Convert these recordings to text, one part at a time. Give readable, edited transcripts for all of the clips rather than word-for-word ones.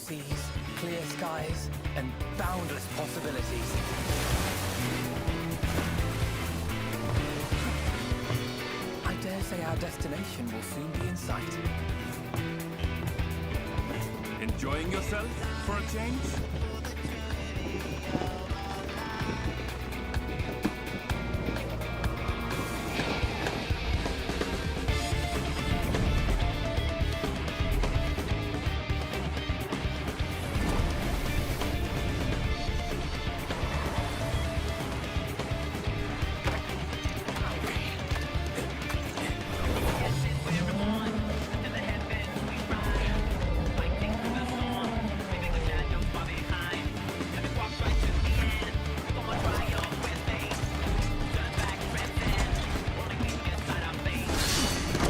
seas, clear skies, and boundless possibilities. I dare say our destination will soon be in sight. Enjoying yourself for a change?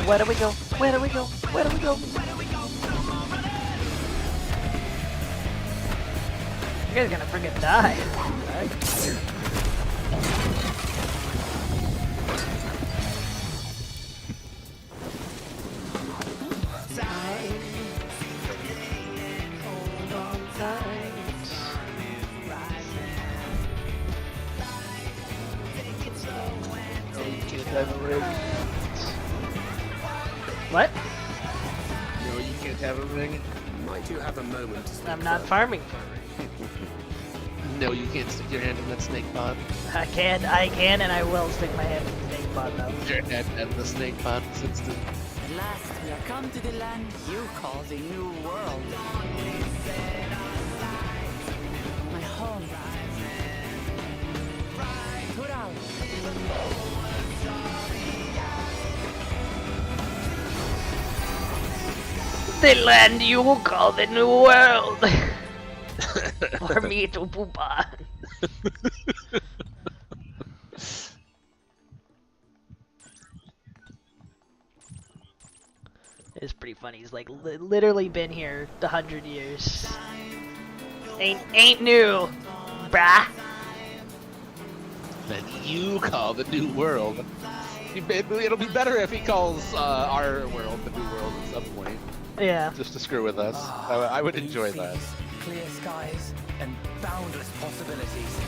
Where do we go? Where do we go? Where do we go? You guys are gonna freaking die. What? No, you can't have a ring. Might you have a moment to speak I'm not first? farming for it. No, you can't stick your hand in that snake pot. I can, and I will stick my hand in the snake pot though. Your hand in the snake pot this instant. At last, we are come to the land you call the New World. My home. Put out. The land you call the New World. For me to poop on. It's pretty funny. He's like literally been here 100 years. Ain't new, brah. That you call the new world. It'll be better if he calls our world the new world at some point. Yeah. Just to screw with us. I would enjoy Blue that. seas, clear skies, and boundless possibilities.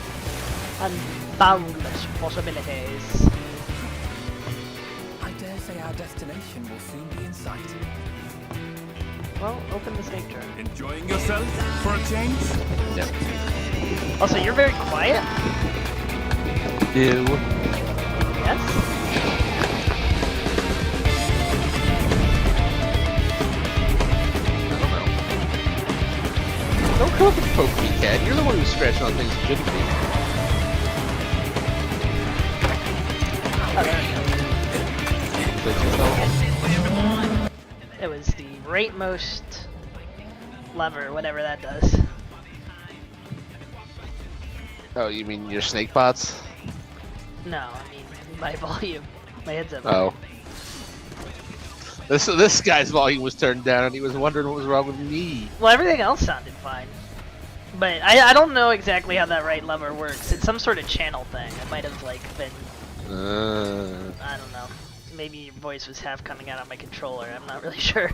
And boundless possibilities. I dare say our destination will soon be in sight. Well, open the snake jar. Enjoying yourself for a change? Yep. Also, you're very quiet. Ew. Yes. Don't come up and poke me, cat. You're the one who's scratching on things you shouldn't be. Oh, there we Fix yourself. go. It was the rightmost lever, whatever that does. Oh, you mean your snake pots? No, I mean my volume. My headset. Oh. This guy's volume was turned down and he was wondering what was wrong with me. Well, everything else sounded fine. But I don't know exactly how that right lever works. It's some sort of channel thing. It might have like been, I don't know. Maybe your voice was half coming out on my controller. I'm not really sure.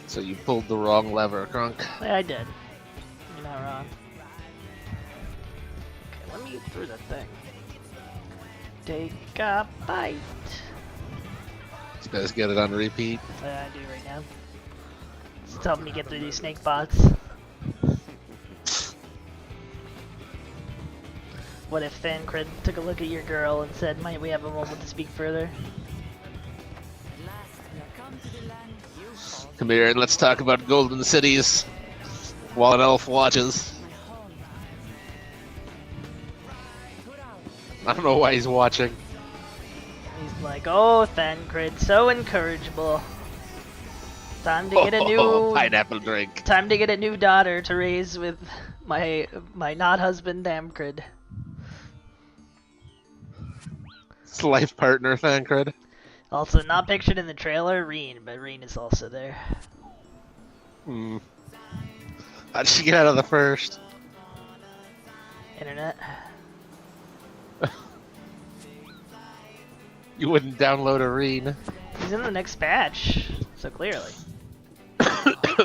So you pulled the wrong lever, Crunk. Yeah, I did. You're not wrong. Okay, let me get through that thing. Take a bite. You guys get it on repeat. I do right now. It's helping me get through these snake bots. What if Thancred took a look at your girl and said, might we have a moment to speak further? At last, we are come to the land you call Come here and let's talk about golden cities while an elf watches. my home. Put out. I don't know why he's watching. He's like, oh, Thancred, so incorrigible. Time to get a new pineapple drink. time to get a new daughter to raise with my not husband Thancred. It's life partner, Thancred. Also not pictured in the trailer, Reen, but Reen is also there. Hmm. How'd she get out of the first? Internet. You wouldn't download a Reen. He's in the next batch, so clearly.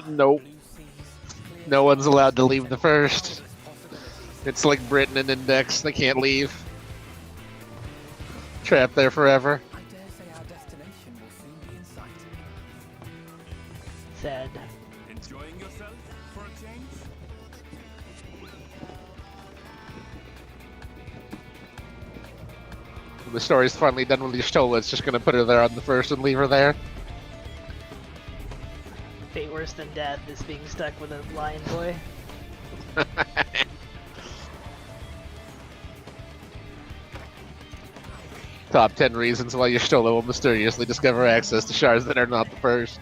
Nope. Blue seas, No one's allowed to leave the first. It's like Britain and Index. They can't leave. Trapped there forever. I dare say our destination will soon be in sight. Sad. Enjoying yourself for a change? When the story's finally done with Y'shtola, it's just gonna put her there on the first and leave her there. Fate worse than death is being stuck with a lion boy. Top 10 reasons why Y'shtola will mysteriously discover access to shards that are not the first.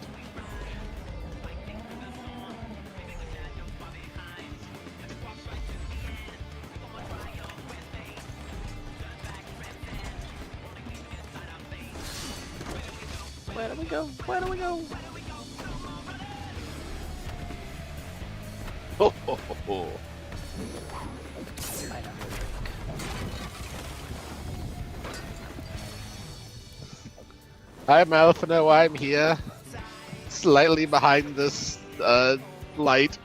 Where do we go? Where do we go? Ho, ho, ho, ho. I'm Alphino, I'm here. Slightly behind this light.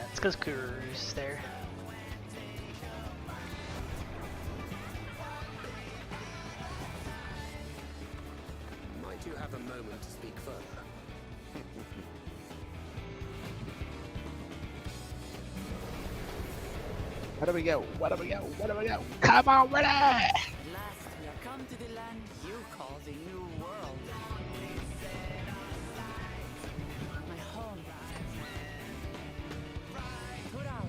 It's because Kuru's there. Might you have a moment to speak further? Where do we go? Where do we go? Where do we go? Come on, ready! At last we are come to the land you call the New World. My home. Put out.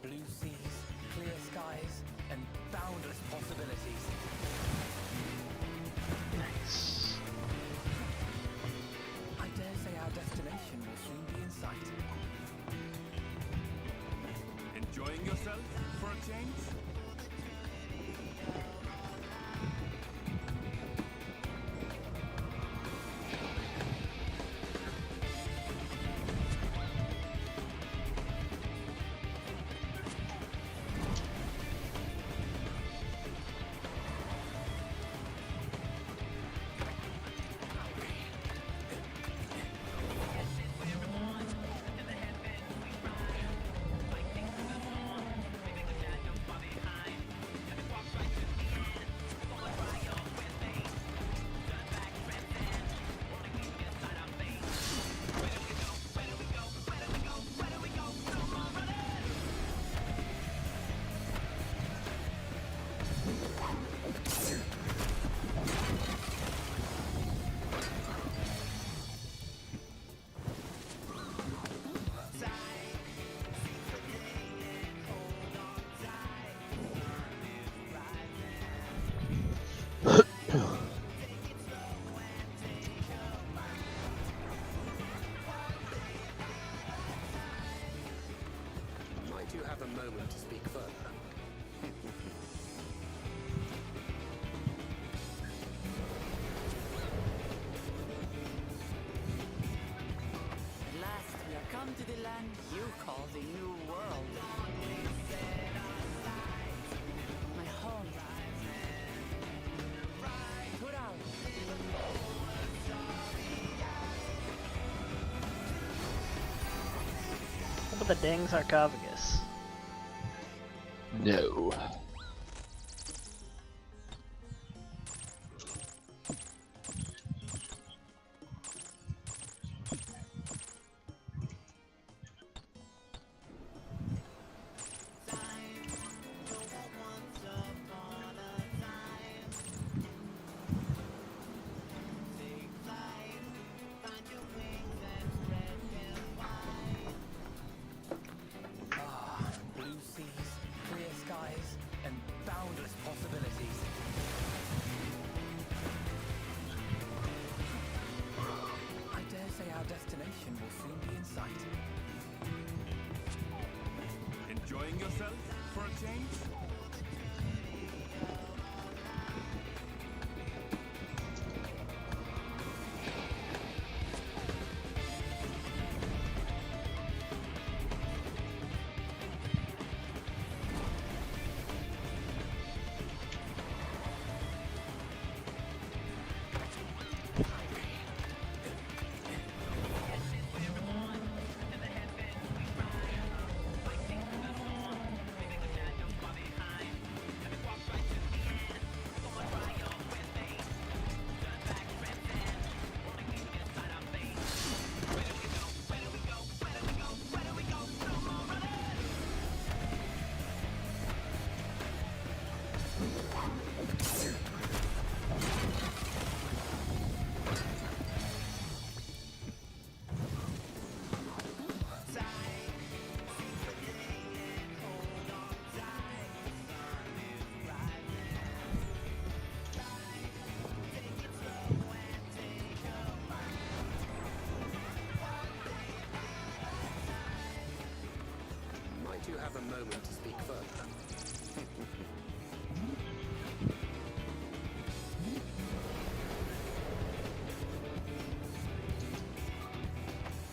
Blue seas, clear skies, and boundless possibilities. Nice. I dare say our destination will soon be in sight. Enjoying yourself for a change? Might you have a moment to speak further? At last we are come to the land you call the New World. My home. Put out. What about the dang sarcophagus? No. Blue seas, clear skies, Might you have a moment to speak further?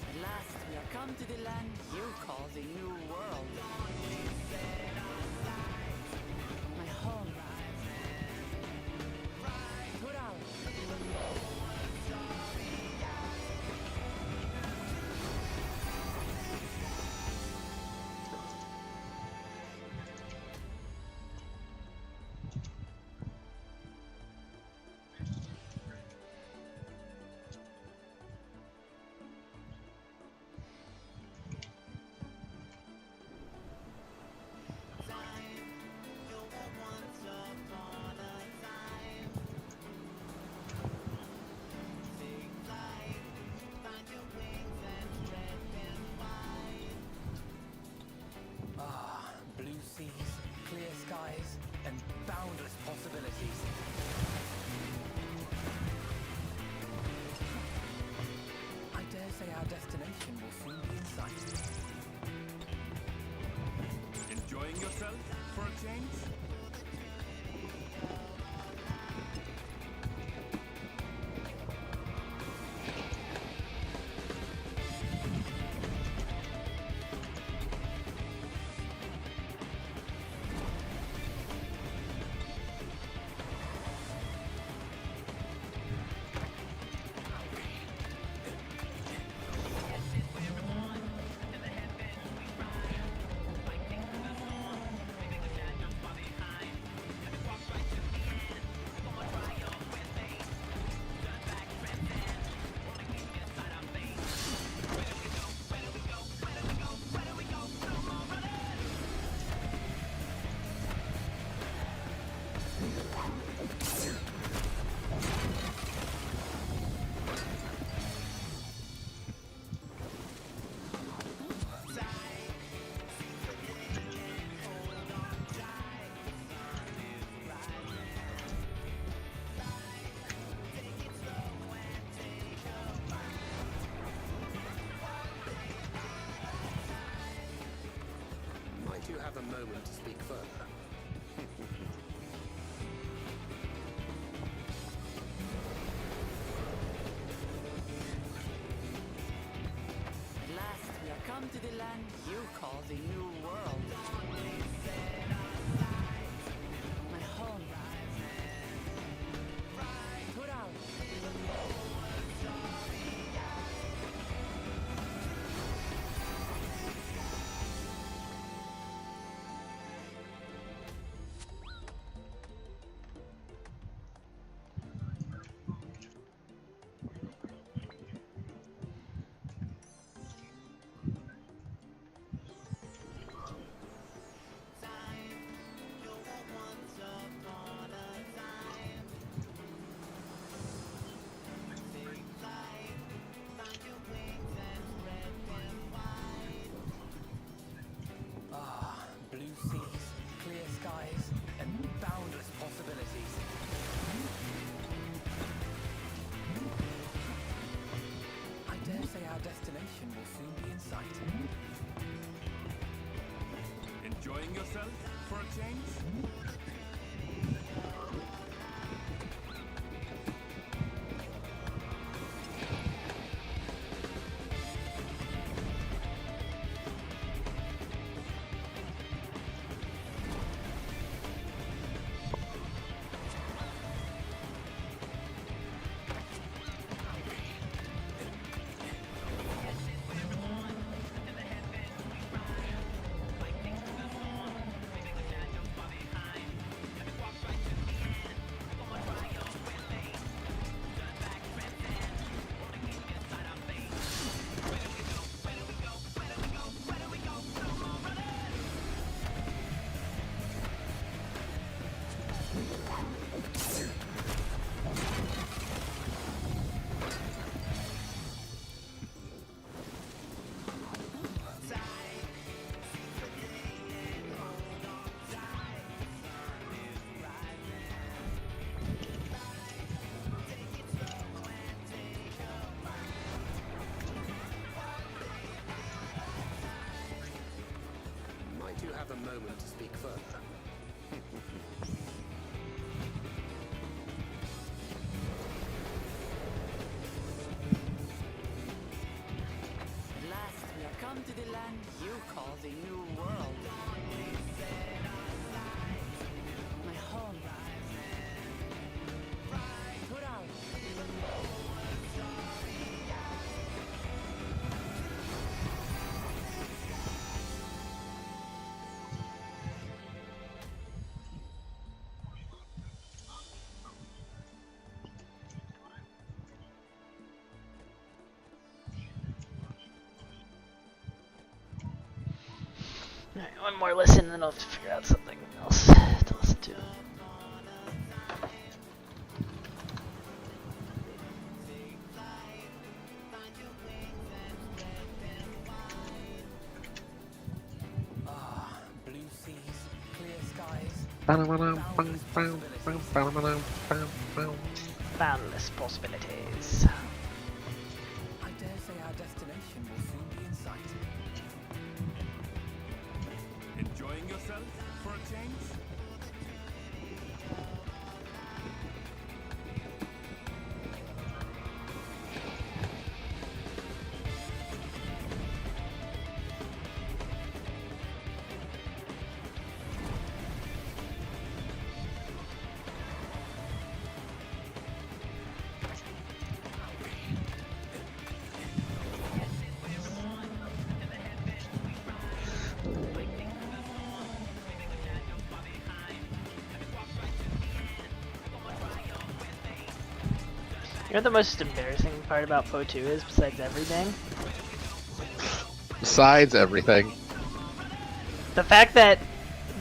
At last we are come to the land you call the New World. My home. Tural. Ah, blue seas, clear skies, and boundless possibilities. I dare say our destination will soon be in sight. Enjoying yourself for a change? Might you have a moment to speak further? At last we are come to the land you call the New World. My home. Tural. Ah, blue seas, clear skies, and boundless possibilities. I dare say our destination will soon be in sight. Enjoying yourself for a change? a moment to speak further? At last we have come to the land you call the New World. My home. Tural. Alright, one more listen, and then I'll have to figure out something else to listen to. Ah, blue seas, clear skies, Boundless possibilities. I dare say our destination will soon be in sight. Enjoying yourself for a change? You know what the most embarrassing part about Po 2 is, besides everything? Besides everything. The fact that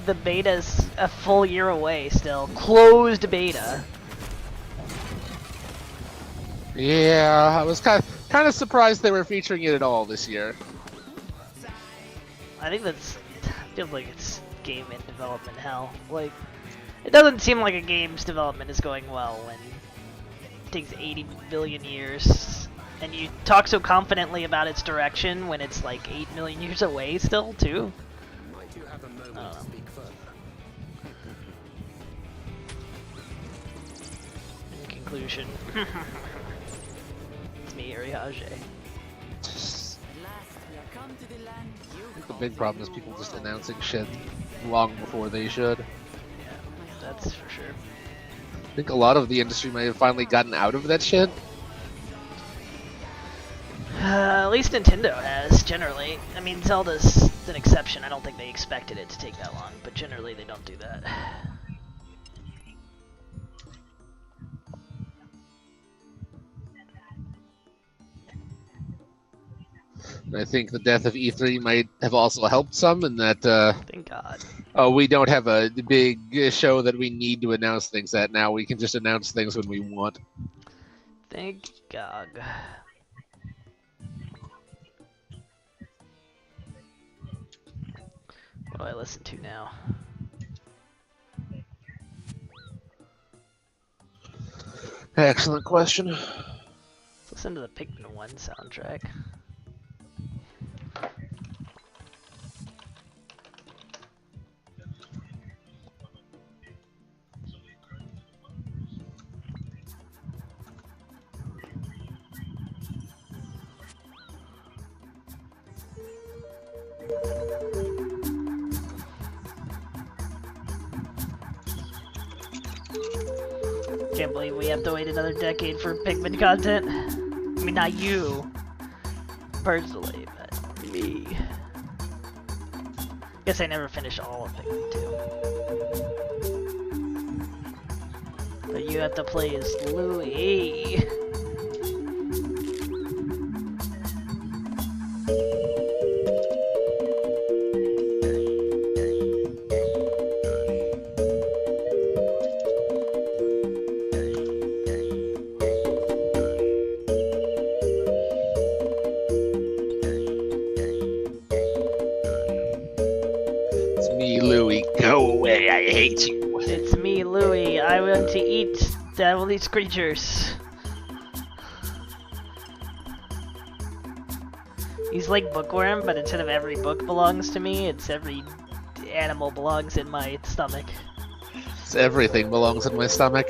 the beta's a full year away still. Closed beta. Yeah, I was kind of surprised they were featuring it at all this year. I think that's feels like it's game in development hell. Like, it doesn't seem like a game's development is going well when it takes 80 billion years, and you talk so confidently about its direction when it's like 8 million years away still, too. Might you have a moment to speak further? In conclusion, it's me, Ariage. At last we have come to the land you I think the call big the problem is New people just World. announcing shit long before they should. Yeah, that's for sure. I think a lot of the industry might have finally gotten out of that shit. At least Nintendo has, generally. I mean, Zelda's an exception. I don't think they expected it to take that long, but generally they don't do that. I think the death of E3 might have also helped some in that Thank God. we don't have a big show that we need to announce things at now. We can just announce things when we want. Thank God. What do I listen to now? Excellent question. Let's listen to the Pikmin 1 soundtrack. Can't believe we have to wait another decade for Pikmin content. I mean, not you, personally, but me. Guess I never finished all of Pikmin 2. But you have to play as Louie. It's me, Louie. Go away. I hate you. It's me, Louie. I want to eat all these creatures. He's like Bookworm, but instead of every book belongs to me, it's every animal belongs in my stomach. Everything belongs in my stomach.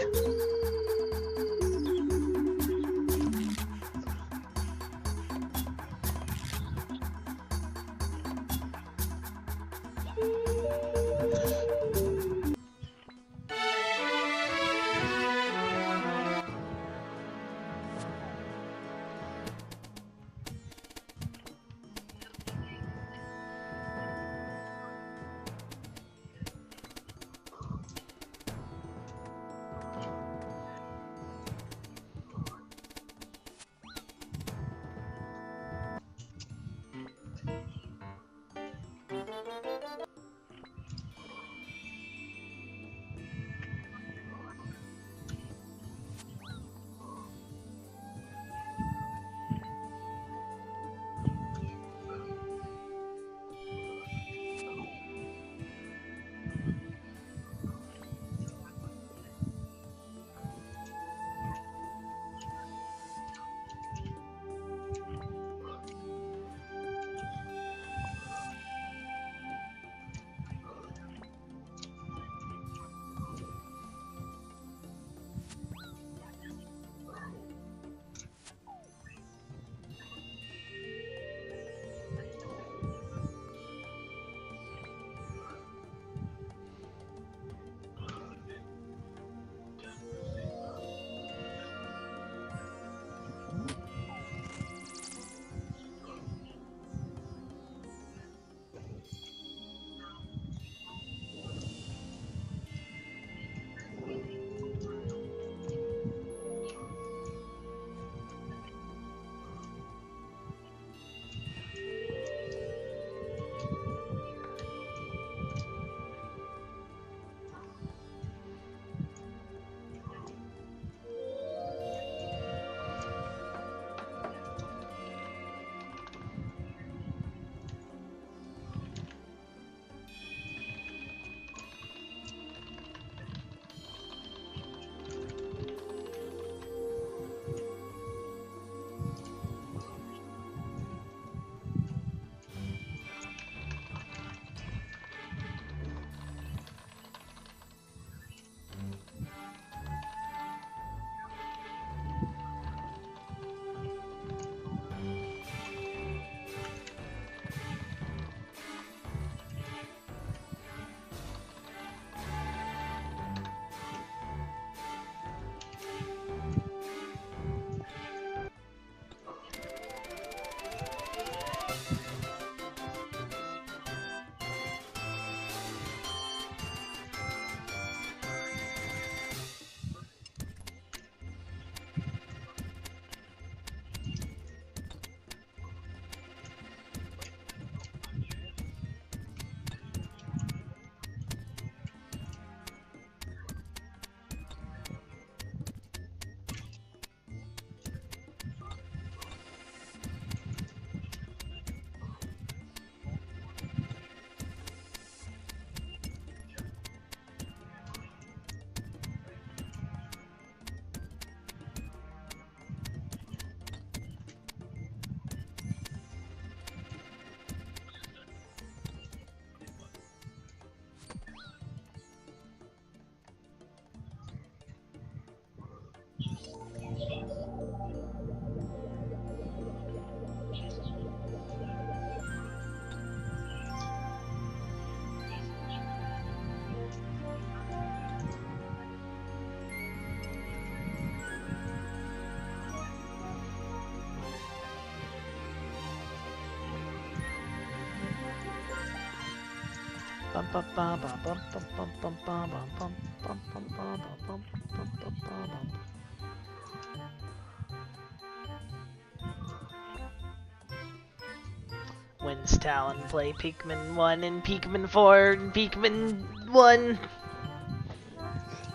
Wins Talon play Pikmin 1 and Pikmin 4 and Pikmin 1.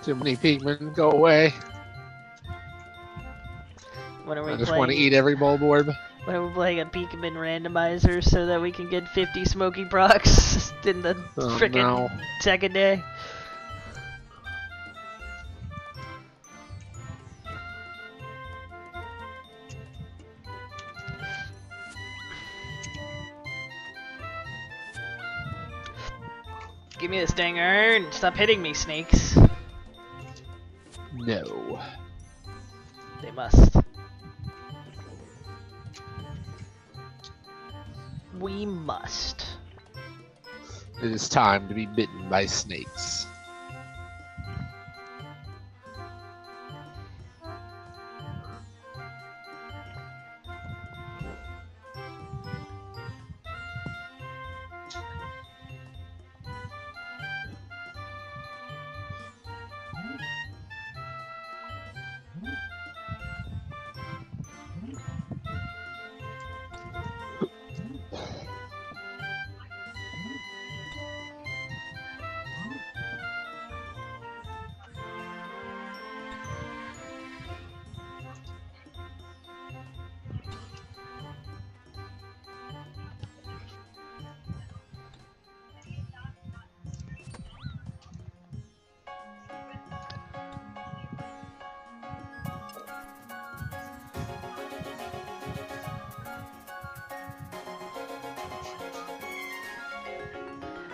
Too many Pikmin, go away. When are we I just playing? want to eat every bulb orb. When are we playing a Pikmin randomizer so that we can get 50 Smoky procs in the frickin' second day? Give me this dang urn. Stop hitting me, snakes. No. They must. We must. It is time to be bitten by snakes.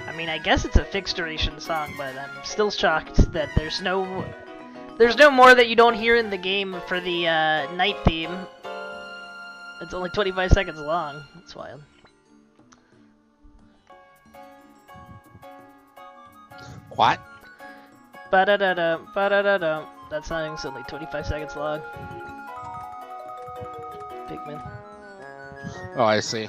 I mean, I guess it's a fixed duration song, but I'm still shocked that there's no more that you don't hear in the game for the night theme. It's only 25 seconds long. That's wild. What? Ba-da-da-da, ba-da-da-da. That song's only 25 seconds long. Pikmin. Oh, I see.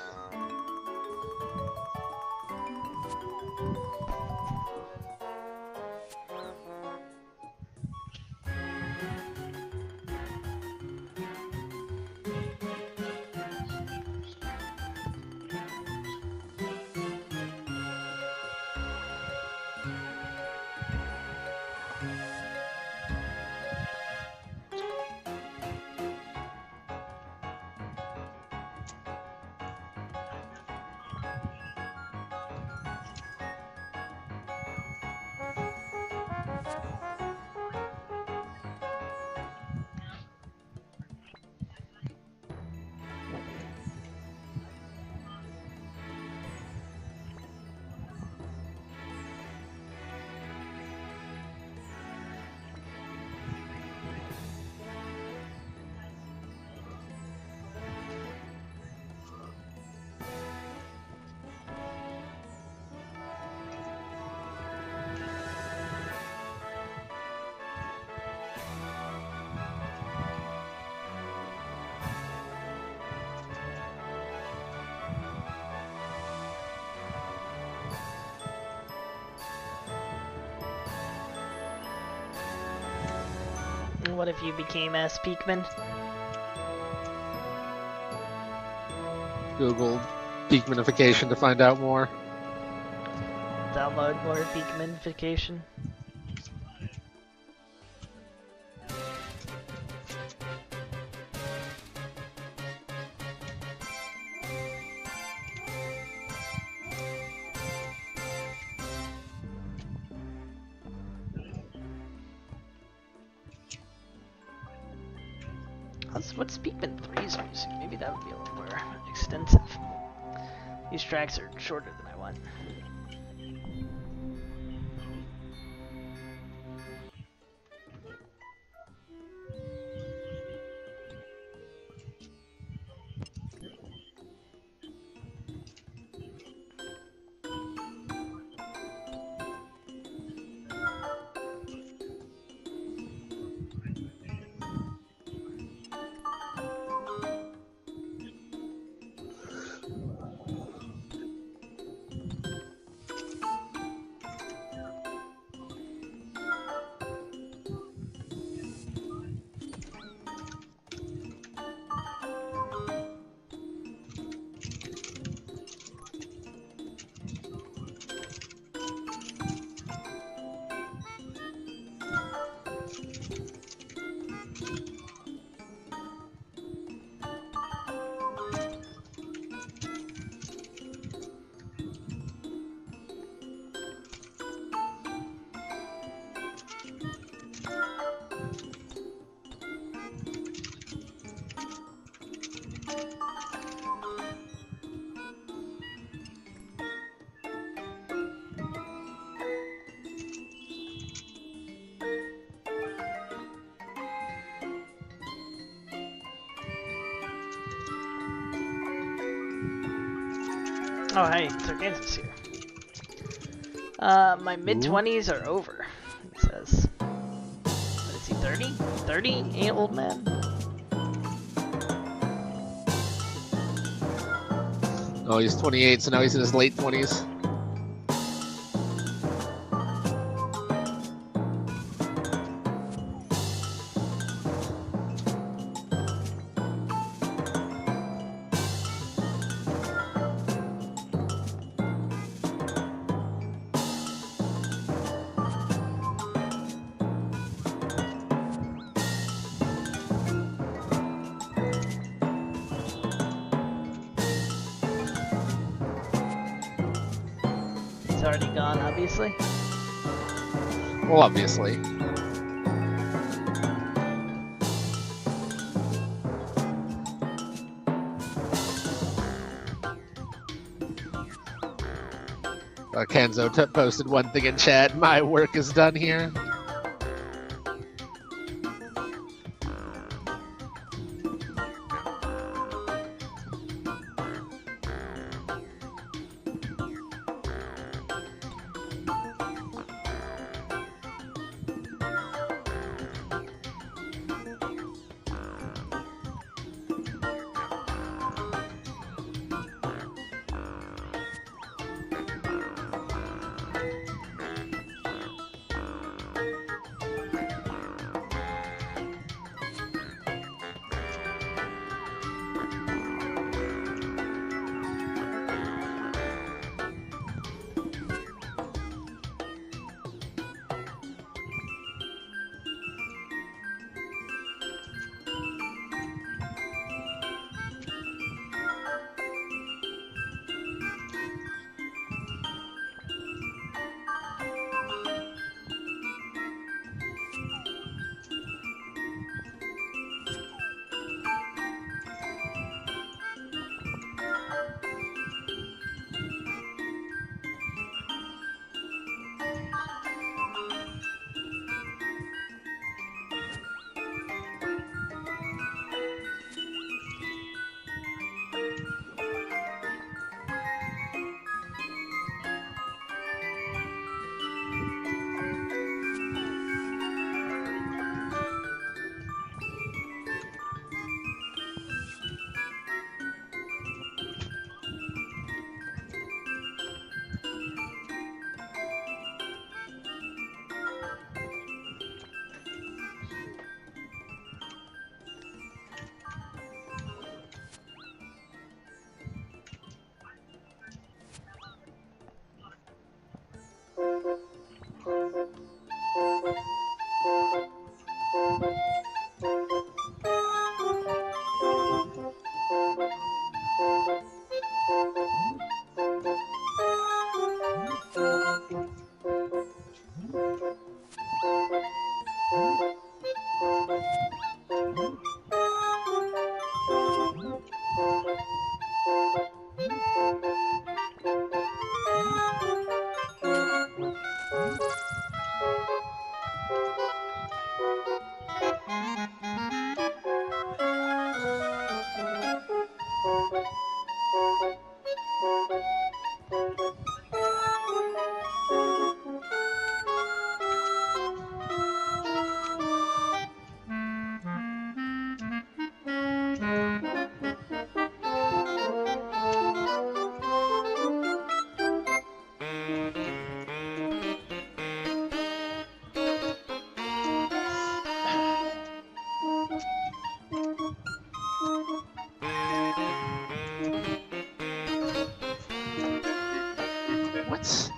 What if you became S. Peakman? Google Peakmanification to find out more. Download more Peakmanification. What's Peakman 3's music? Maybe that would be a little more extensive. These tracks are shorter than I want. Oh, hey, Zergan's here. My mid-20s are over, it says. What is he, 30? 30? Ain't old man? Oh, he's 28, so now he's in his late 20s. He's already gone, obviously. Well, obviously. Kenzo posted one thing in chat. My work is done here. What?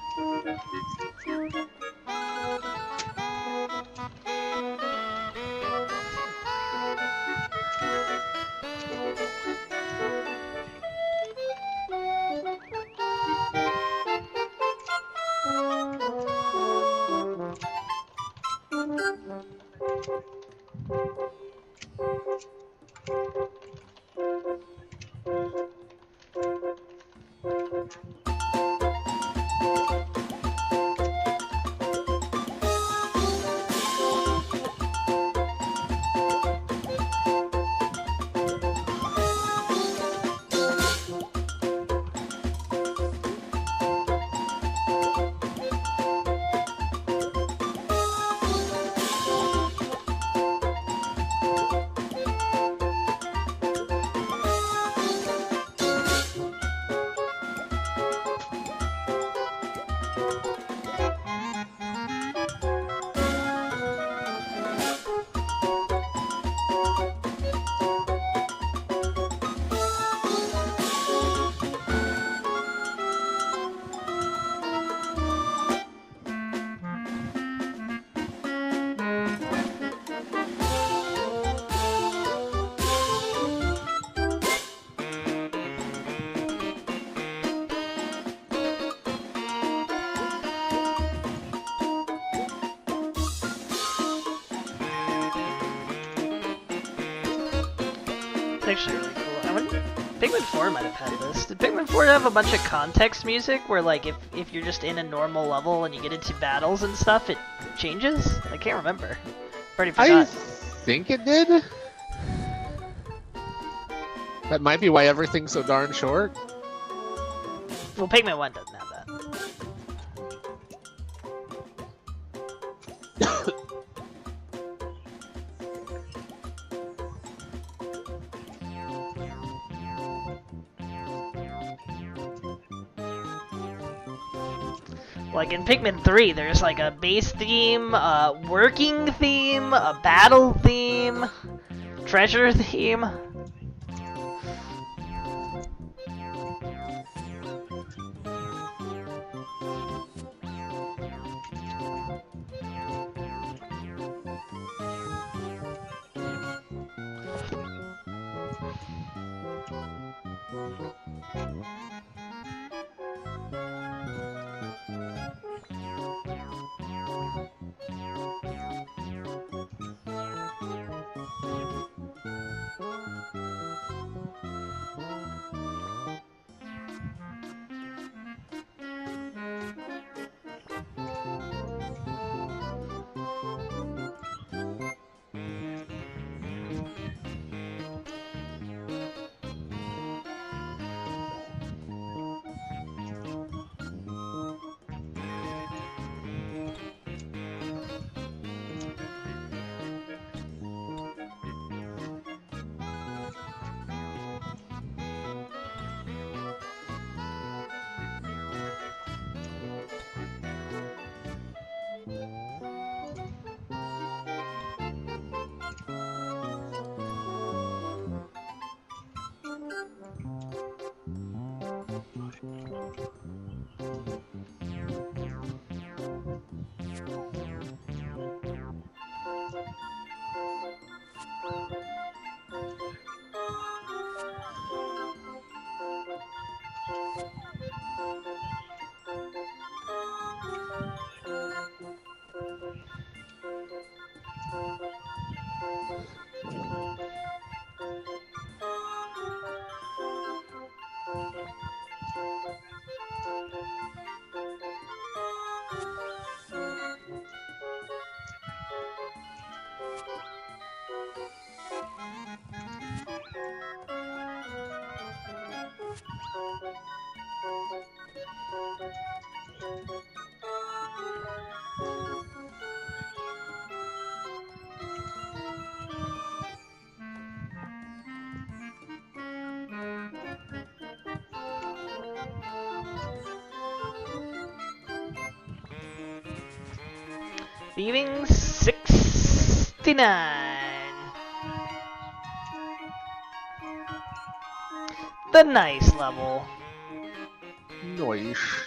actually really cool. I wonder, Pikmin 4 might have had this. Did Pikmin 4 have a bunch of context music where, like, if you're just in a normal level and you get into battles and stuff, it changes? I can't remember. Already I forgot. think it did. That might be why everything's so darn short. Well, Pikmin 1 doesn't have that. Like in Pikmin 3, there's like a base theme, a working theme, a battle theme, treasure theme. Leaving 69. The nice level. Noish.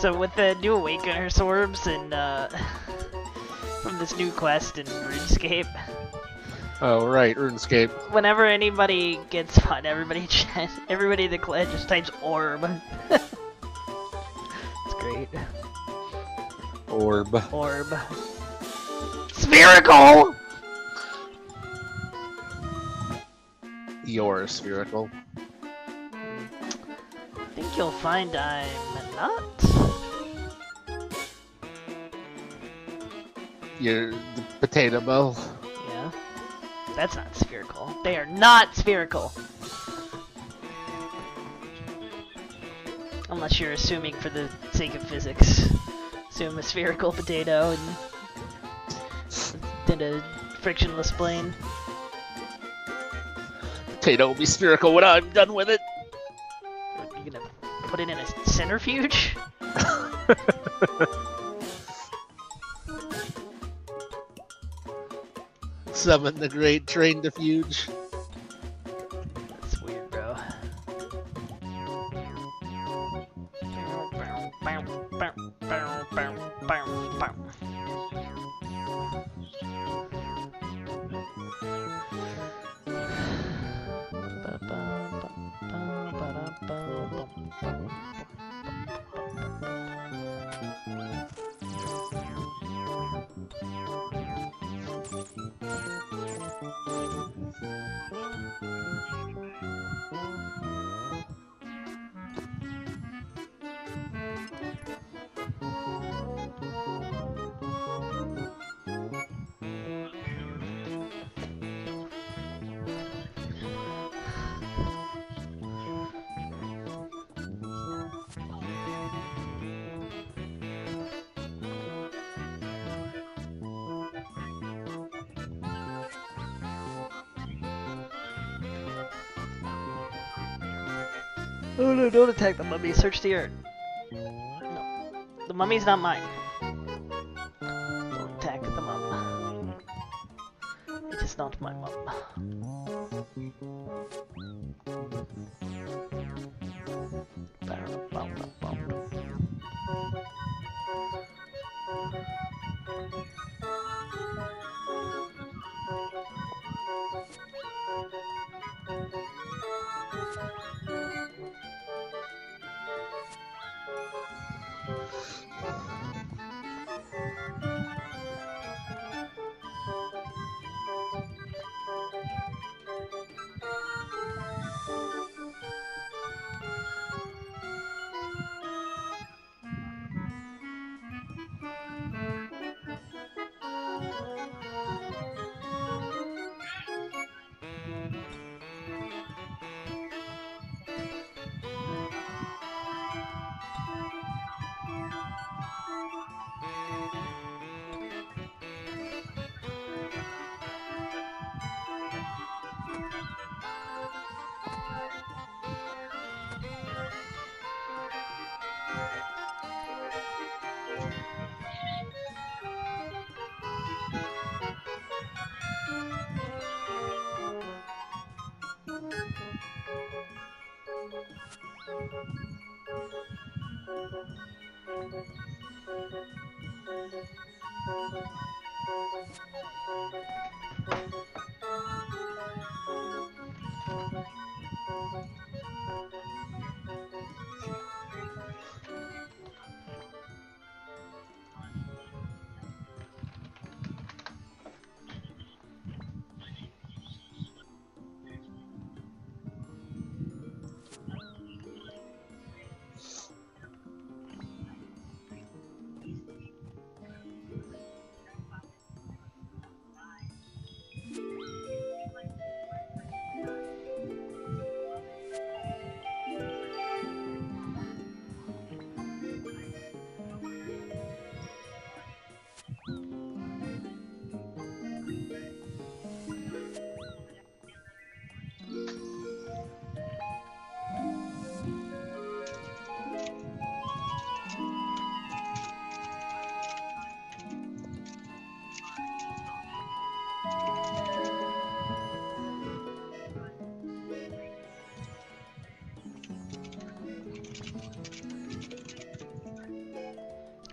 So with the new Awakeners orbs and from this new quest in RuneScape, Oh right, RuneScape. whenever anybody gets fun, everybody in the clan just types orb. It's great. Orb. Orb. Spherical! You're spherical. I think you'll find I'm not. You're the potato bowl. Yeah. That's not spherical. They are not spherical! Unless you're assuming for the sake of physics. Assume a spherical potato and a frictionless plane. Potato will be spherical when I'm done with it. You're gonna put it in a centrifuge? Summon the great train diffuge. That's weird, bro. Oh no, don't attack the mummy, search the earth. No, the mummy's not mine. Don't attack the mum. It is not my mum.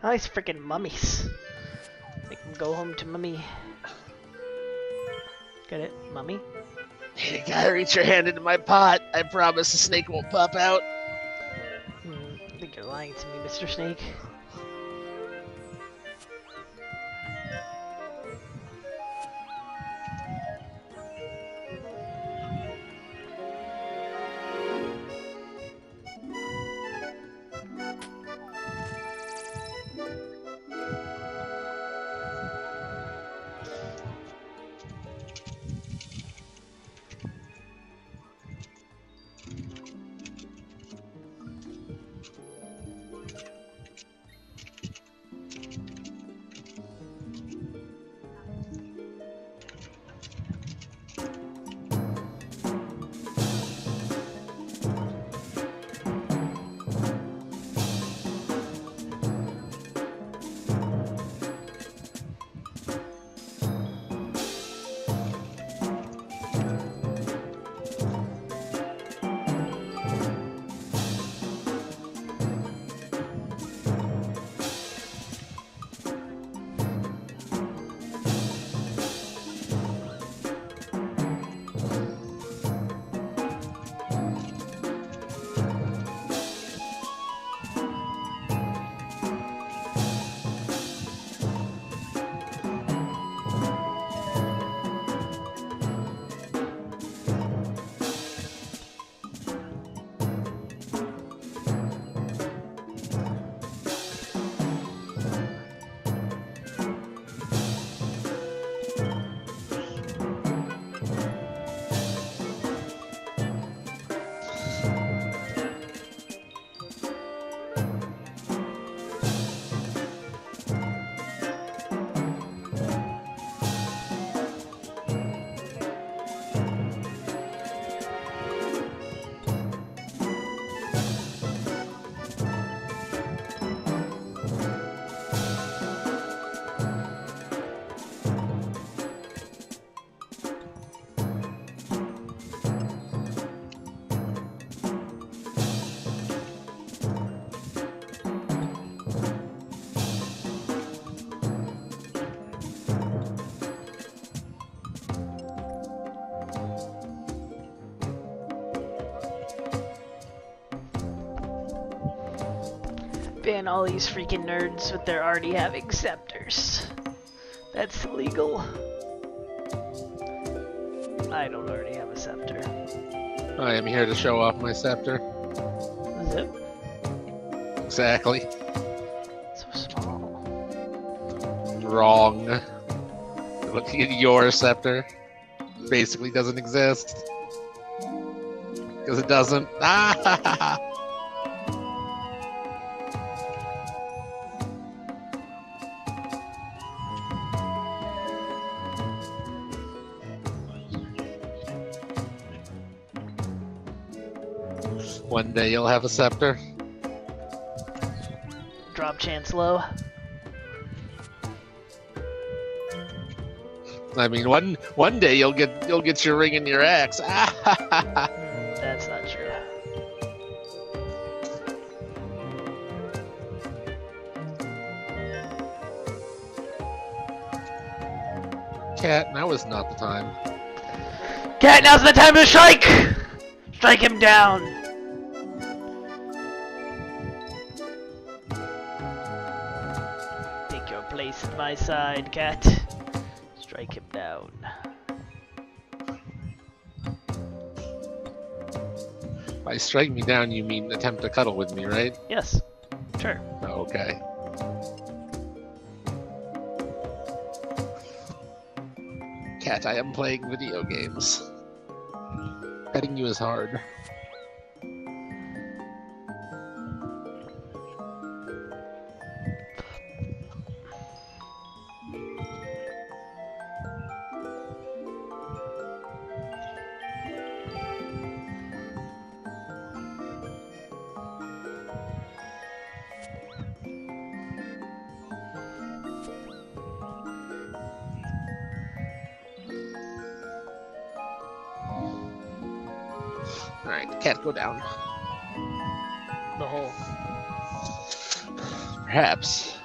All these freaking mummies. Make them go home to mummy. Get it, mummy? Hey, gotta reach your hand into my pot. I promise the snake won't pop out. I think you're lying to me, Mr. Snake. Ban all these freaking nerds with their already having scepters. That's illegal. I don't already have a scepter. I am here to show off my scepter. Is it? Exactly. So small. Wrong. Looking at your scepter. Basically doesn't exist. Because it doesn't. Ah! One day you'll have a scepter. Drop chance low. I mean, one day you'll get your ring and your axe. That's not true. Cat, now is not the time. Cat, now's the time to strike! Strike him down! Take your place at my side, Cat. Strike him down. By strike me down, you mean attempt to cuddle with me, right? Yes. Sure. Okay. Cat, I am playing video games. Petting you is hard. Alright, cat, go down. The hole. Perhaps.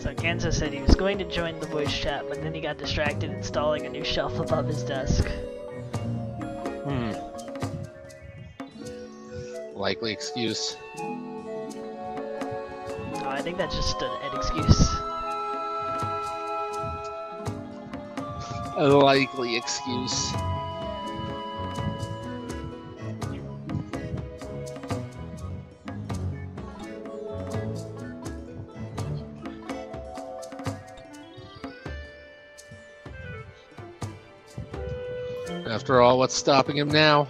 So Kansas said he was going to join the voice chat, but then he got distracted installing a new shelf above his desk. Likely excuse. Oh, I think that's just an excuse. A likely excuse. After all, what's stopping him now?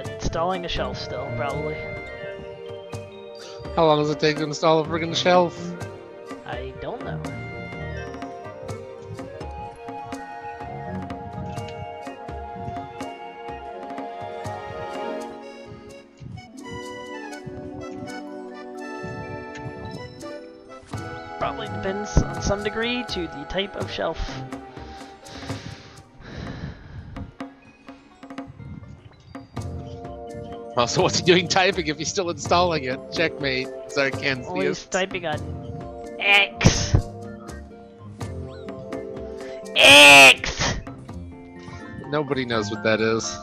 Installing a shelf still, probably. How long does it take to install a friggin' shelf? I don't know. Probably depends on some degree to the type of shelf. Well, so what's he doing typing if he's still installing it? Checkmate. Sorry, Kansas. Oh, he's typing on X. X! Nobody knows what that is.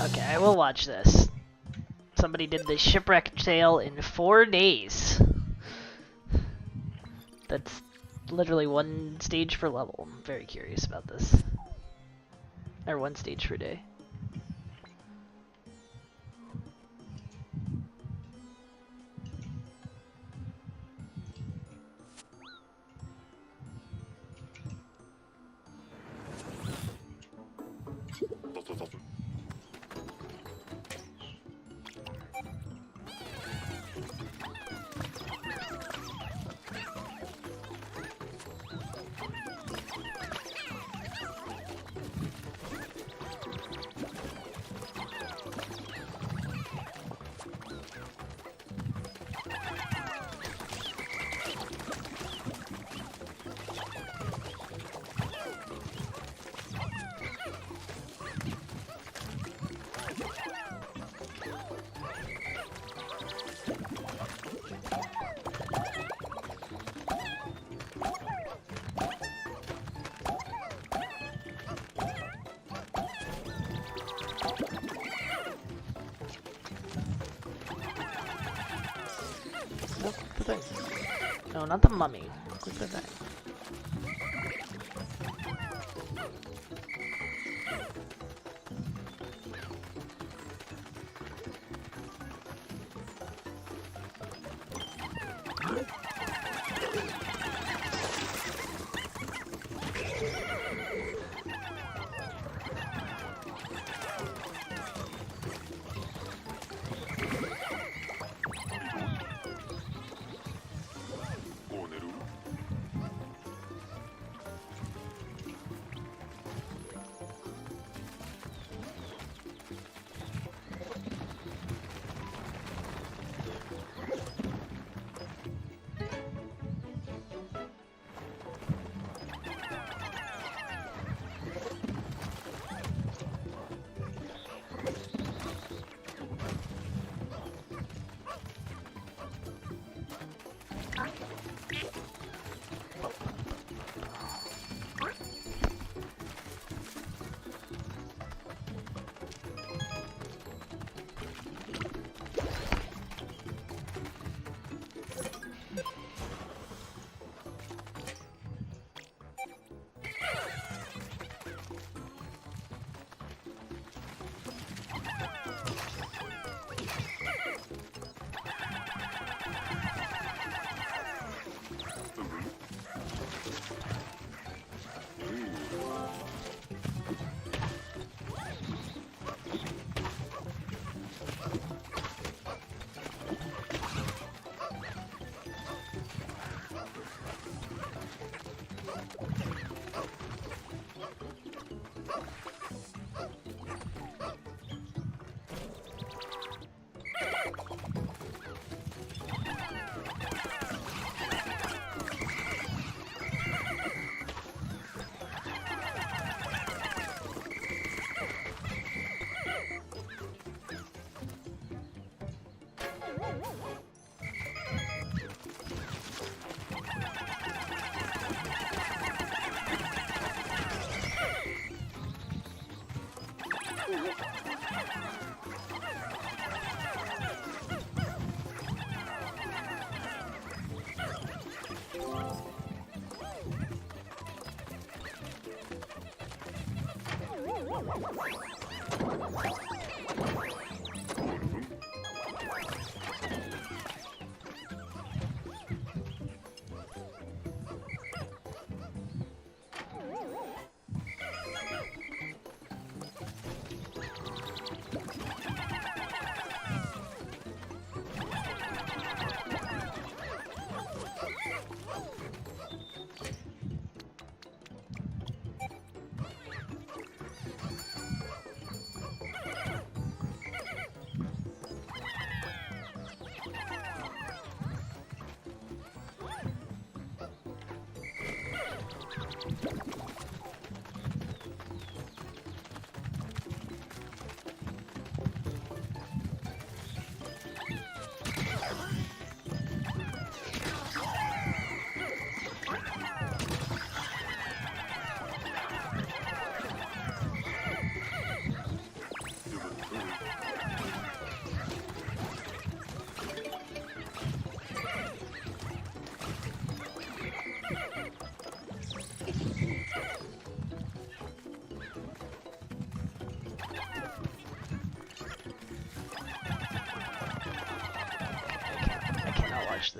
Okay, I will watch this. Somebody did the shipwreck tale in 4 days. That's literally 1 stage per level. I'm very curious about this. Or 1 stage per day. Nope, the thing. No, not the mummy. Click the thing.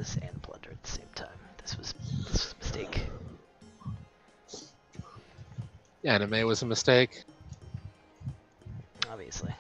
this and plunder at the same time. This was a mistake. Anime was a mistake. Obviously.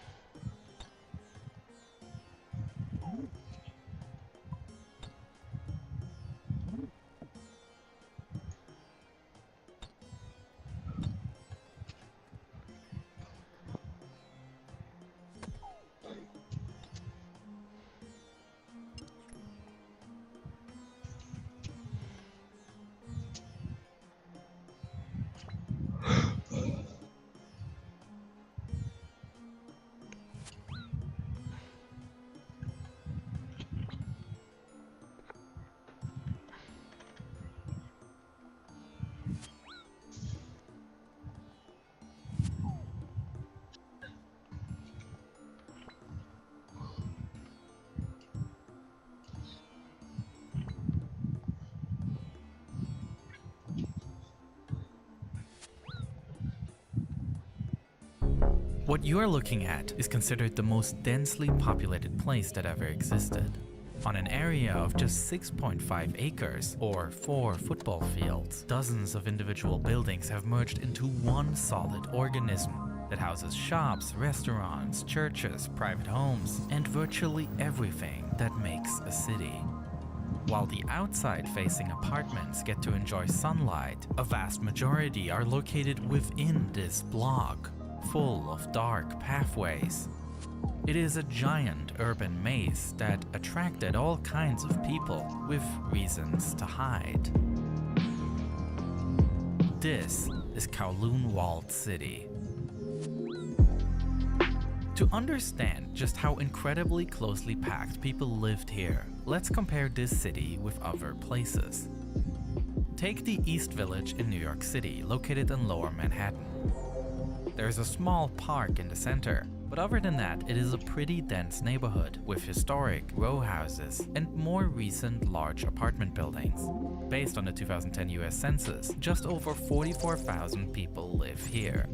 What you're looking at is considered the most densely populated place that ever existed. On an area of just 6.5 acres, or 4 football fields, dozens of individual buildings have merged into one solid organism that houses shops, restaurants, churches, private homes, and virtually everything that makes a city. While the outside-facing apartments get to enjoy sunlight, a vast majority are located within this block, full of dark pathways. It is a giant urban maze that attracted all kinds of people with reasons to hide. This is Kowloon Walled City. To understand just how incredibly closely packed people lived here, let's compare this city with other places. Take the East Village in New York City, located in Lower Manhattan. There's a small park in the center, but other than that, it is a pretty dense neighborhood with historic row houses and more recent large apartment buildings. Based on the 2010 US Census, just over 44,000 people live here.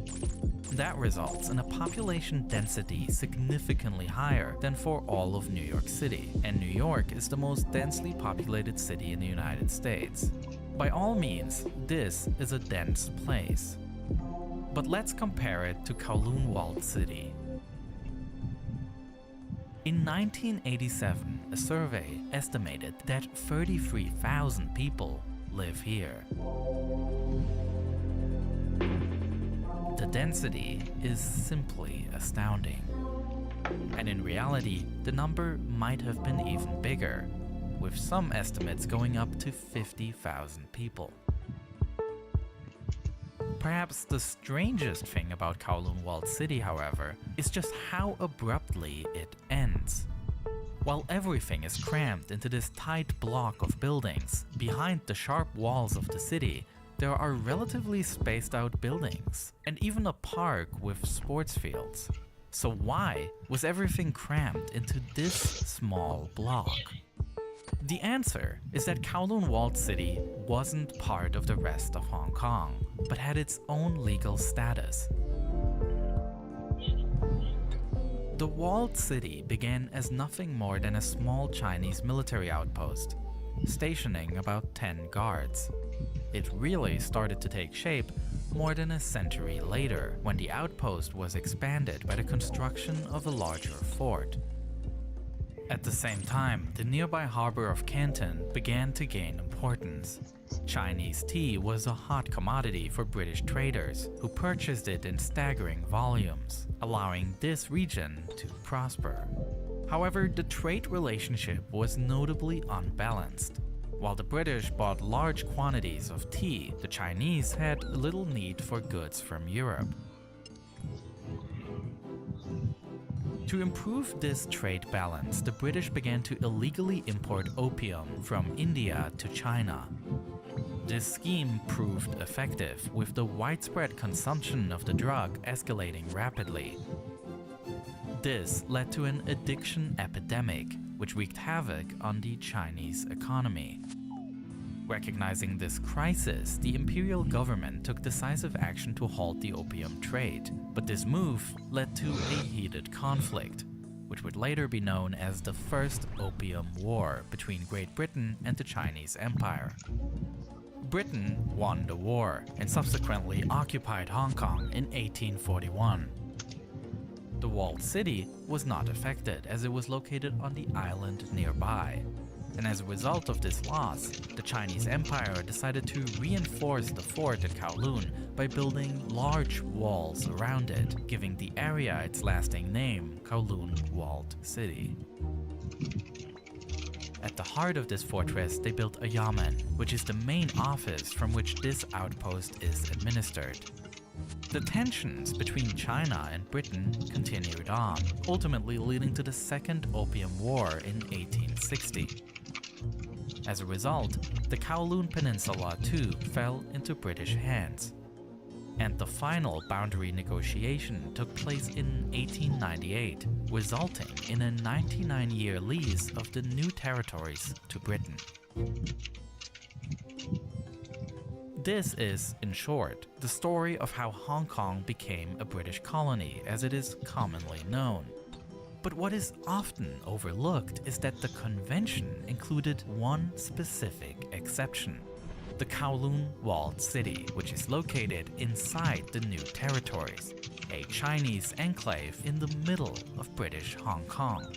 That results in a population density significantly higher than for all of New York City, and New York is the most densely populated city in the United States. By all means, this is a dense place. But let's compare it to Kowloon Walled City. In 1987, a survey estimated that 33,000 people live here. The density is simply astounding. And in reality, the number might have been even bigger, with some estimates going up to 50,000 people. Perhaps the strangest thing about Kowloon Walled City, however, is just how abruptly it ends. While everything is crammed into this tight block of buildings, behind the sharp walls of the city, there are relatively spaced out buildings, and even a park with sports fields. So why was everything crammed into this small block? The answer is that Kowloon Walled City wasn't part of the rest of Hong Kong, but had its own legal status. The walled city began as nothing more than a small Chinese military outpost, stationing about 10 guards. It really started to take shape more than a century later, when the outpost was expanded by the construction of a larger fort. At the same time, the nearby harbor of Canton began to gain importance. Chinese tea was a hot commodity for British traders, who purchased it in staggering volumes, allowing this region to prosper. However, the trade relationship was notably unbalanced. While the British bought large quantities of tea, the Chinese had little need for goods from Europe. To improve this trade balance, the British began to illegally import opium from India to China. This scheme proved effective, with the widespread consumption of the drug escalating rapidly. This led to an addiction epidemic, which wreaked havoc on the Chinese economy. Recognizing this crisis, the imperial government took decisive action to halt the opium trade, but this move led to a heated conflict. which would later be known as the First Opium War between Great Britain and the Chinese Empire. Britain won the war and subsequently occupied Hong Kong in 1841. The walled city was not affected as it was located on the island nearby. And as a result of this loss, the Chinese Empire decided to reinforce the fort at Kowloon by building large walls around it, giving the area its lasting name, Kowloon Walled City. At the heart of this fortress, they built a yamen, which is the main office from which this outpost is administered. The tensions between China and Britain continued on, ultimately leading to the Second Opium War in 1860. As a result, the Kowloon Peninsula too fell into British hands. And the final boundary negotiation took place in 1898, resulting in a 99-year lease of the new territories to Britain. This is, in short, the story of how Hong Kong became a British colony as it is commonly known. But what is often overlooked is that the convention included one specific exception: the Kowloon Walled City, which is located inside the new territories, a Chinese enclave in the middle of British Hong Kong.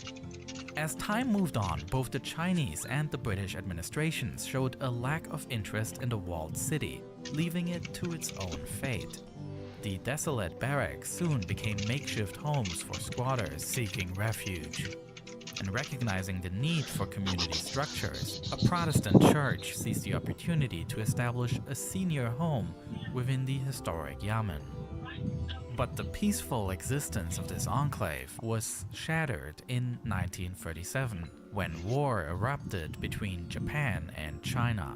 As time moved on, both the Chinese and the British administrations showed a lack of interest in the walled city, leaving it to its own fate. The desolate barracks soon became makeshift homes for squatters seeking refuge. And recognizing the need for community structures, a Protestant church seized the opportunity to establish a senior home within the historic Yamen. But the peaceful existence of this enclave was shattered in 1937, when war erupted between Japan and China.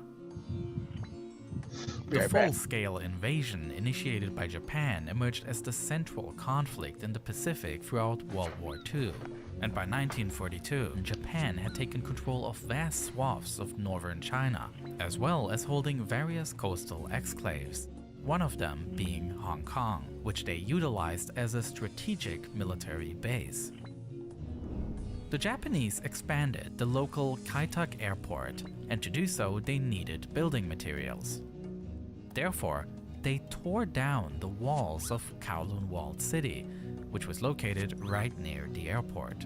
The full-scale invasion initiated by Japan emerged as the central conflict in the Pacific throughout World War II. And by 1942, Japan had taken control of vast swaths of northern China, as well as holding various coastal exclaves, one of them being Hong Kong, which they utilized as a strategic military base. The Japanese expanded the local Kai Tak airport, and to do so they needed building materials. Therefore, they tore down the walls of Kowloon Walled City, which was located right near the airport.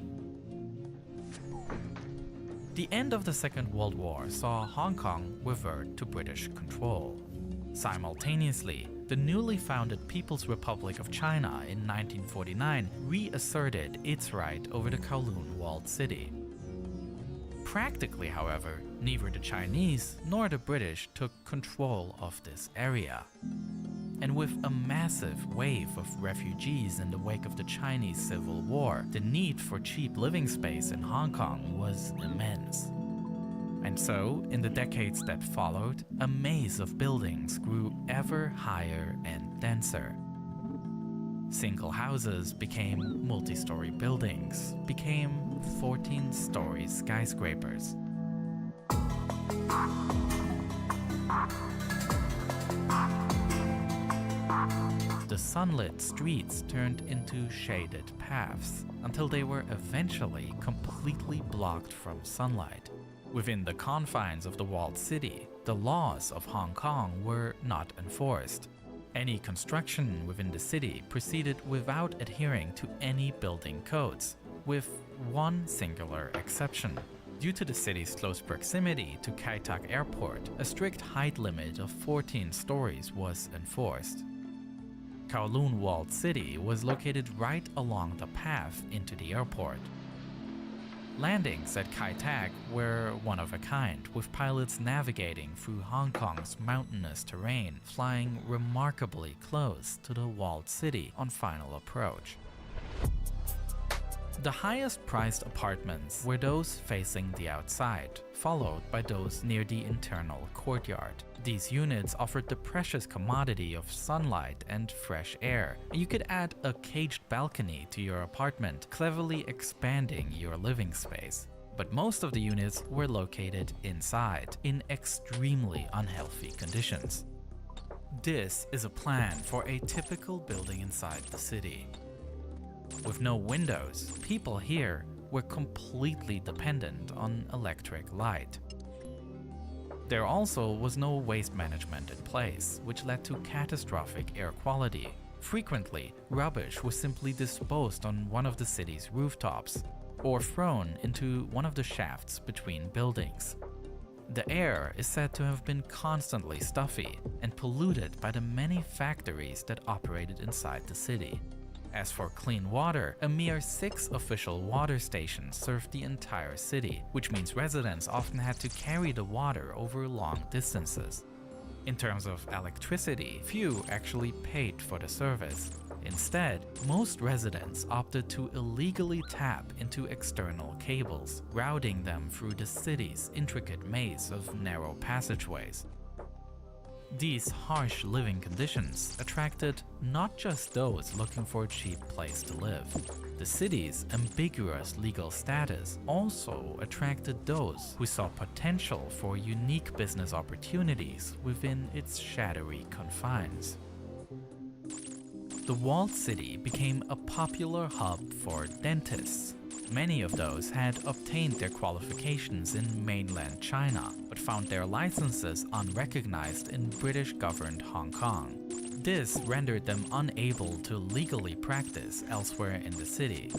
The end of the Second World War saw Hong Kong revert to British control. Simultaneously, the newly founded People's Republic of China in 1949 reasserted its right over the Kowloon Walled City. Practically, however, neither the Chinese nor the British took control of this area. And with a massive wave of refugees in the wake of the Chinese Civil War, the need for cheap living space in Hong Kong was immense. And so, in the decades that followed, a maze of buildings grew ever higher and denser. Single houses became multi-story buildings, became 14-story skyscrapers. The sunlit streets turned into shaded paths until they were eventually completely blocked from sunlight. Within the confines of the walled city, the laws of Hong Kong were not enforced. Any construction within the city proceeded without adhering to any building codes, with one singular exception. Due to the city's close proximity to Kai Tak Airport, a strict height limit of 14 stories was enforced. Kowloon Walled City was located right along the path into the airport. Landings at Kai Tak were one of a kind, with pilots navigating through Hong Kong's mountainous terrain, flying remarkably close to the walled city on final approach. The highest priced apartments were those facing the outside, followed by those near the internal courtyard. These units offered the precious commodity of sunlight and fresh air. You could add a caged balcony to your apartment, cleverly expanding your living space. But most of the units were located inside, in extremely unhealthy conditions. This is a plan for a typical building inside the city. With no windows, people here were completely dependent on electric light. There also was no waste management in place, which led to catastrophic air quality. Frequently, rubbish was simply disposed on one of the city's rooftops, or thrown into one of the shafts between buildings. The air is said to have been constantly stuffy and polluted by the many factories that operated inside the city. As for clean water, a mere 6 official water stations served the entire city, which means residents often had to carry the water over long distances. In terms of electricity, few actually paid for the service. Instead, most residents opted to illegally tap into external cables, routing them through the city's intricate maze of narrow passageways. These harsh living conditions attracted not just those looking for a cheap place to live. The city's ambiguous legal status also attracted those who saw potential for unique business opportunities within its shadowy confines. The walled city became a popular hub for dentists. Many of those had obtained their qualifications in mainland China, but found their licenses unrecognized in British-governed Hong Kong. This rendered them unable to legally practice elsewhere in the city.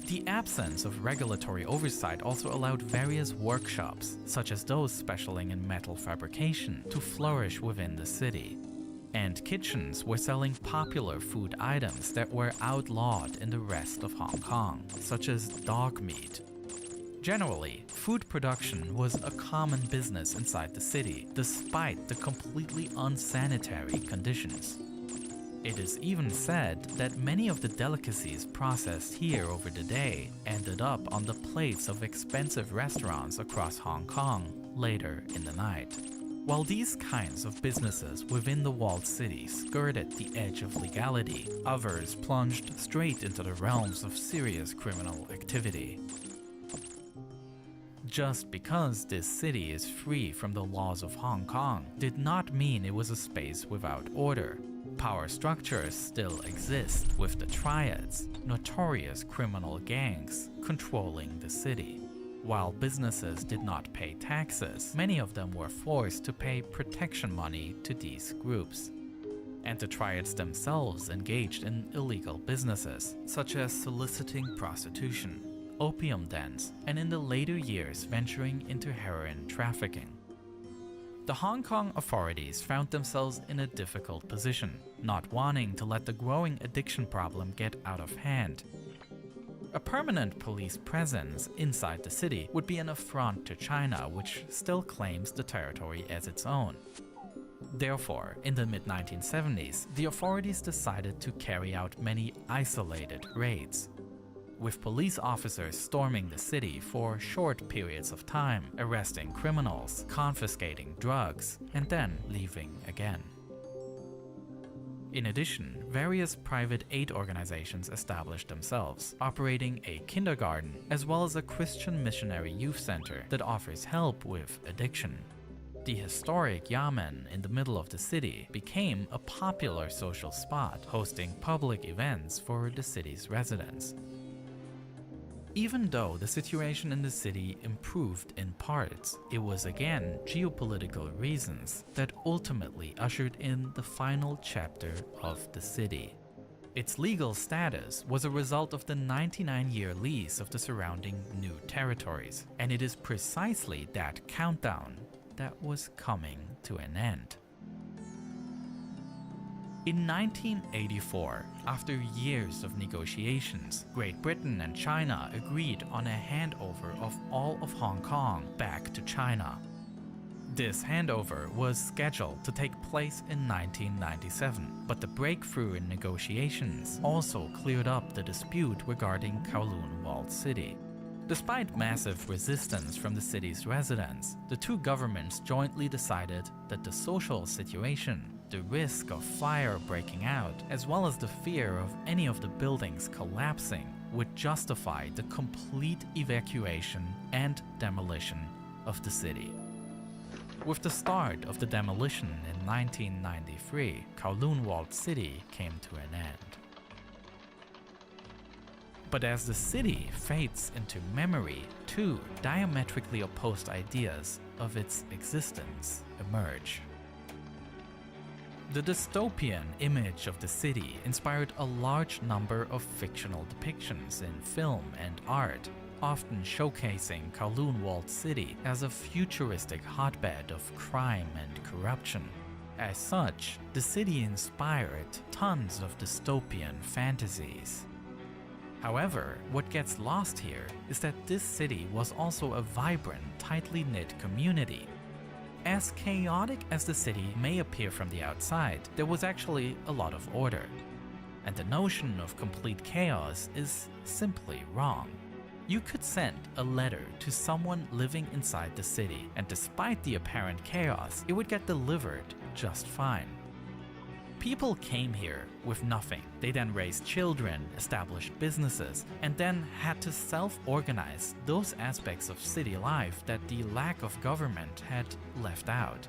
The absence of regulatory oversight also allowed various workshops, such as those specializing in metal fabrication, to flourish within the city. And kitchens were selling popular food items that were outlawed in the rest of Hong Kong, such as dog meat. Generally, food production was a common business inside the city, despite the completely unsanitary conditions. It is even said that many of the delicacies processed here over the day ended up on the plates of expensive restaurants across Hong Kong later in the night. While these kinds of businesses within the walled city skirted the edge of legality, others plunged straight into the realms of serious criminal activity. Just because this city is free from the laws of Hong Kong did not mean it was a space without order. Power structures still exist, with the triads, notorious criminal gangs, controlling the city. While businesses did not pay taxes, many of them were forced to pay protection money to these groups. And the triads themselves engaged in illegal businesses, such as soliciting prostitution, opium dens, and in the later years venturing into heroin trafficking. The Hong Kong authorities found themselves in a difficult position, not wanting to let the growing addiction problem get out of hand. A permanent police presence inside the city would be an affront to China, which still claims the territory as its own. Therefore, in the mid-1970s, the authorities decided to carry out many isolated raids, with police officers storming the city for short periods of time, arresting criminals, confiscating drugs, and then leaving again. In addition, various private aid organizations established themselves, operating a kindergarten as well as a Christian missionary youth center that offers help with addiction. The historic Yamen in the middle of the city became a popular social spot, hosting public events for the city's residents. Even though the situation in the city improved in parts, it was again geopolitical reasons that ultimately ushered in the final chapter of the city. Its legal status was a result of the 99-year lease of the surrounding new territories, and it is precisely that countdown that was coming to an end. In 1984, after years of negotiations, Great Britain and China agreed on a handover of all of Hong Kong back to China. This handover was scheduled to take place in 1997, but the breakthrough in negotiations also cleared up the dispute regarding Kowloon Walled City. Despite massive resistance from the city's residents, the two governments jointly decided that the social situation, the risk of fire breaking out, as well as the fear of any of the buildings collapsing, would justify the complete evacuation and demolition of the city. With the start of the demolition in 1993, Kowloon Walled City came to an end. But as the city fades into memory, two diametrically opposed ideas of its existence emerge. The dystopian image of the city inspired a large number of fictional depictions in film and art, often showcasing Kowloon Walled City as a futuristic hotbed of crime and corruption. As such, the city inspired tons of dystopian fantasies. However, what gets lost here is that this city was also a vibrant, tightly knit community. As chaotic as the city may appear from the outside, there was actually a lot of order. And the notion of complete chaos is simply wrong. You could send a letter to someone living inside the city, and despite the apparent chaos, it would get delivered just fine. People came here with nothing. They then raised children, established businesses, and then had to self-organize those aspects of city life that the lack of government had left out.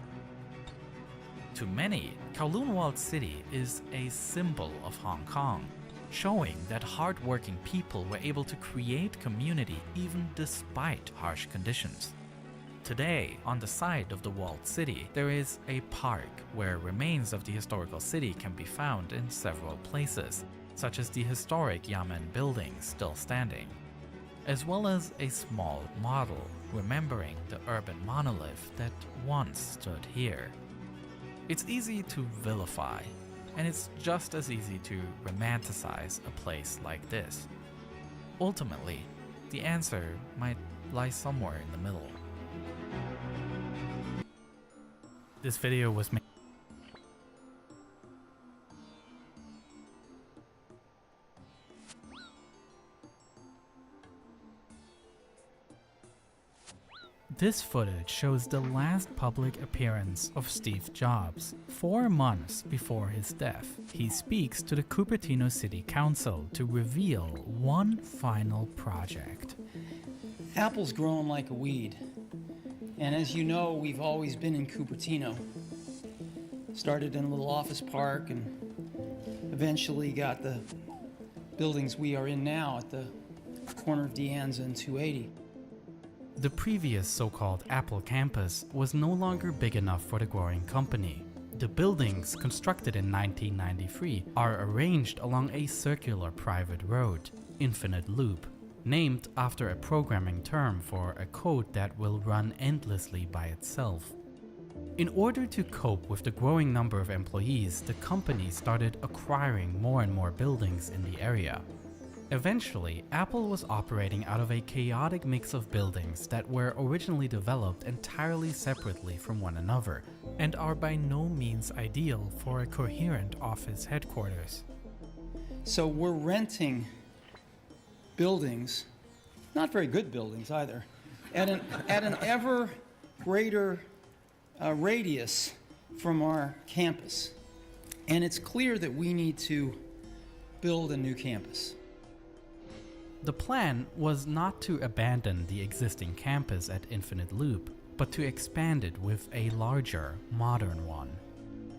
To many, Kowloon Walled City is a symbol of Hong Kong, showing that hard-working people were able to create community even despite harsh conditions. Today, on the side of the walled city, there is a park where remains of the historical city can be found in several places, such as the historic Yamen building still standing, as well as a small model remembering the urban monolith that once stood here. It's easy to vilify, and it's just as easy to romanticize a place like this. Ultimately, the answer might lie somewhere in the middle. This video was made. This footage shows the last public appearance of Steve Jobs, 4 months before his death. He speaks to the Cupertino City Council to reveal one final project. Apple's growing like a weed. And as you know, we've always been in Cupertino. Started in a little office park and eventually got the buildings we are in now at the corner of De Anza and 280. The previous so-called Apple campus was no longer big enough for the growing company. The buildings, constructed in 1993, are arranged along a circular private road, Infinite Loop, named after a programming term for a code that will run endlessly by itself. In order to cope with the growing number of employees, the company started acquiring more and more buildings in the area. Eventually, Apple was operating out of a chaotic mix of buildings that were originally developed entirely separately from one another, and are by no means ideal for a coherent office headquarters. So we're renting buildings, not very good buildings either, at an ever greater radius from our campus. And it's clear that we need to build a new campus. The plan was not to abandon the existing campus at Infinite Loop, but to expand it with a larger, modern one.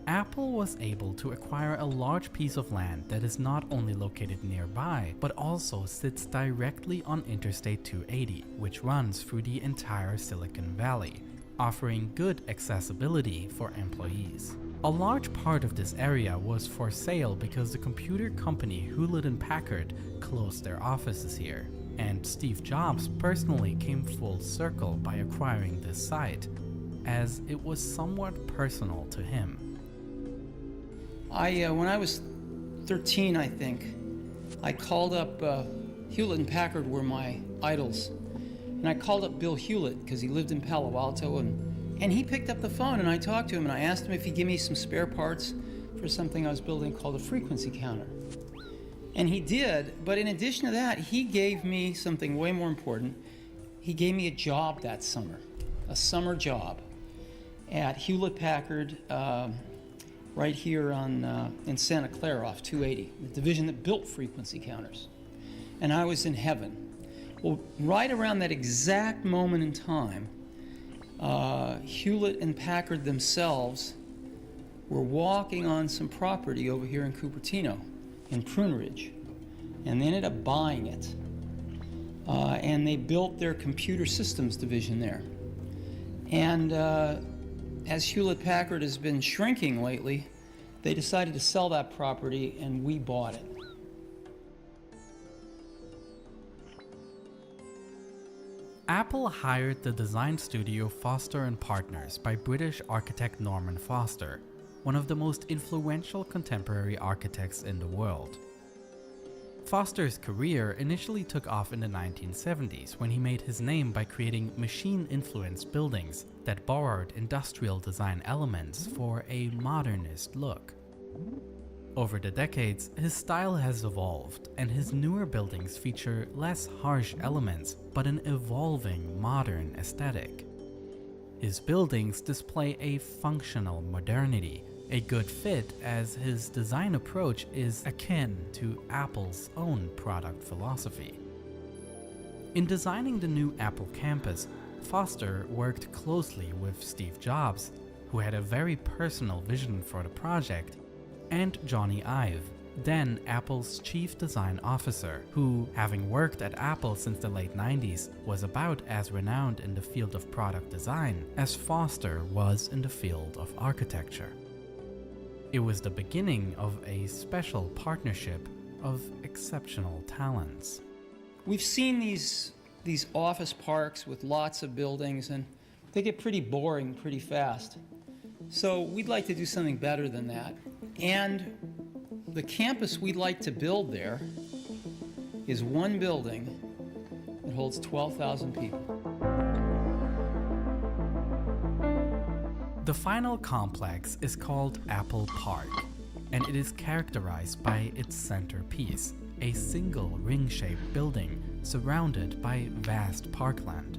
Apple was able to acquire a large piece of land that is not only located nearby, but also sits directly on Interstate 280, which runs through the entire Silicon Valley, offering good accessibility for employees. A large part of this area was for sale because the computer company Hewlett-Packard closed their offices here, and Steve Jobs personally came full circle by acquiring this site, as it was somewhat personal to him. When I was 13, I think, I called up Hewlett-Packard were my idols, and I called up Bill Hewlett because he lived in Palo Alto, and he picked up the phone, and I talked to him, and I asked him if he'd give me some spare parts for something I was building called a frequency counter. And he did, but in addition to that, he gave me something way more important. He gave me a job that summer, a summer job at Hewlett-Packard, right here in Santa Clara off 280, the division that built frequency counters. And I was in heaven. Well, right around that exact moment in time, Hewlett and Packard themselves were walking on some property over here in Cupertino, in Prune Ridge, and they ended up buying it. And they built their computer systems division there. And as Hewlett-Packard has been shrinking lately, they decided to sell that property, and we bought it. Apple hired the design studio Foster & Partners by British architect Norman Foster, one of the most influential contemporary architects in the world. Foster's career initially took off in the 1970s when he made his name by creating machine-influenced buildings that borrowed industrial design elements for a modernist look. Over the decades, his style has evolved, and his newer buildings feature less harsh elements but an evolving modern aesthetic. His buildings display a functional modernity, a good fit as his design approach is akin to Apple's own product philosophy. In designing the new Apple campus, Foster worked closely with Steve Jobs, who had a very personal vision for the project, and Johnny Ive, then Apple's chief design officer, who, having worked at Apple since the late 90s, was about as renowned in the field of product design as Foster was in the field of architecture. It was the beginning of a special partnership of exceptional talents. We've seen these office parks with lots of buildings, and they get pretty boring pretty fast. So we'd like to do something better than that. And the campus we'd like to build there is one building that holds 12,000 people. The final complex is called Apple Park, and it is characterized by its centerpiece, a single ring-shaped building surrounded by vast parkland.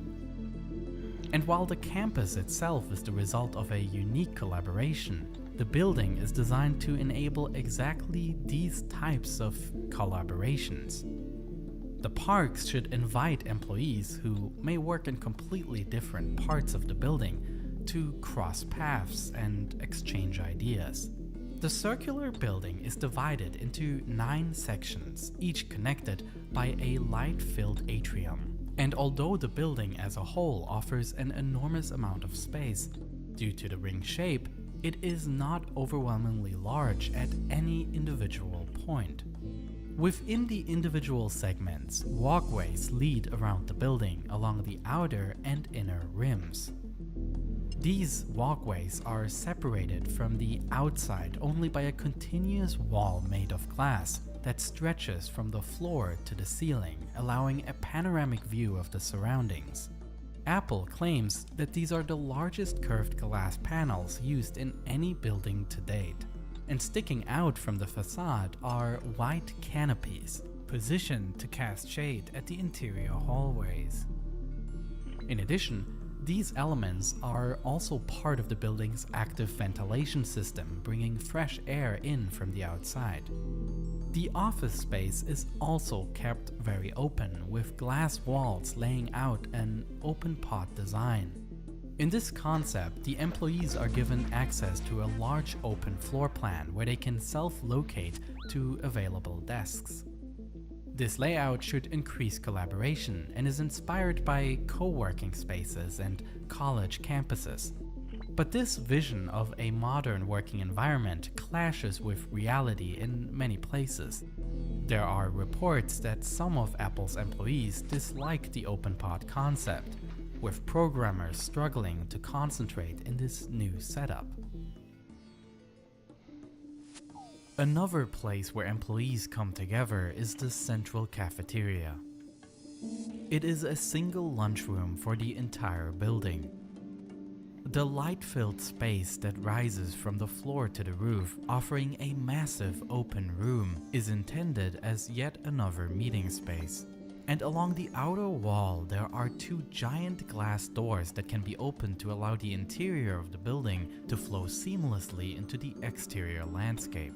And while the campus itself is the result of a unique collaboration, the building is designed to enable exactly these types of collaborations. The parks should invite employees who may work in completely different parts of the building to cross paths and exchange ideas. The circular building is divided into 9 sections, each connected by a light-filled atrium. And although the building as a whole offers an enormous amount of space, due to the ring shape, it is not overwhelmingly large at any individual point. Within the individual segments, walkways lead around the building along the outer and inner rims. These walkways are separated from the outside only by a continuous wall made of glass that stretches from the floor to the ceiling, allowing a panoramic view of the surroundings. Apple claims that these are the largest curved glass panels used in any building to date. And sticking out from the facade are white canopies, positioned to cast shade at the interior hallways. In addition, these elements are also part of the building's active ventilation system, bringing fresh air in from the outside. The office space is also kept very open, with glass walls laying out an open pot design. In this concept, the employees are given access to a large open floor plan where they can self-locate to available desks. This layout should increase collaboration and is inspired by co-working spaces and college campuses. But this vision of a modern working environment clashes with reality in many places. There are reports that some of Apple's employees dislike the open pod concept, with programmers struggling to concentrate in this new setup. Another place where employees come together is the central cafeteria. It is a single lunchroom for the entire building. The light-filled space that rises from the floor to the roof, offering a massive open room, is intended as yet another meeting space. And along the outer wall, there are 2 giant glass doors that can be opened to allow the interior of the building to flow seamlessly into the exterior landscape.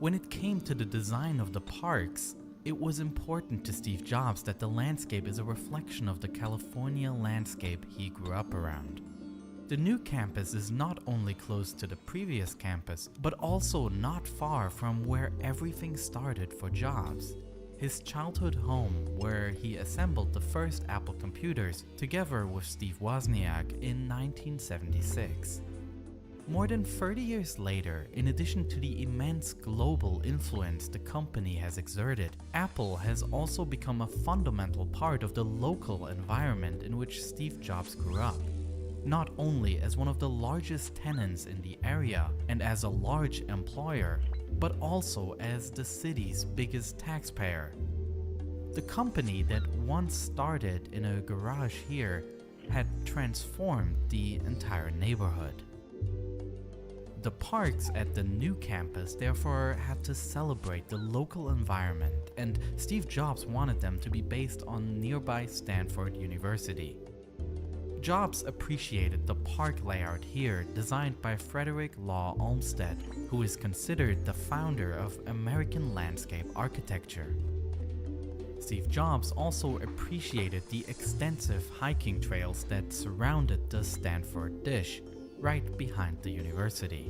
When it came to the design of the parks, it was important to Steve Jobs that the landscape is a reflection of the California landscape he grew up around. The new campus is not only close to the previous campus, but also not far from where everything started for Jobs. His childhood home, where he assembled the first Apple computers together with Steve Wozniak in 1976. More than 30 years later, in addition to the immense global influence the company has exerted, Apple has also become a fundamental part of the local environment in which Steve Jobs grew up. Not only as one of the largest tenants in the area and as a large employer, but also as the city's biggest taxpayer. The company that once started in a garage here had transformed the entire neighborhood. The parks at the new campus therefore had to celebrate the local environment, and Steve Jobs wanted them to be based on nearby Stanford University. Jobs appreciated the park layout here, designed by Frederick Law Olmsted, who is considered the founder of American landscape architecture. Steve Jobs also appreciated the extensive hiking trails that surrounded the Stanford Dish, right behind the university.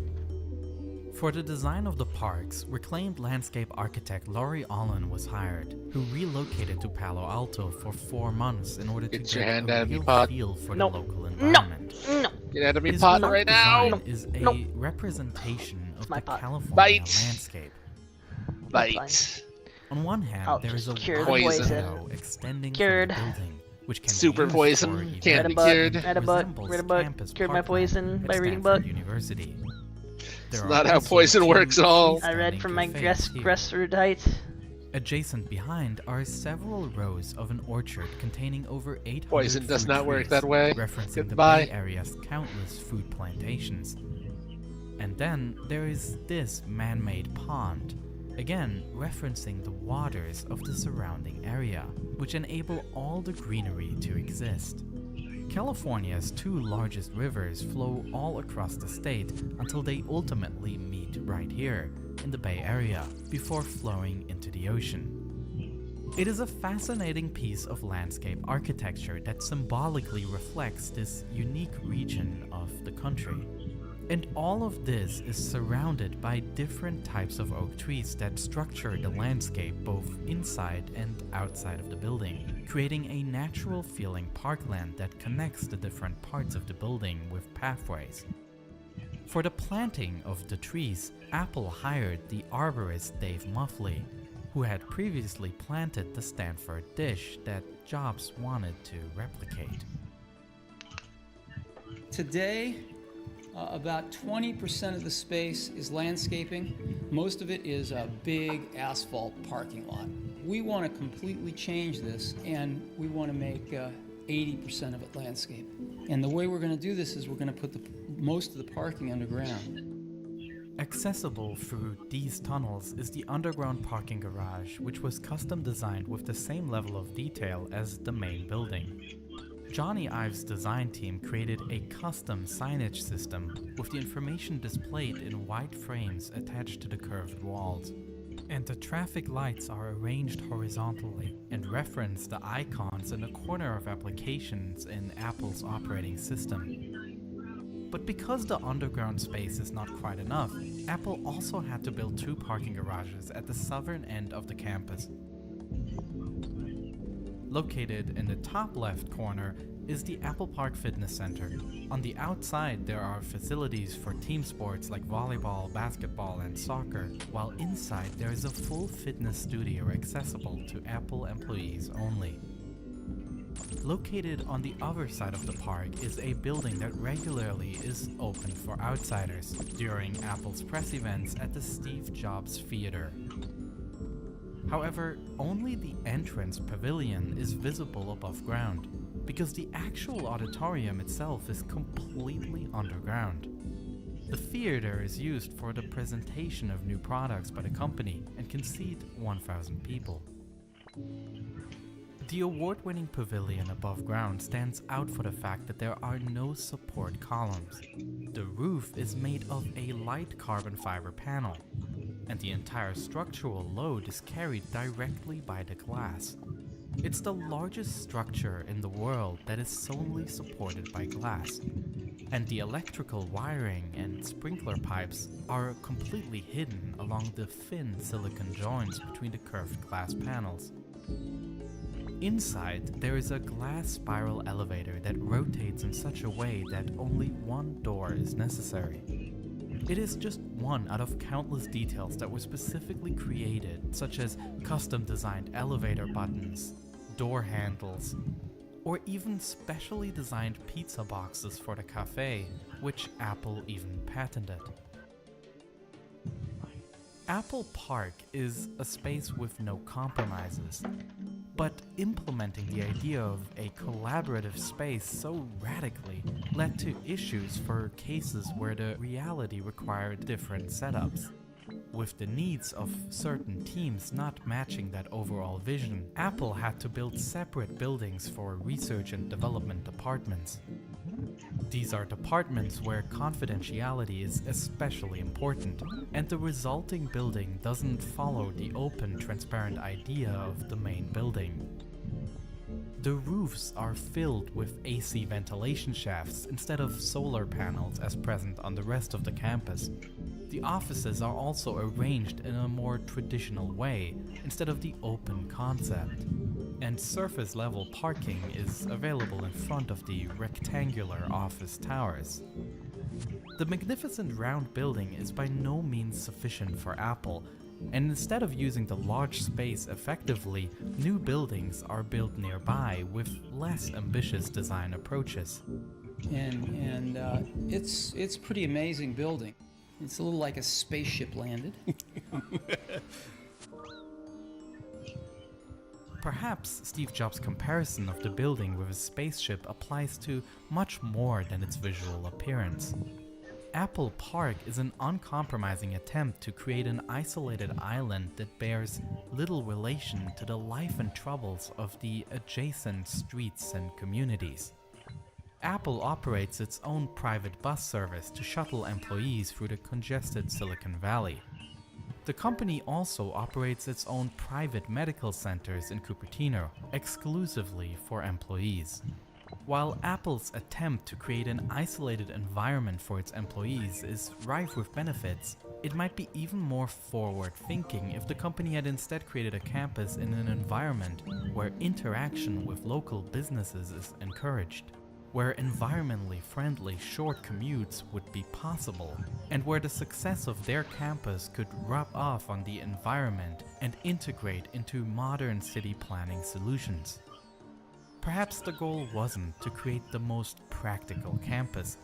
For the design of the parks, reclaimed landscape architect Laurie Allen was hired, who relocated to Palo Alto for 4 months in order to Get your get hand a out of me, real Pod. feel for Nope. the local No, environment. no. Get out of me, His Pod, park right now! design is a Nope. representation of my the pot. California Bite. landscape. Bite. On one hand, I'll there is a just cure the wide poison. meadow extending Cured. from the building, which can Super be used poison, for can't events be book, cured. and read a book, resembles read a book, campus cured my parkland poison at by reading Stanford book. University. It's There not are how also poison 2 works at all. I read freestanding from my cafes here. grassroots heights. Adjacent behind are several rows of an orchard containing over 800 Poison does fruit not work trees, that way. referencing Goodbye. the Bay Area's countless food plantations. And then there is this man-made pond, again referencing the waters of the surrounding area, which enable all the greenery to exist. California's 2 largest rivers flow all across the state until they ultimately meet right here in the Bay Area before flowing into the ocean. It is a fascinating piece of landscape architecture that symbolically reflects this unique region of the country. And all of this is surrounded by different types of oak trees that structure the landscape both inside and outside of the building, creating a natural feeling parkland that connects the different parts of the building with pathways. For the planting of the trees, Apple hired the arborist Dave Muffley, who had previously planted the Stanford Dish that Jobs wanted to replicate. Today, about 20% of the space is landscaping. Most of it is a big asphalt parking lot. We want to completely change this, and we want to make 80% of it landscape. And the way we're going to do this is we're going to put most of the parking underground. Accessible through these tunnels is the underground parking garage, which was custom designed with the same level of detail as the main building. Johnny Ive's design team created a custom signage system with the information displayed in white frames attached to the curved walls. And the traffic lights are arranged horizontally and reference the icons in the corner of applications in Apple's operating system. But because the underground space is not quite enough, Apple also had to build 2 parking garages at the southern end of the campus. Located in the top left corner is the Apple Park Fitness Center. On the outside, there are facilities for team sports like volleyball, basketball, and soccer, while inside there is a full fitness studio accessible to Apple employees only. Located on the other side of the park is a building that regularly is open for outsiders during Apple's press events at the Steve Jobs Theater. However, only the entrance pavilion is visible above ground, because the actual auditorium itself is completely underground. The theater is used for the presentation of new products by the company and can seat 1,000 people. The award-winning pavilion above ground stands out for the fact that there are no support columns. The roof is made of a light carbon fiber panel, and the entire structural load is carried directly by the glass. It's the largest structure in the world that is solely supported by glass. and the electrical wiring and sprinkler pipes are completely hidden along the thin silicon joints between the curved glass panels. Inside, there is a glass spiral elevator that rotates in such a way that only one door is necessary. It is just one out of countless details that were specifically created, such as custom-designed elevator buttons, door handles, or even specially designed pizza boxes for the cafe, which Apple even patented. Apple Park is a space with no compromises, but implementing the idea of a collaborative space so radically led to issues for cases where the reality required different setups. With the needs of certain teams not matching that overall vision, Apple had to build separate buildings for research and development departments. These are departments where confidentiality is especially important, and the resulting building doesn't follow the open, transparent idea of the main building. The roofs are filled with AC ventilation shafts instead of solar panels as present on the rest of the campus. The offices are also arranged in a more traditional way instead of the open concept. And surface level parking is available in front of the rectangular office towers. The magnificent round building is by no means sufficient for Apple, and instead of using the large space effectively, new buildings are built nearby with less ambitious design approaches. And it's pretty amazing building. It's a little like a spaceship landed. Perhaps Steve Jobs' comparison of the building with a spaceship applies to much more than its visual appearance. Apple Park is an uncompromising attempt to create an isolated island that bears little relation to the life and troubles of the adjacent streets and communities. Apple operates its own private bus service to shuttle employees through the congested Silicon Valley. The company also operates its own private medical centers in Cupertino, exclusively for employees. While Apple's attempt to create an isolated environment for its employees is rife with benefits, it might be even more forward-thinking if the company had instead created a campus in an environment where interaction with local businesses is encouraged, where environmentally friendly short commutes would be possible, and where the success of their campus could rub off on the environment and integrate into modern city planning solutions. Perhaps the goal wasn't to create the most practical campus,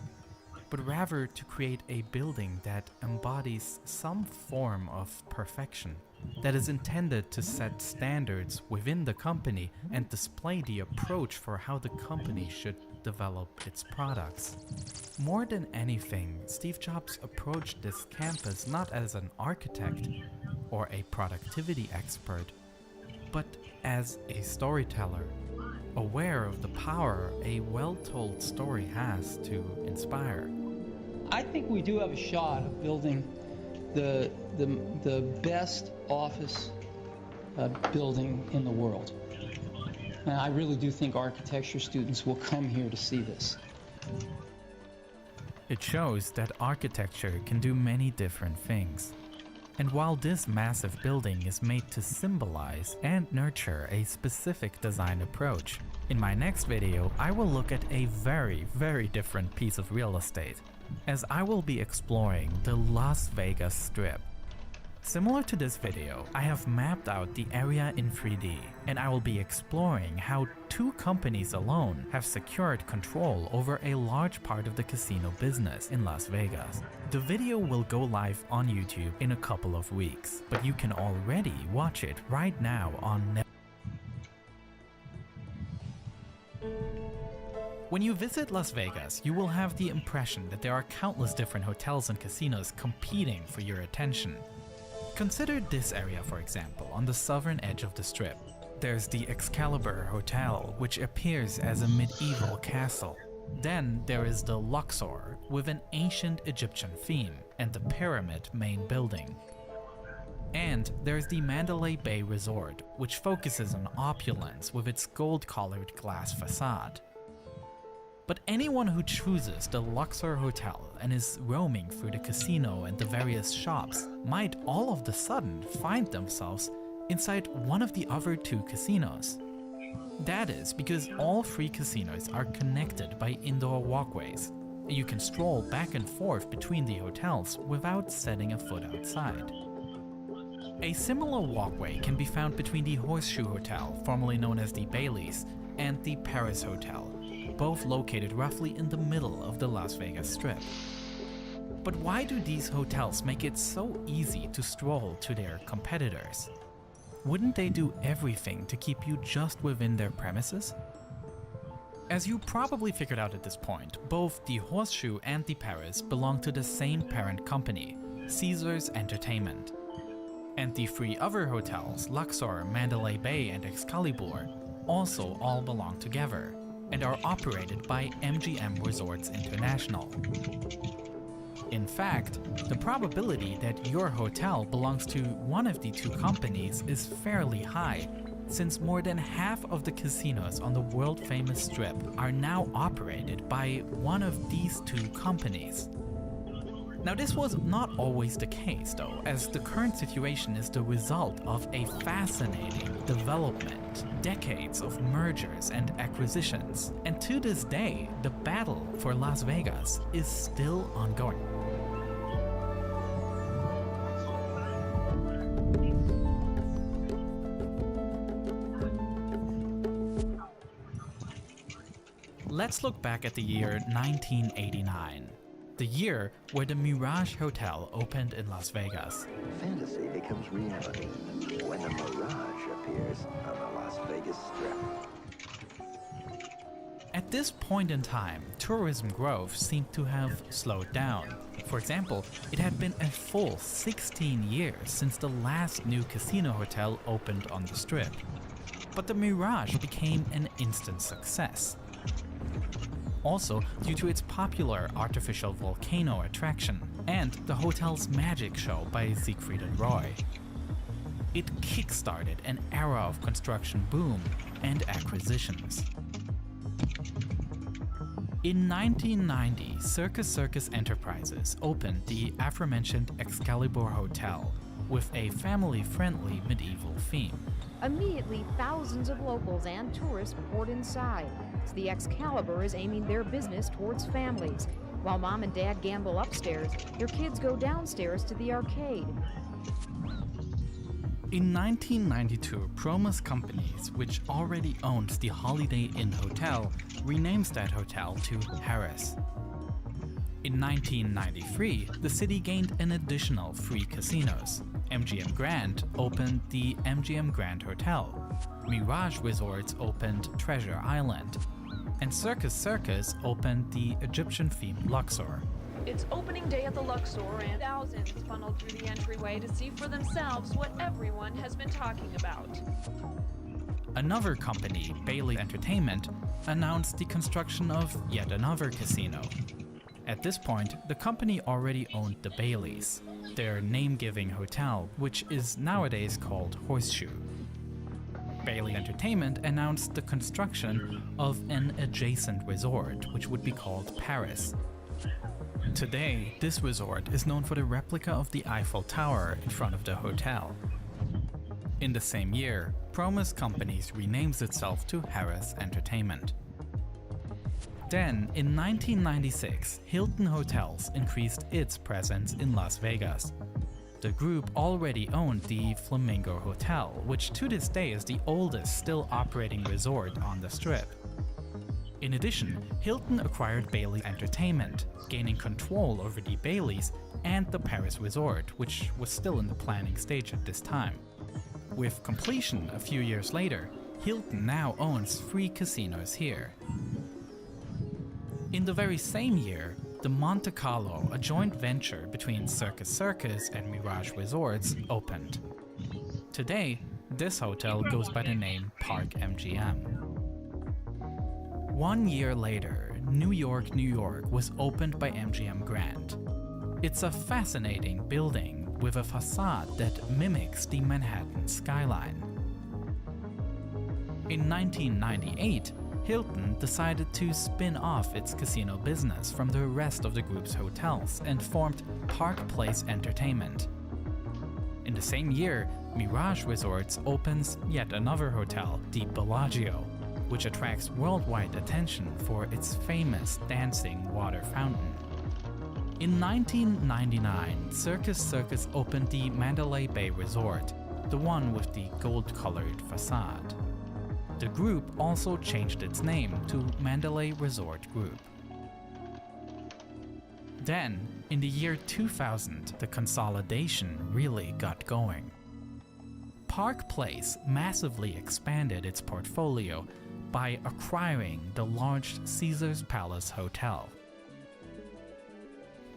but rather to create a building that embodies some form of perfection, that is intended to set standards within the company and display the approach for how the company should develop its products. More than anything, Steve Jobs approached this campus not as an architect or a productivity expert, but as a storyteller, aware of the power a well-told story has to inspire. I think we do have a shot of building the best office building in the world. And I really do think architecture students will come here to see this. It shows that architecture can do many different things. And while this massive building is made to symbolize and nurture a specific design approach, in my next video I will look at a very, very different piece of real estate, as I will be exploring the Las Vegas Strip. Similar to this video, I have mapped out the area in 3D, and I will be exploring how two companies alone have secured control over a large part of the casino business in Las Vegas. The video will go live on YouTube in a couple of weeks, but you can already watch it right now on Netflix. When you visit Las Vegas, you will have the impression that there are countless different hotels and casinos competing for your attention. Consider this area, for example, on the southern edge of the Strip. There's the Excalibur Hotel, which appears as a medieval castle. Then there is the Luxor, with an ancient Egyptian theme, and the Pyramid main building. And there's the Mandalay Bay Resort, which focuses on opulence with its gold-colored glass facade. But anyone who chooses the Luxor Hotel and is roaming through the casino and the various shops might all of a sudden find themselves inside one of the other two casinos. That is because all three casinos are connected by indoor walkways. You can stroll back and forth between the hotels without setting a foot outside. A similar walkway can be found between the Horseshoe Hotel, formerly known as the Baileys, and the Paris Hotel, both located roughly in the middle of the Las Vegas Strip. But why do these hotels make it so easy to stroll to their competitors? Wouldn't they do everything to keep you just within their premises? As you probably figured out at this point, both the Horseshoe and the Paris belong to the same parent company, Caesars Entertainment. And the three other hotels, Luxor, Mandalay Bay, and Excalibur, also all belong together and are operated by MGM Resorts International. In fact, the probability that your hotel belongs to one of the two companies is fairly high, since more than half of the casinos on the world-famous Strip are now operated by one of these two companies. Now, this was not always the case though, as the current situation is the result of a fascinating development, decades of mergers and acquisitions, and to this day, the battle for Las Vegas is still ongoing. Let's look back at the year 1989. The year where the Mirage Hotel opened in Las Vegas. Fantasy becomes reality when the Mirage appears on the Las Vegas Strip. At this point in time, tourism growth seemed to have slowed down. For example, it had been a full 16 years since the last new casino hotel opened on the Strip. But the Mirage became an instant success. Also, due to its popular artificial volcano attraction and the hotel's magic show by Siegfried and Roy. It kick-started an era of construction boom and acquisitions. In 1990, Circus Enterprises opened the aforementioned Excalibur Hotel with a family-friendly medieval theme. Immediately, thousands of locals and tourists poured inside. The Excalibur is aiming their business towards families. While mom and dad gamble upstairs, their kids go downstairs to the arcade. In 1992, Promus Companies, which already owns the Holiday Inn Hotel, renames that hotel to Harris. In 1993, the city gained an additional 3 casinos. MGM Grand opened the MGM Grand Hotel. Mirage Resorts opened Treasure Island. And Circus opened the Egyptian-themed Luxor. It's opening day at the Luxor, and thousands funneled through the entryway to see for themselves what everyone has been talking about. Another company, Bailey Entertainment, announced the construction of yet another casino. At this point, the company already owned the Baileys, their name-giving hotel, which is nowadays called Horseshoe. Bailey Entertainment announced the construction of an adjacent resort, which would be called Paris. Today, this resort is known for the replica of the Eiffel Tower in front of the hotel. In the same year, Promus Companies renames itself to Harris Entertainment. Then, in 1996, Hilton Hotels increased its presence in Las Vegas. The group already owned the Flamingo Hotel, which to this day is the oldest still operating resort on the Strip. In addition, Hilton acquired Bailey Entertainment, gaining control over the Baileys and the Paris Resort, which was still in the planning stage at this time. With completion a few years later, Hilton now owns 3 casinos here. In the very same year, the Monte Carlo, a joint venture between Circus and Mirage Resorts, opened. Today, this hotel goes by the name Park MGM. 1 year later, New York was opened by MGM Grand. It's a fascinating building with a facade that mimics the Manhattan skyline. In 1998, Hilton decided to spin off its casino business from the rest of the group's hotels and formed Park Place Entertainment. In the same year, Mirage Resorts opens yet another hotel, the Bellagio, which attracts worldwide attention for its famous dancing water fountain. In 1999, Circus opened the Mandalay Bay Resort, the one with the gold-colored facade. The group also changed its name to Mandalay Resort Group. Then, in the year 2000, the consolidation really got going. Park Place massively expanded its portfolio by acquiring the large Caesars Palace Hotel.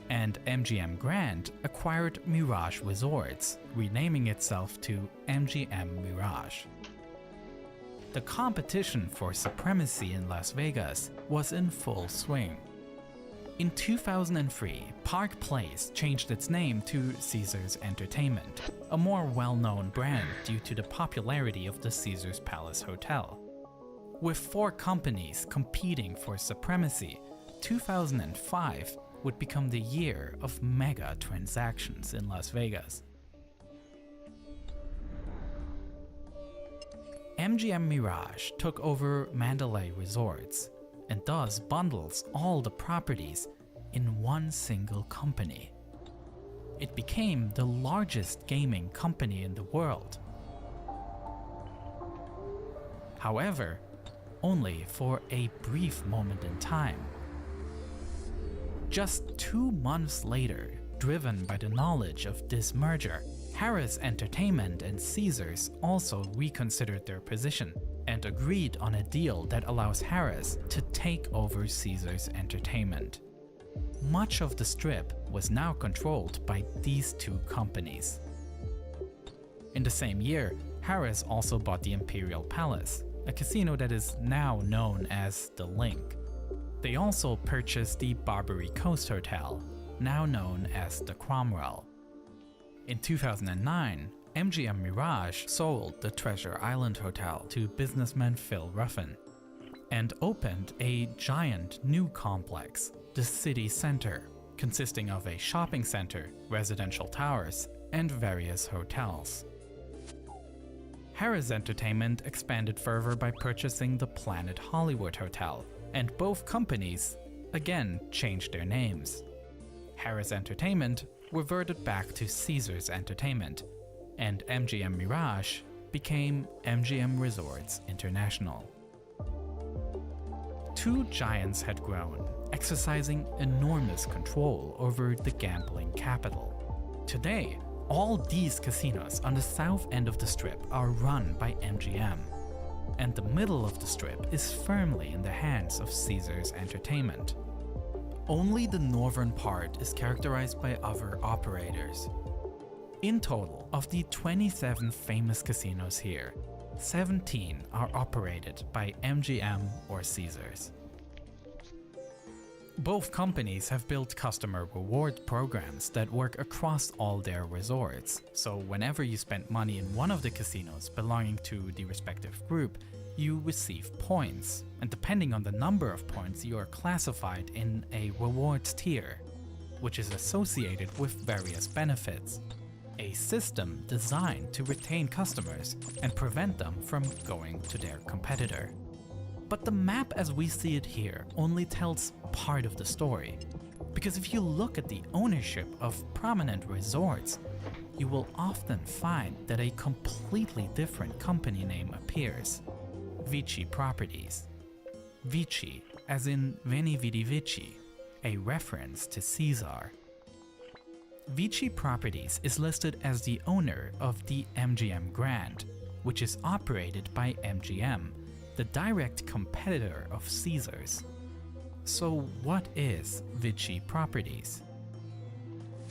And MGM Grand acquired Mirage Resorts, renaming itself to MGM Mirage. The competition for supremacy in Las Vegas was in full swing. In 2003, Park Place changed its name to Caesars Entertainment, a more well-known brand due to the popularity of the Caesars Palace Hotel. With 4 companies competing for supremacy, 2005 would become the year of mega transactions in Las Vegas. MGM Mirage took over Mandalay Resorts and thus bundles all the properties in one single company. It became the largest gaming company in the world. However, only for a brief moment in time. Just 2 months later, driven by the knowledge of this merger, Harrah's Entertainment and Caesars also reconsidered their position and agreed on a deal that allows Harrah's to take over Caesars Entertainment. Much of the Strip was now controlled by these 2 companies. In the same year, Harrah's also bought the Imperial Palace, a casino that is now known as The Link. They also purchased the Barbary Coast Hotel, now known as the Cromwell. In 2009, MGM Mirage sold the Treasure Island Hotel to businessman Phil Ruffin and opened a giant new complex, the City Center, consisting of a shopping center, residential towers, and various hotels. Harrah's Entertainment expanded further by purchasing the Planet Hollywood Hotel, and both companies again changed their names. Harrah's Entertainment reverted back to Caesars Entertainment, and MGM Mirage became MGM Resorts International. 2 giants had grown, exercising enormous control over the gambling capital. Today, all these casinos on the south end of the Strip are run by MGM, and the middle of the Strip is firmly in the hands of Caesars Entertainment. Only the northern part is characterized by other operators. In total, of the 27 famous casinos here, 17 are operated by MGM or Caesars. Both companies have built customer reward programs that work across all their resorts, so whenever you spend money in one of the casinos belonging to the respective group, you receive points, and depending on the number of points, you are classified in a rewards tier, which is associated with various benefits. A system designed to retain customers and prevent them from going to their competitor. But the map as we see it here only tells part of the story, because if you look at the ownership of prominent resorts, you will often find that a completely different company name appears. Vici Properties. Vici, as in Veni Vidi Vici, a reference to Caesar. Vici Properties is listed as the owner of the MGM Grand, which is operated by MGM, the direct competitor of Caesars. So what is Vici Properties?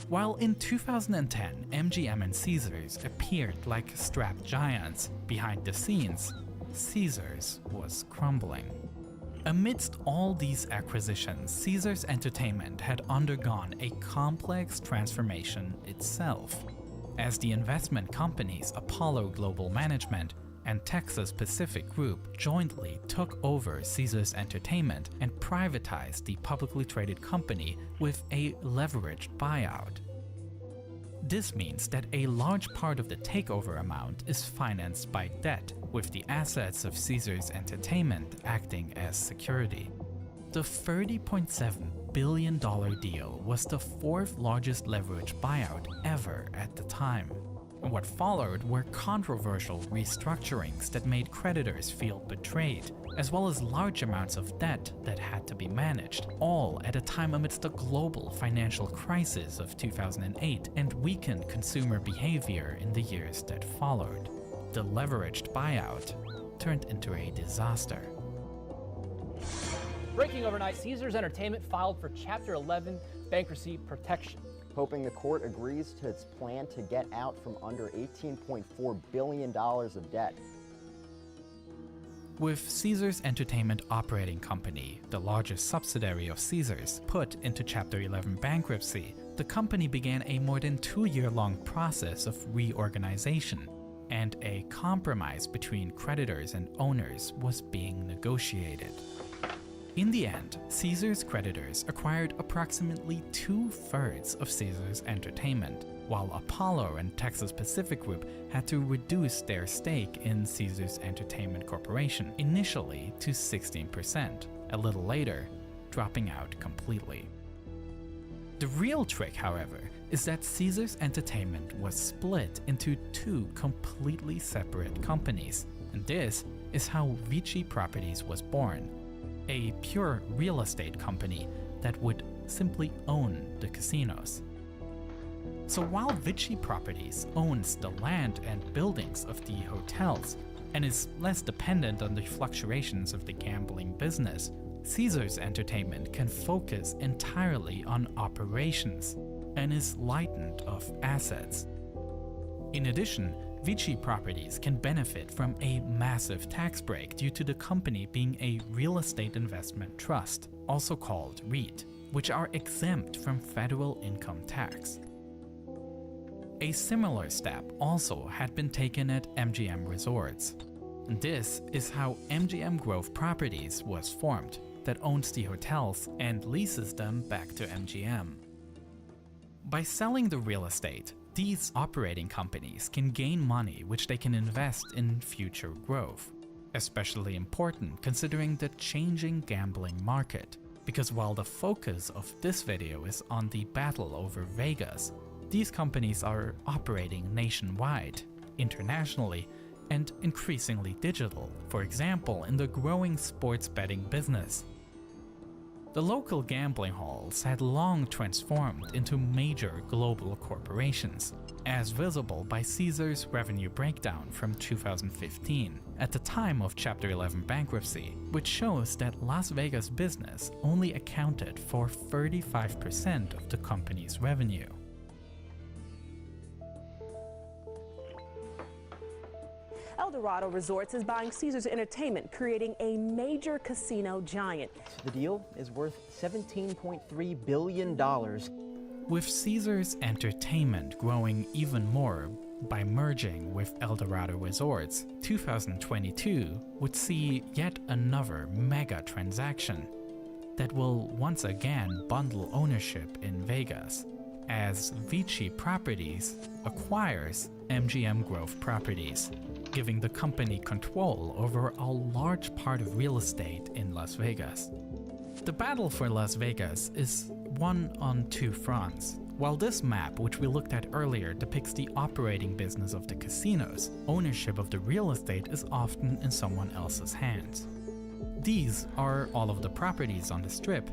While in 2010 MGM and Caesars appeared like strapped giants, behind the scenes, Caesars was crumbling. Amidst all these acquisitions, Caesars Entertainment had undergone a complex transformation itself, as the investment companies Apollo Global Management and Texas Pacific Group jointly took over Caesars Entertainment and privatized the publicly traded company with a leveraged buyout. This means that a large part of the takeover amount is financed by debt, with the assets of Caesars Entertainment acting as security. The $30.7 billion deal was the fourth largest leveraged buyout ever at the time. What followed were controversial restructurings that made creditors feel betrayed, as well as large amounts of debt that had to be managed, all at a time amidst the global financial crisis of 2008 and weakened consumer behavior in the years that followed. The leveraged buyout turned into a disaster. Breaking overnight, Caesars Entertainment filed for Chapter 11 bankruptcy protection, hoping the court agrees to its plan to get out from under $18.4 billion of debt. With Caesars Entertainment Operating Company, the largest subsidiary of Caesars, put into Chapter 11 bankruptcy, the company began a more than 2-year-long process of reorganization, and a compromise between creditors and owners was being negotiated. In the end, Caesars creditors acquired approximately 2/3 of Caesars Entertainment, while Apollo and Texas Pacific Group had to reduce their stake in Caesars Entertainment Corporation, initially to 16%, a little later, dropping out completely. The real trick, however, is that Caesars Entertainment was split into 2 completely separate companies, and this is how Vici Properties was born, a pure real estate company that would simply own the casinos. So while Vici Properties owns the land and buildings of the hotels and is less dependent on the fluctuations of the gambling business, Caesars Entertainment can focus entirely on operations and is lightened of assets. In addition, Vici Properties can benefit from a massive tax break due to the company being a real estate investment trust, also called REIT, which are exempt from federal income tax. A similar step also had been taken at MGM Resorts. This is how MGM Grove Properties was formed, that owns the hotels and leases them back to MGM. By selling the real estate, these operating companies can gain money which they can invest in future growth, especially important considering the changing gambling market, because while the focus of this video is on the battle over Vegas, these companies are operating nationwide, internationally, and increasingly digital, for example in the growing sports betting business. The local gambling halls had long transformed into major global corporations, as visible by Caesars' revenue breakdown from 2015, at the time of Chapter 11 bankruptcy, which shows that Las Vegas business only accounted for 35% of the company's revenue. Eldorado Resorts is buying Caesars Entertainment, creating a major casino giant. The deal is worth $17.3 billion. With Caesars Entertainment growing even more by merging with Eldorado Resorts, 2022 would see yet another mega transaction that will once again bundle ownership in Vegas, as Vici Properties acquires MGM Grove Properties, giving the company control over a large part of real estate in Las Vegas. The battle for Las Vegas is won on 2 fronts. While this map, which we looked at earlier, depicts the operating business of the casinos, ownership of the real estate is often in someone else's hands. These are all of the properties on the strip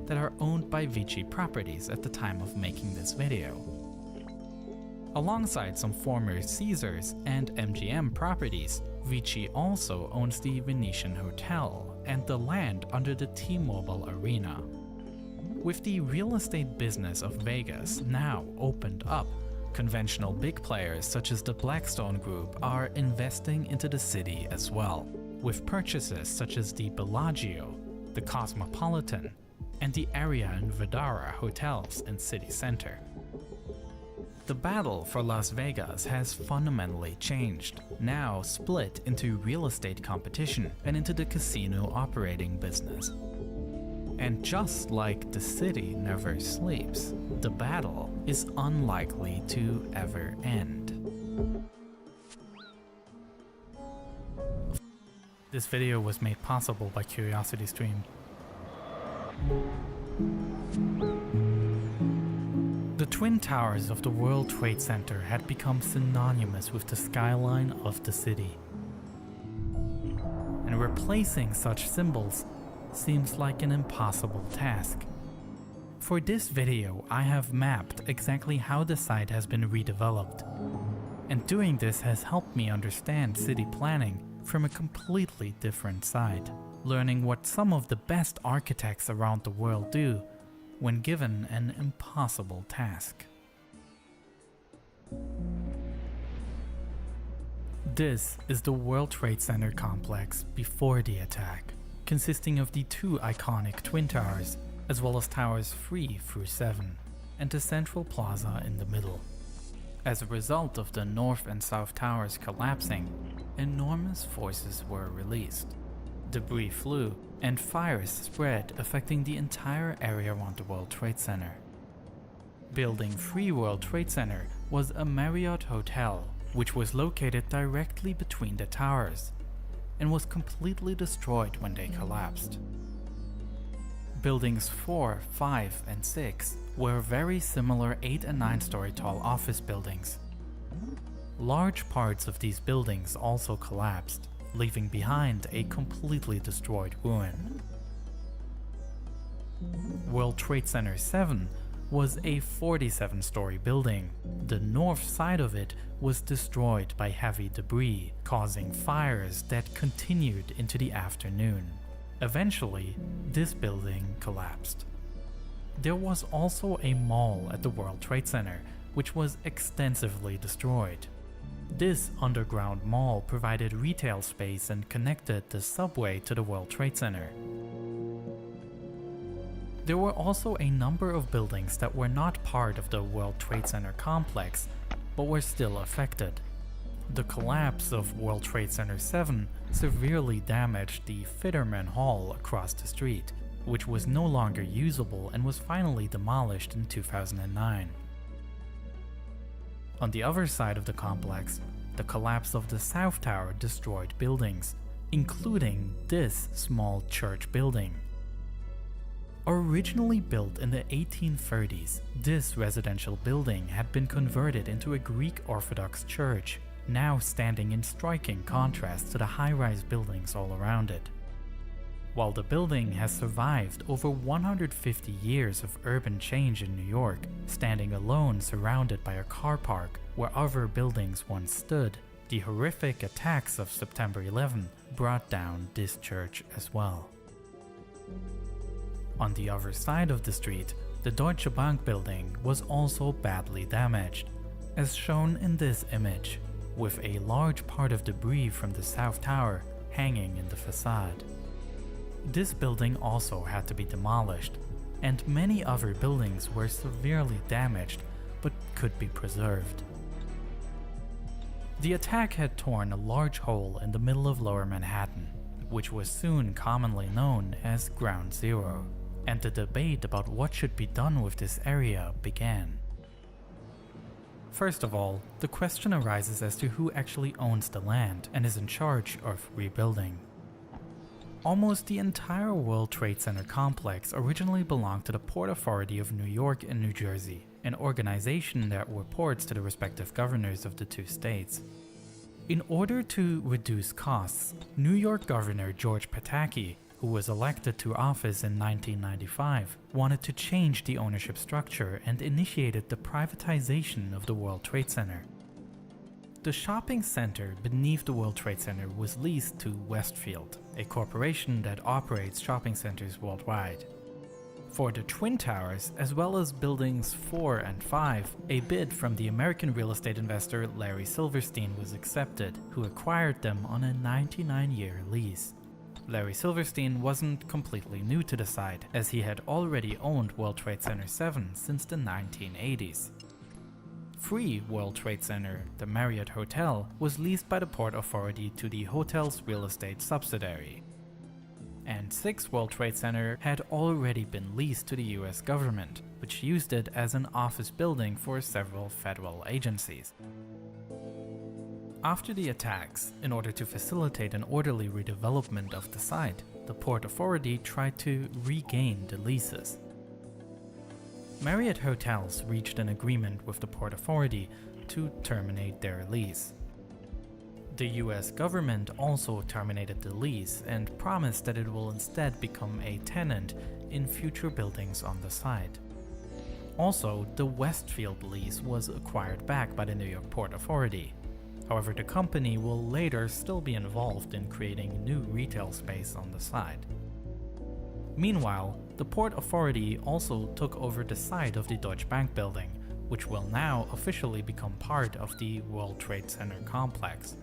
that are owned by Vici Properties at the time of making this video. Alongside some former Caesars and MGM properties, Vici also owns the Venetian Hotel and the land under the T-Mobile Arena. With the real estate business of Vegas now opened up, conventional big players such as the Blackstone Group are investing into the city as well, with purchases such as the Bellagio, the Cosmopolitan, and the Aria and Vdara hotels in city center. The battle for Las Vegas has fundamentally changed, now split into real estate competition and into the casino operating business. And just like the city never sleeps, the battle is unlikely to ever end. This video was made possible by CuriosityStream. The Twin Towers of the World Trade Center had become synonymous with the skyline of the city. And replacing such symbols seems like an impossible task. For this video, I have mapped exactly how the site has been redeveloped. And doing this has helped me understand city planning from a completely different side, learning what some of the best architects around the world do when given an impossible task. This is the World Trade Center complex before the attack, consisting of the two iconic Twin Towers, as well as towers 3 through 7, and the central plaza in the middle. As a result of the North and South Towers collapsing, enormous forces were released. Debris flew, and fires spread, affecting the entire area around the World Trade Center. Building 3 World Trade Center was a Marriott hotel, which was located directly between the towers, and was completely destroyed when they collapsed. Buildings 4, 5, and 6 were very similar 8 and 9 story tall office buildings. Large parts of these buildings also collapsed, leaving behind a completely destroyed ruin. World Trade Center 7 was a 47-story building. The north side of it was destroyed by heavy debris, causing fires that continued into the afternoon. Eventually, this building collapsed. There was also a mall at the World Trade Center, which was extensively destroyed. This underground mall provided retail space and connected the subway to the World Trade Center. There were also a number of buildings that were not part of the World Trade Center complex, but were still affected. The collapse of World Trade Center 7 severely damaged the Fitterman Hall across the street, which was no longer usable and was finally demolished in 2009. On the other side of the complex, the collapse of the South Tower destroyed buildings, including this small church building. Originally built in the 1830s, this residential building had been converted into a Greek Orthodox church, now standing in striking contrast to the high-rise buildings all around it. While the building has survived over 150 years of urban change in New York, standing alone surrounded by a car park where other buildings once stood, the horrific attacks of September 11 brought down this church as well. On the other side of the street, the Deutsche Bank building was also badly damaged, as shown in this image, with a large part of debris from the South Tower hanging in the facade. This building also had to be demolished, and many other buildings were severely damaged but could be preserved. The attack had torn a large hole in the middle of Lower Manhattan, which was soon commonly known as Ground Zero, and the debate about what should be done with this area began. First of all, the question arises as to who actually owns the land and is in charge of rebuilding. Almost the entire World Trade Center complex originally belonged to the Port Authority of New York and New Jersey, an organization that reports to the respective governors of the two states. In order to reduce costs, New York Governor George Pataki, who was elected to office in 1995, wanted to change the ownership structure and initiated the privatization of the World Trade Center. The shopping center beneath the World Trade Center was leased to Westfield, a corporation that operates shopping centers worldwide. For the Twin Towers, as well as buildings 4 and 5, a bid from the American real estate investor Larry Silverstein was accepted, who acquired them on a 99-year lease. Larry Silverstein wasn't completely new to the site, as he had already owned World Trade Center 7 since the 1980s. free World Trade Center, the Marriott Hotel, was leased by the Port Authority to the hotel's real estate subsidiary. And 6 World Trade Center had already been leased to the US government, which used it as an office building for several federal agencies. After the attacks, in order to facilitate an orderly redevelopment of the site, the Port Authority tried to regain the leases. Marriott Hotels reached an agreement with the Port Authority to terminate their lease. The US government also terminated the lease and promised that it will instead become a tenant in future buildings on the site. Also, the Westfield lease was acquired back by the New York Port Authority. However, the company will later still be involved in creating new retail space on the site. Meanwhile, the Port Authority also took over the site of the Deutsche Bank building, which will now officially become part of the World Trade Center complex.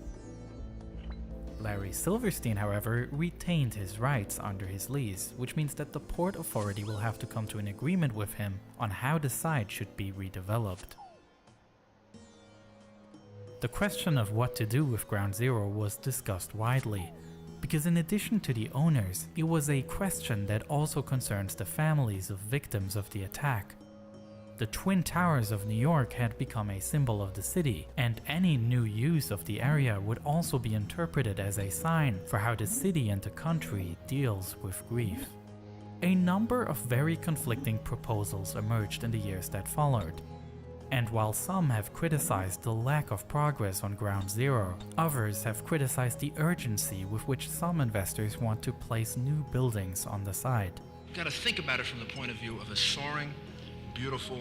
Larry Silverstein, however, retained his rights under his lease, which means that the Port Authority will have to come to an agreement with him on how the site should be redeveloped. The question of what to do with Ground Zero was discussed widely, because in addition to the owners, it was a question that also concerns the families of victims of the attack. The Twin Towers of New York had become a symbol of the city, and any new use of the area would also be interpreted as a sign for how the city and the country deals with grief. A number of very conflicting proposals emerged in the years that followed. And while some have criticized the lack of progress on Ground Zero, others have criticized the urgency with which some investors want to place new buildings on the site. You've got to think about it from the point of view of a soaring, beautiful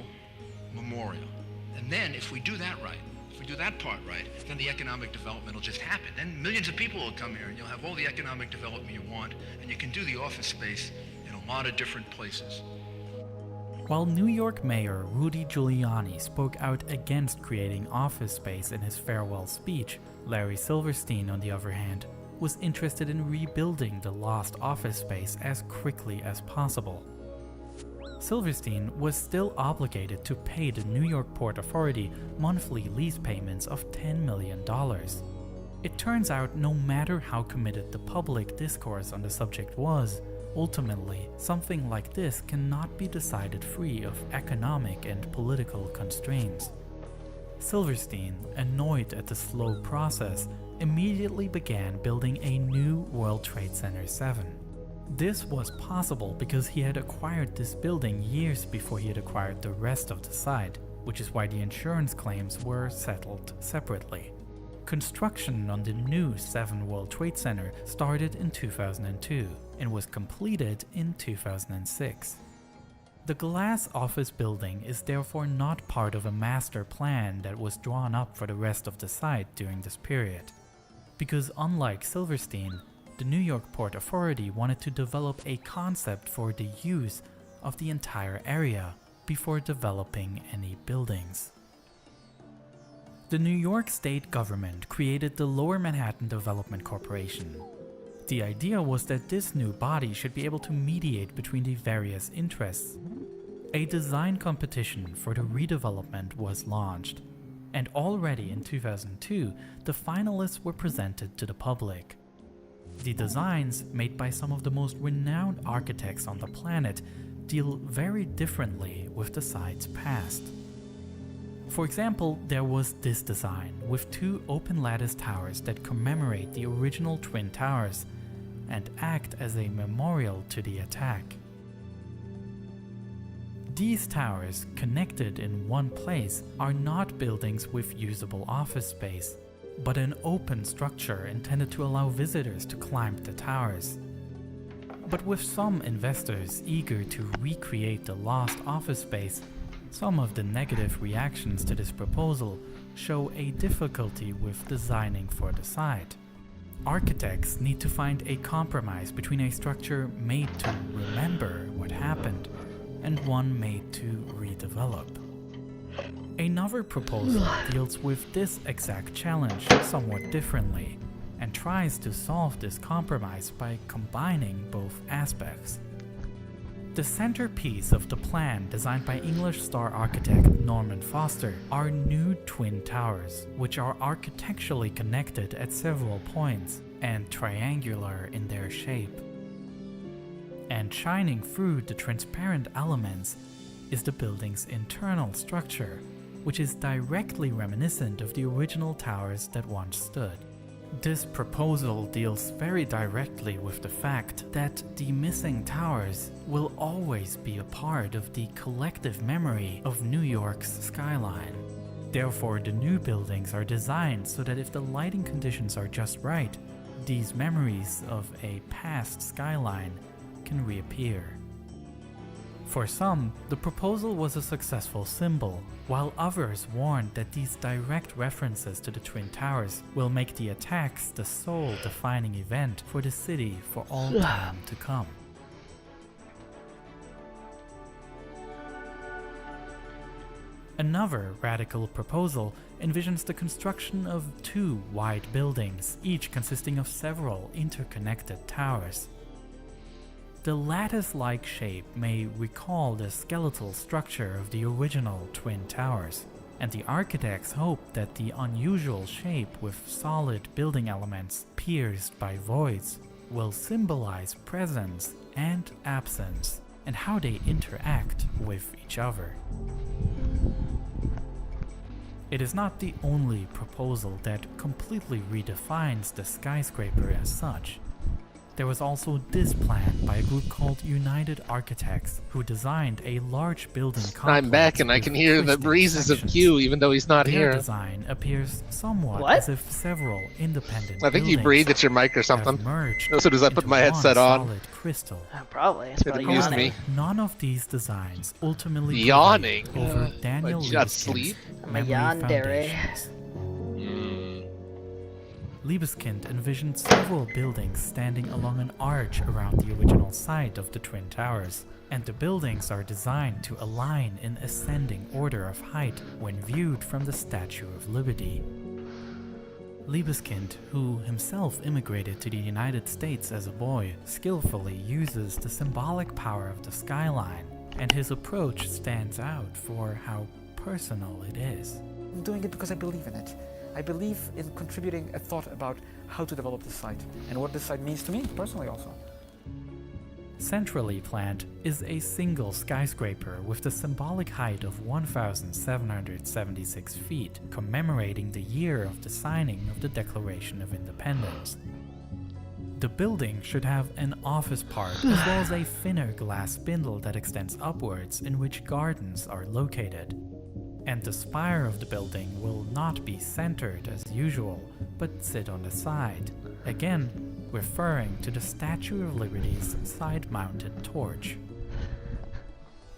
memorial. And then if we do that right, if we do that part right, then the economic development will just happen. Then millions of people will come here and you'll have all the economic development you want, and you can do the office space in a lot of different places. While New York Mayor Rudy Giuliani spoke out against creating office space in his farewell speech, Larry Silverstein, on the other hand, was interested in rebuilding the lost office space as quickly as possible. Silverstein was still obligated to pay the New York Port Authority monthly lease payments of $10 million. It turns out no matter how committed the public discourse on the subject was, ultimately, something like this cannot be decided free of economic and political constraints. Silverstein, annoyed at the slow process, immediately began building a new World Trade Center 7. This was possible because he had acquired this building years before he had acquired the rest of the site, which is why the insurance claims were settled separately. Construction on the new 7 World Trade Center started in 2002 and was completed in 2006. The glass office building is therefore not part of a master plan that was drawn up for the rest of the site during this period. Because unlike Silverstein, the New York Port Authority wanted to develop a concept for the use of the entire area before developing any buildings. The New York State government created the Lower Manhattan Development Corporation. The idea was that this new body should be able to mediate between the various interests. A design competition for the redevelopment was launched, and already in 2002, the finalists were presented to the public. The designs, made by some of the most renowned architects on the planet, deal very differently with the site's past. For example, there was this design with 2 open lattice towers that commemorate the original Twin Towers and act as a memorial to the attack. These towers, connected in one place, are not buildings with usable office space, but an open structure intended to allow visitors to climb the towers. But with some investors eager to recreate the lost office space, some of the negative reactions to this proposal show a difficulty with designing for the site. Architects need to find a compromise between a structure made to remember what happened and one made to redevelop. Another proposal deals with this exact challenge somewhat differently and tries to solve this compromise by combining both aspects. The centerpiece of the plan, designed by English star architect Norman Foster, are new twin towers, which are architecturally connected at several points and triangular in their shape. And shining through the transparent elements is the building's internal structure, which is directly reminiscent of the original towers that once stood. This proposal deals very directly with the fact that the missing towers will always be a part of the collective memory of New York's skyline. Therefore, the new buildings are designed so that if the lighting conditions are just right, these memories of a past skyline can reappear. For some, the proposal was a successful symbol, while others warned that these direct references to the Twin Towers will make the attacks the sole defining event for the city for all time to come. Another radical proposal envisions the construction of two wide buildings, each consisting of several interconnected towers. The lattice-like shape may recall the skeletal structure of the original Twin Towers, and the architects hoped that the unusual shape with solid building elements pierced by voids will symbolize presence and absence, and how they interact with each other. It is not the only proposal that completely redefines the skyscraper as such. There was also this plan by a group called United Architects, who designed a large building complex. I'm back and I can hear the breezes of Q even though he's not Their here. design appears somewhat as if several independent I think you breathed at your mic or something. As soon as I put my headset on. Crystal. Probably. It's probably yawning. None of these designs ultimately yawning over Daniel sleep. I'm a yandere. Liebeskind envisioned several buildings standing along an arch around the original site of the Twin Towers, and the buildings are designed to align in ascending order of height when viewed from the Statue of Liberty. Liebeskind, who himself immigrated to the United States as a boy, skillfully uses the symbolic power of the skyline, and his approach stands out for how personal it is. I'm doing it because I believe in it. I believe in contributing a thought about how to develop the site and what this site means to me personally also. Centrally planned is a single skyscraper with the symbolic height of 1,776 feet, commemorating the year of the signing of the Declaration of Independence. The building should have an office part as well as a thinner glass spindle that extends upwards in which gardens are located. And the spire of the building will not be centered as usual, but sit on the side, again referring to the Statue of Liberty's side-mounted torch.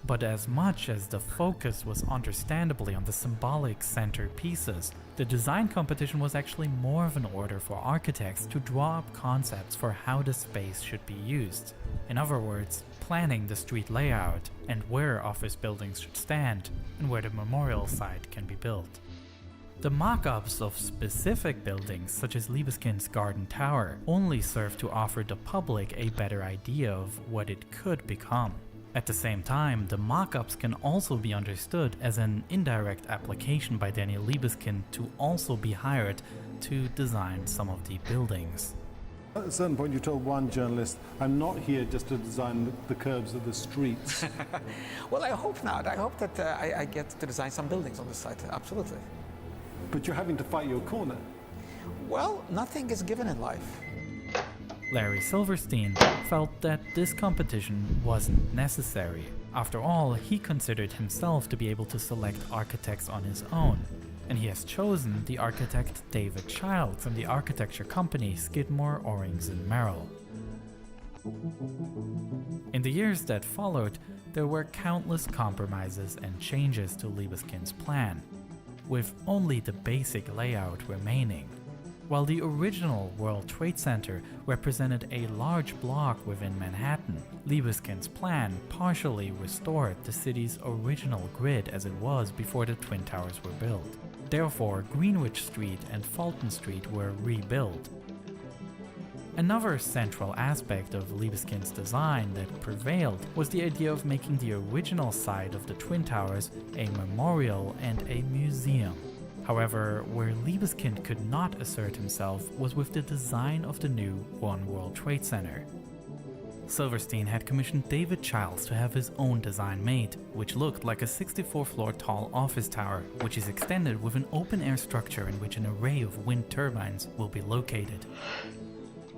But as much as the focus was understandably on the symbolic centerpieces, the design competition was actually more of an order for architects to draw up concepts for how the space should be used. In other words, planning the street layout and where office buildings should stand and where the memorial site can be built. The mock-ups of specific buildings, such as Liebeskind's Garden Tower, only serve to offer the public a better idea of what it could become. At the same time, the mock-ups can also be understood as an indirect application by Daniel Liebeskind to also be hired to design some of the buildings. At a certain point you told one journalist, I'm not here just to design the curbs of the streets. Well, I hope not. I hope that I get to design some buildings on the site, absolutely. But you're having to fight your corner. Well, nothing is given in life. Larry Silverstein felt that this competition wasn't necessary. After all, he considered himself to be able to select architects on his own, and he has chosen the architect David Child from the architecture company Skidmore, Owings & Merrill. In the years that followed, there were countless compromises and changes to Liebeskind's plan, with only the basic layout remaining. While the original World Trade Center represented a large block within Manhattan, Liebeskind's plan partially restored the city's original grid as it was before the Twin Towers were built. Therefore, Greenwich Street and Fulton Street were rebuilt. Another central aspect of Liebeskind's design that prevailed was the idea of making the original site of the Twin Towers a memorial and a museum. However, where Liebeskind could not assert himself was with the design of the new One World Trade Center. Silverstein had commissioned David Childs to have his own design made, which looked like a 64-floor tall office tower, which is extended with an open-air structure in which an array of wind turbines will be located.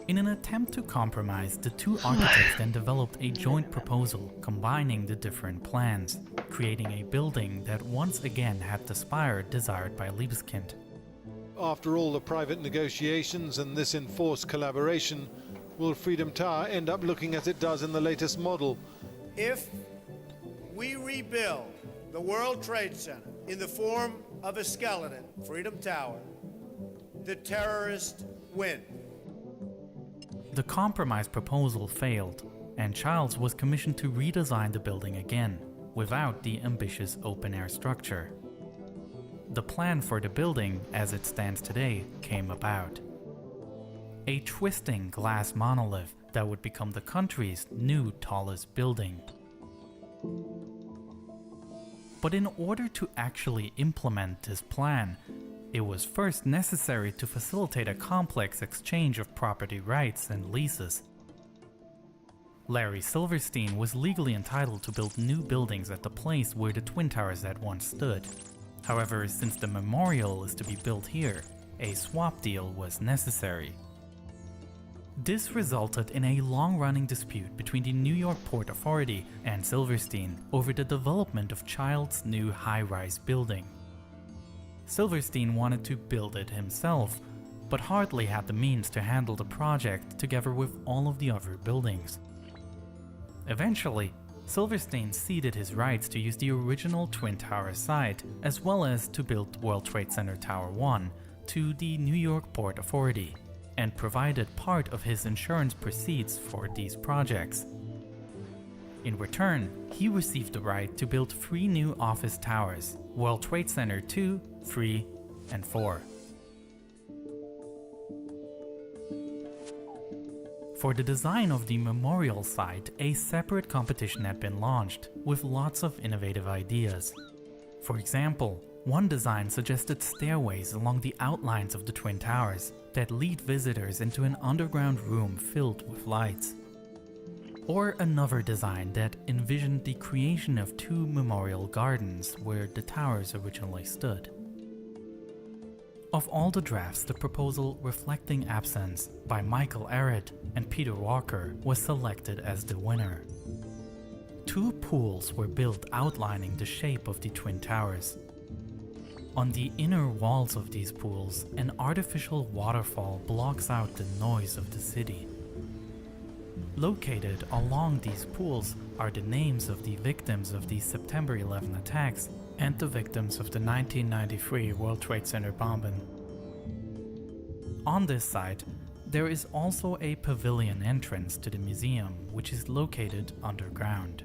In an attempt to compromise, the two architects then developed a joint proposal combining the different plans, creating a building that once again had the spire desired by Liebeskind. After all the private negotiations and this enforced collaboration, will Freedom Tower end up looking as it does in the latest model? If we rebuild the World Trade Center in the form of a skeleton, Freedom Tower, the terrorists win. The compromise proposal failed, and Childs was commissioned to redesign the building again, without the ambitious open-air structure. The plan for the building, as it stands today, came about. A twisting glass monolith that would become the country's new tallest building. But in order to actually implement this plan, it was first necessary to facilitate a complex exchange of property rights and leases. Larry Silverstein was legally entitled to build new buildings at the place where the Twin Towers had once stood. However, since the memorial is to be built here, a swap deal was necessary. This resulted in a long-running dispute between the New York Port Authority and Silverstein over the development of Childs' new high-rise building. Silverstein wanted to build it himself, but hardly had the means to handle the project together with all of the other buildings. Eventually, Silverstein ceded his rights to use the original Twin Towers site, as well as to build World Trade Center Tower 1, to the New York Port Authority, and provided part of his insurance proceeds for these projects. In return, he received the right to build 3 new office towers, World Trade Center 2, 3, and 4. For the design of the memorial site, a separate competition had been launched, with lots of innovative ideas. For example, one design suggested stairways along the outlines of the Twin Towers that lead visitors into an underground room filled with lights. Or another design that envisioned the creation of 2 memorial gardens where the towers originally stood. Of all the drafts, the proposal Reflecting Absence by Michael Arrett and Peter Walker was selected as the winner. 2 pools were built outlining the shape of the Twin Towers. On the inner walls of these pools, an artificial waterfall blocks out the noise of the city. Located along these pools are the names of the victims of the September 11 attacks and the victims of the 1993 World Trade Center bombing. On this site, there is also a pavilion entrance to the museum, which is located underground.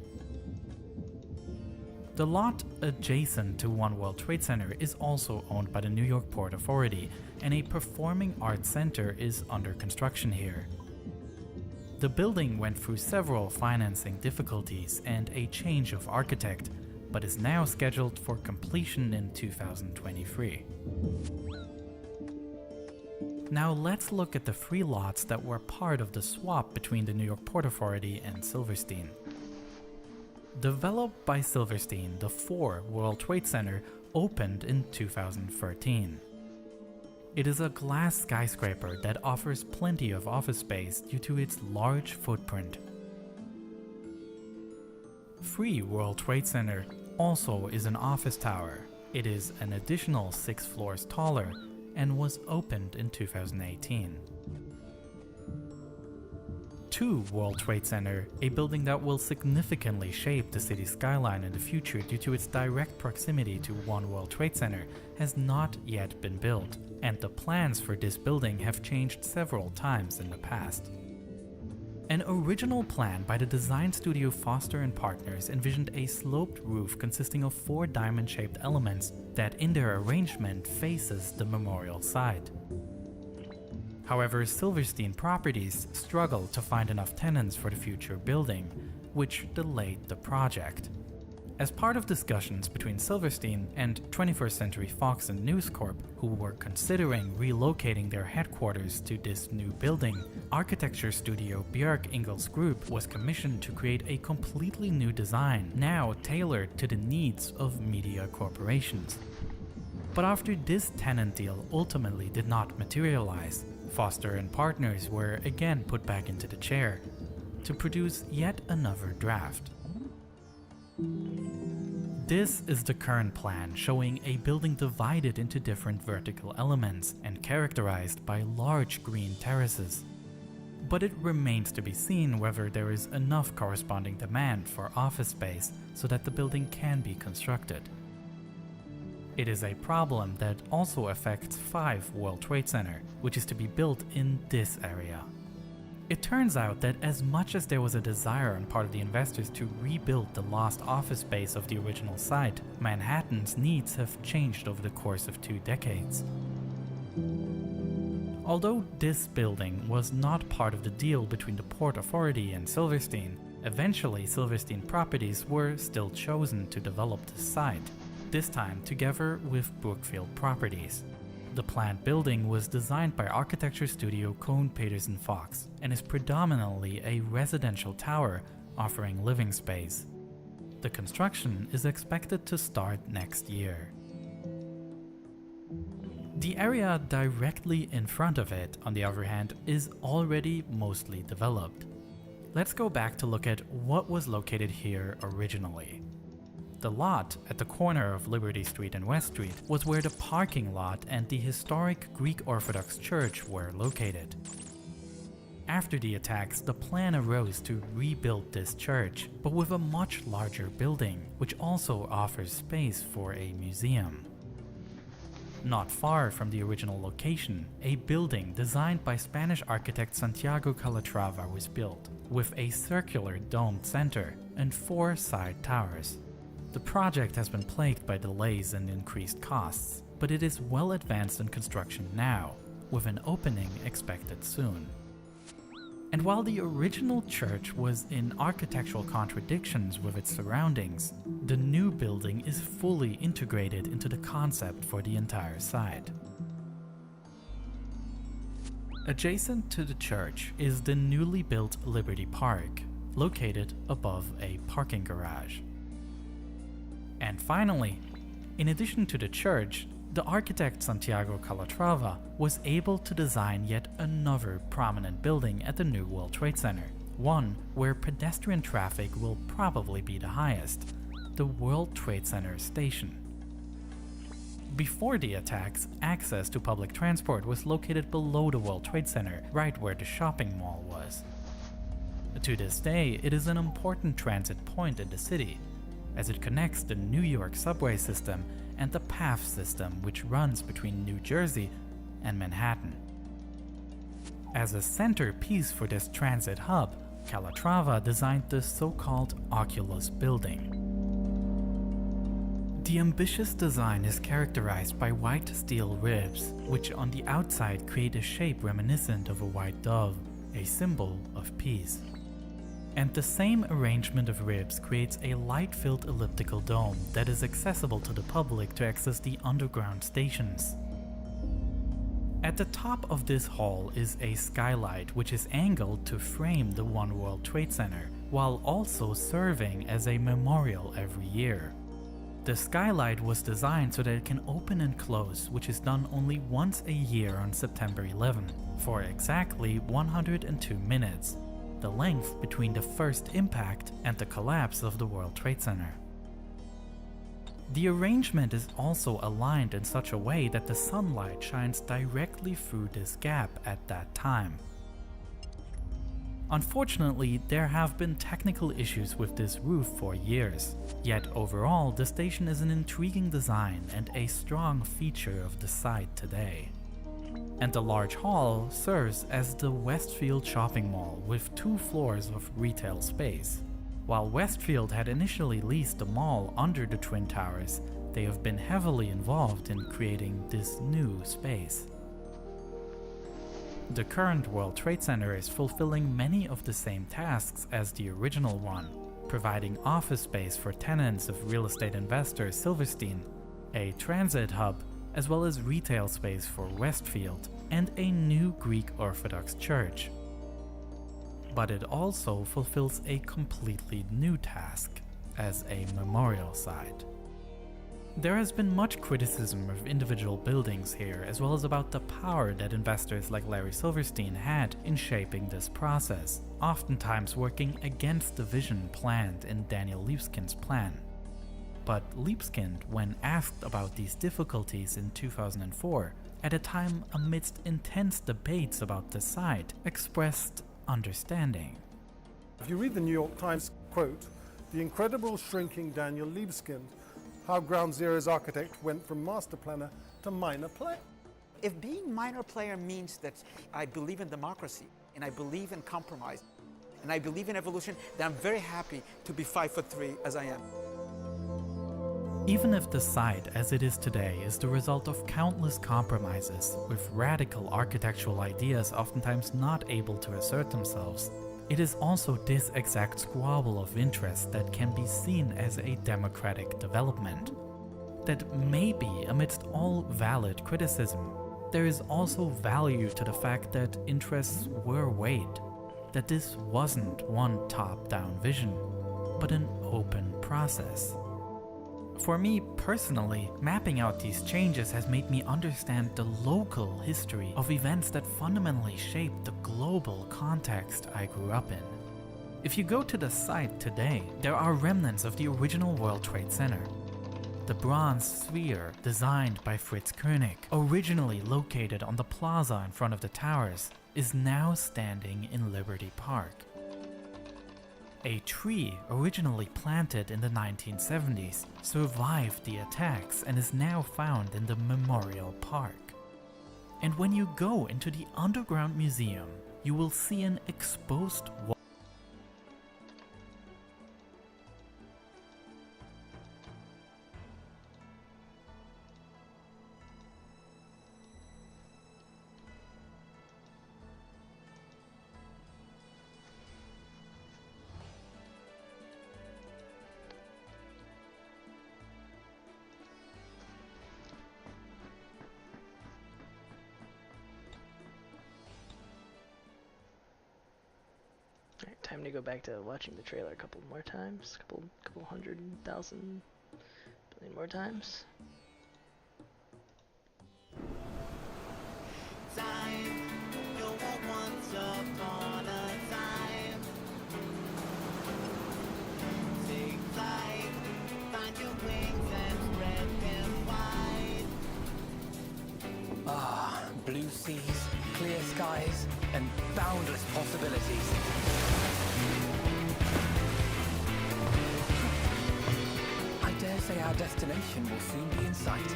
The lot adjacent to One World Trade Center is also owned by the New York Port Authority, and a performing arts center is under construction here. The building went through several financing difficulties and a change of architect, but is now scheduled for completion in 2023. Now let's look at the 3 lots that were part of the swap between the New York Port Authority and Silverstein. Developed by Silverstein, the 4 World Trade Center opened in 2013. It is a glass skyscraper that offers plenty of office space due to its large footprint. 3 World Trade Center also is an office tower. It is an additional 6 floors taller and was opened in 2018. 2 World Trade Center, a building that will significantly shape the city's skyline in the future due to its direct proximity to One World Trade Center, has not yet been built, and the plans for this building have changed several times in the past. An original plan by the design studio Foster & Partners envisioned a sloped roof consisting of 4 diamond-shaped elements that in their arrangement faces the memorial site. However, Silverstein Properties struggled to find enough tenants for the future building, which delayed the project. As part of discussions between Silverstein and 21st Century Fox and News Corp, who were considering relocating their headquarters to this new building, architecture studio Björk Ingels Group was commissioned to create a completely new design, now tailored to the needs of media corporations. But after this tenant deal ultimately did not materialize, Foster and partners were again put back into the chair to produce yet another draft. This is the current plan, showing a building divided into different vertical elements and characterized by large green terraces. But it remains to be seen whether there is enough corresponding demand for office space so that the building can be constructed. It is a problem that also affects 5 World Trade Center, which is to be built in this area. It turns out that as much as there was a desire on part of the investors to rebuild the lost office space of the original site, Manhattan's needs have changed over the course of 2 decades. Although this building was not part of the deal between the Port Authority and Silverstein, eventually Silverstein Properties were still chosen to develop the site, this time together with Brookfield Properties. The planned building was designed by architecture studio Kohn Pedersen Fox and is predominantly a residential tower offering living space. The construction is expected to start next year. The area directly in front of it, on the other hand, is already mostly developed. Let's go back to look at what was located here originally. The lot at the corner of Liberty Street and West Street was where the parking lot and the historic Greek Orthodox Church were located. After the attacks, the plan arose to rebuild this church, but with a much larger building, which also offers space for a museum. Not far from the original location, a building designed by Spanish architect Santiago Calatrava was built, with a circular domed center and 4 side towers. The project has been plagued by delays and increased costs, but it is well advanced in construction now, with an opening expected soon. And while the original church was in architectural contradictions with its surroundings, the new building is fully integrated into the concept for the entire site. Adjacent to the church is the newly built Liberty Park, located above a parking garage. And finally, in addition to the church, the architect Santiago Calatrava was able to design yet another prominent building at the new World Trade Center, one where pedestrian traffic will probably be the highest, the World Trade Center station. Before the attacks, access to public transport was located below the World Trade Center, right where the shopping mall was. To this day, it is an important transit point in the city, as it connects the New York subway system and the PATH system, which runs between New Jersey and Manhattan. As a centerpiece for this transit hub, Calatrava designed the so-called Oculus building. The ambitious design is characterized by white steel ribs, which on the outside create a shape reminiscent of a white dove, a symbol of peace. And the same arrangement of ribs creates a light-filled elliptical dome that is accessible to the public to access the underground stations. At the top of this hall is a skylight which is angled to frame the One World Trade Center, while also serving as a memorial every year. The skylight was designed so that it can open and close, which is done only once a year on September 11, for exactly 102 minutes. The length between the first impact and the collapse of the World Trade Center. The arrangement is also aligned in such a way that the sunlight shines directly through this gap at that time. Unfortunately, there have been technical issues with this roof for years, yet overall the station is an intriguing design and a strong feature of the site today. And the large hall serves as the Westfield shopping mall with 2 floors of retail space. While Westfield had initially leased the mall under the Twin Towers, they have been heavily involved in creating this new space. The current World Trade Center is fulfilling many of the same tasks as the original one, providing office space for tenants of real estate investor Silverstein, a transit hub, as well as retail space for Westfield, and a new Greek Orthodox church. But it also fulfills a completely new task as a memorial site. There has been much criticism of individual buildings here, as well as about the power that investors like Larry Silverstein had in shaping this process, oftentimes working against the vision planned in Daniel Libeskind's plan. But Libeskind, when asked about these difficulties in 2004, at a time amidst intense debates about the site, expressed understanding. If you read the New York Times quote, "The incredible shrinking Daniel Libeskind, how Ground Zero's architect went from master planner to minor player." If being minor player means that I believe in democracy, and I believe in compromise, and I believe in evolution, then I'm very happy to be 5'3" as I am. Even if the site as it is today is the result of countless compromises, with radical architectural ideas oftentimes not able to assert themselves, it is also this exact squabble of interest that can be seen as a democratic development. That maybe amidst all valid criticism, there is also value to the fact that interests were weighed, that this wasn't one top-down vision, but an open process. For me personally, mapping out these changes has made me understand the local history of events that fundamentally shaped the global context I grew up in. If you go to the site today, there are remnants of the original World Trade Center. The bronze sphere, designed by Fritz Koenig, originally located on the plaza in front of the towers, is now standing in Liberty Park. A tree originally planted in the 1970s survived the attacks and is now found in the Memorial Park. And when you go into the underground museum, you will see an exposed wall. Alright, time to go back to watching the trailer a couple more times, couple 100,000 billion more times. Ah, blue seas, clear skies, and boundless possibilities. I dare say our destination will soon be in sight.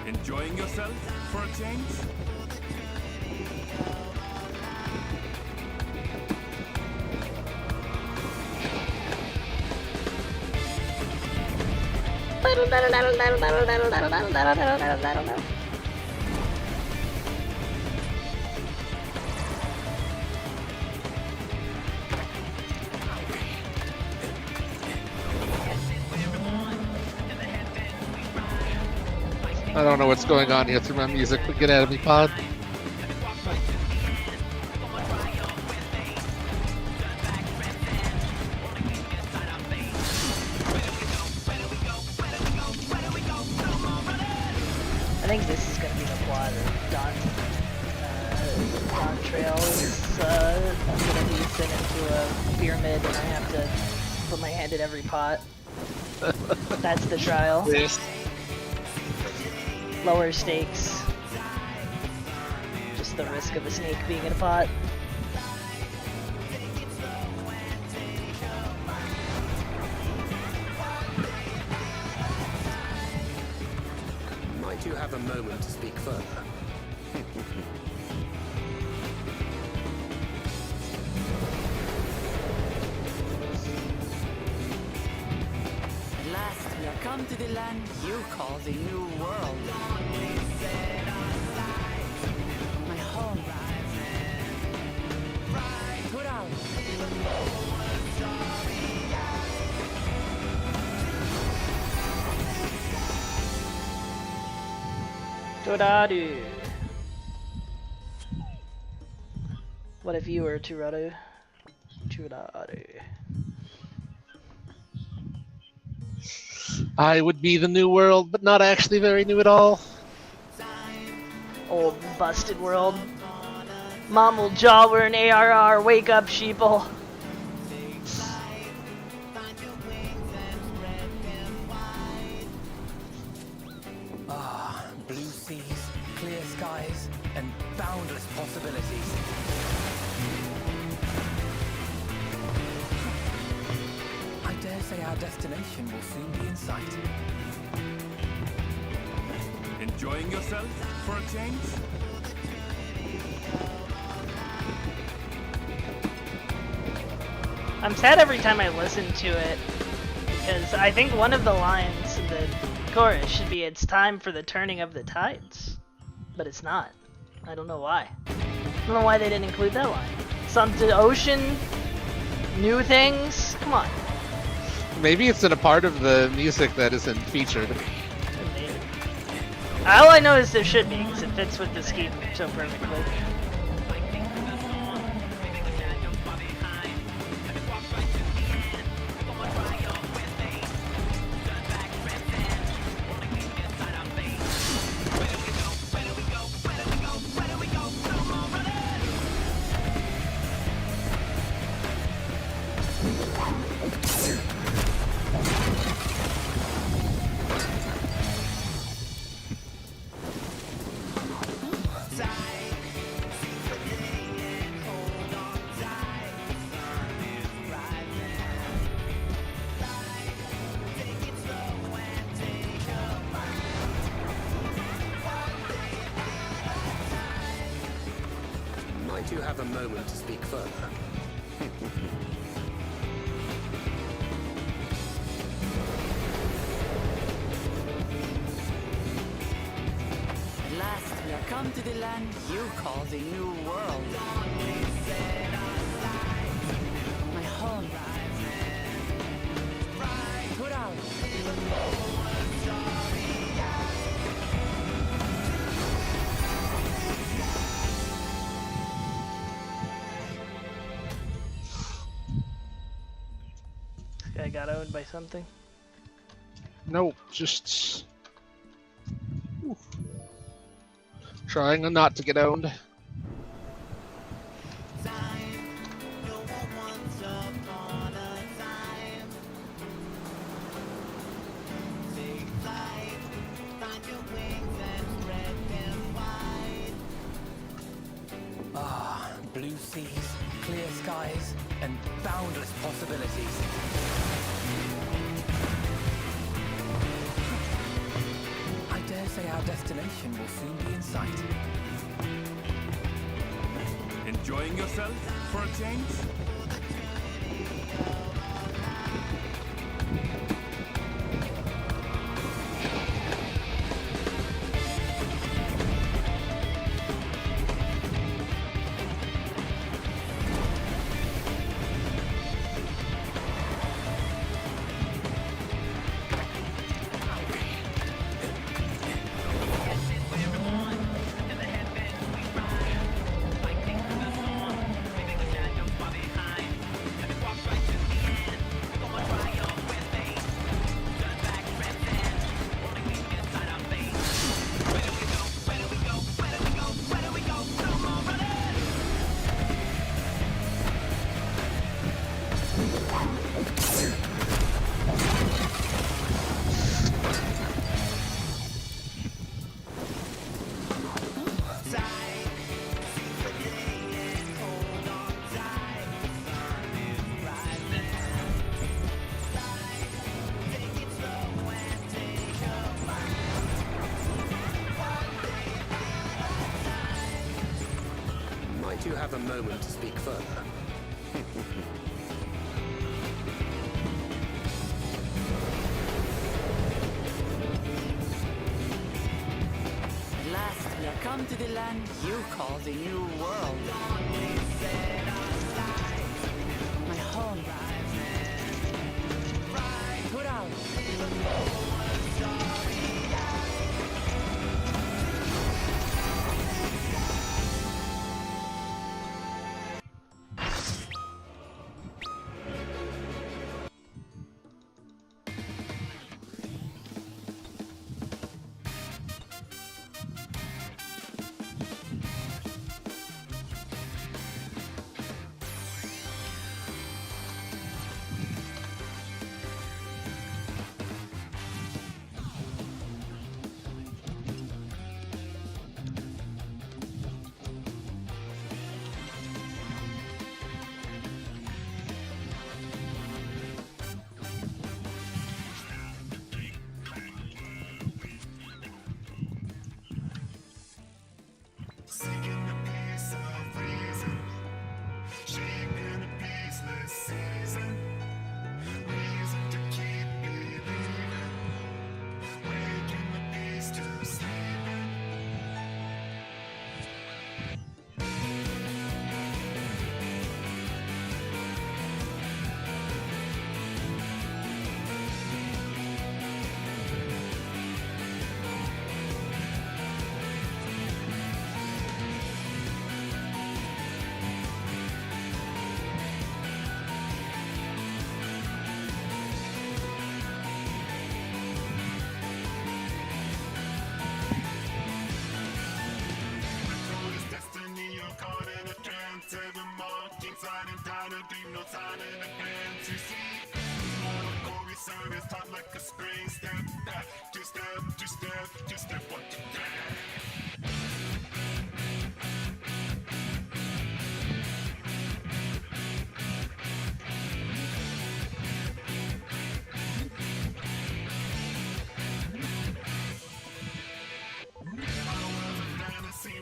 Enjoying yourself for a change? I don't know what's going on here through my music, but get out of me, pod. I think this is going to be the plot of Dawn Trail is I'm going to be sent into a pyramid and I have to put my hand in every pot. That's the trial. Yes. Lower stakes. Just the risk of a snake being in a pot. Might you have a moment to speak further? At last we are come to the land you call the New World. Toradu. What if you were Toradu? Toradu. I would be the new world, but not actually very new at all. Old busted world. Mom will jaw, we're an ARR. Wake up, sheeple. Ah, blue seas, clear skies, and boundless possibilities. I dare say our destination will soon be in sight. Enjoying yourself for a change? I'm sad every time I listen to it, because I think one of the lines in the chorus should be, "It's time for the turning of the tides." But it's not. I don't know why. I don't know why they didn't include that line. Some to ocean, new things, come on. Maybe it's in a part of the music that isn't featured. All I know is there should be, because it fits with the scheme so perfectly. Might you have a moment to speak further? At last, we have come to the land you call the New World. My home. Put out. I got owned by something. Nope, just trying not to get owned. Ah, blue seas, clear skies, and boundless possibilities. I dare say our destination will soon be in sight. Enjoying yourself for a change? Might you have a moment to speak further? At last, we have come to the land you call the New World. My home. Put out. service hot like a spring. Step back, two-step, two-step, one, two, three.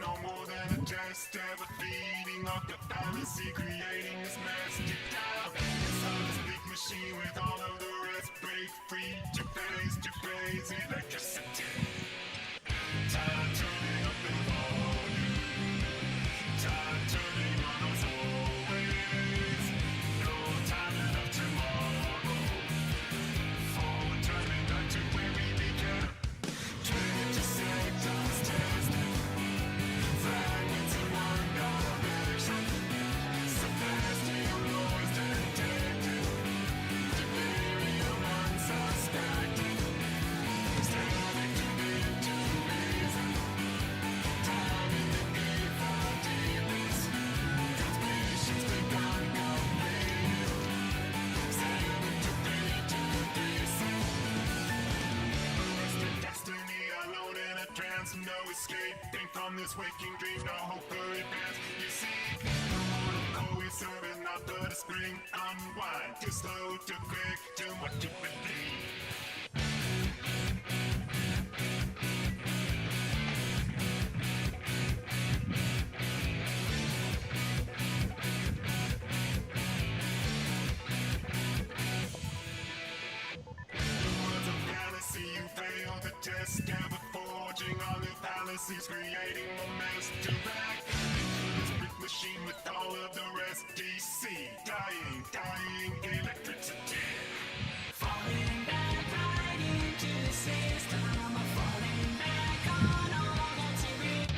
No more than a jest, ever feeding off the fallacy, creating this master down. Inside this big machine with all of the rest, break free to phase electricity. Time turning up the volume, time turning on us always. No time enough tomorrow, forward turning back to where we began. 20 seconds testing. Fragments in one direction, so fast your noise detected. Delirium unsuspected. Static to amazing. Time in the gate for deepness. Transmissions begun completed. 7 to 3 to decent. Arrested destiny alone in a trance, no escaping from this waking dream, no hope for advance. You see, the mortal we serve is not but a spring. Unwind, too slow, too quick, too much to believe. You fail the test, ever forging all new fallacies, creating a mess to back into this brick machine with all of the rest. DC, dying electricity. Falling back right into the system, falling back on all that's erased.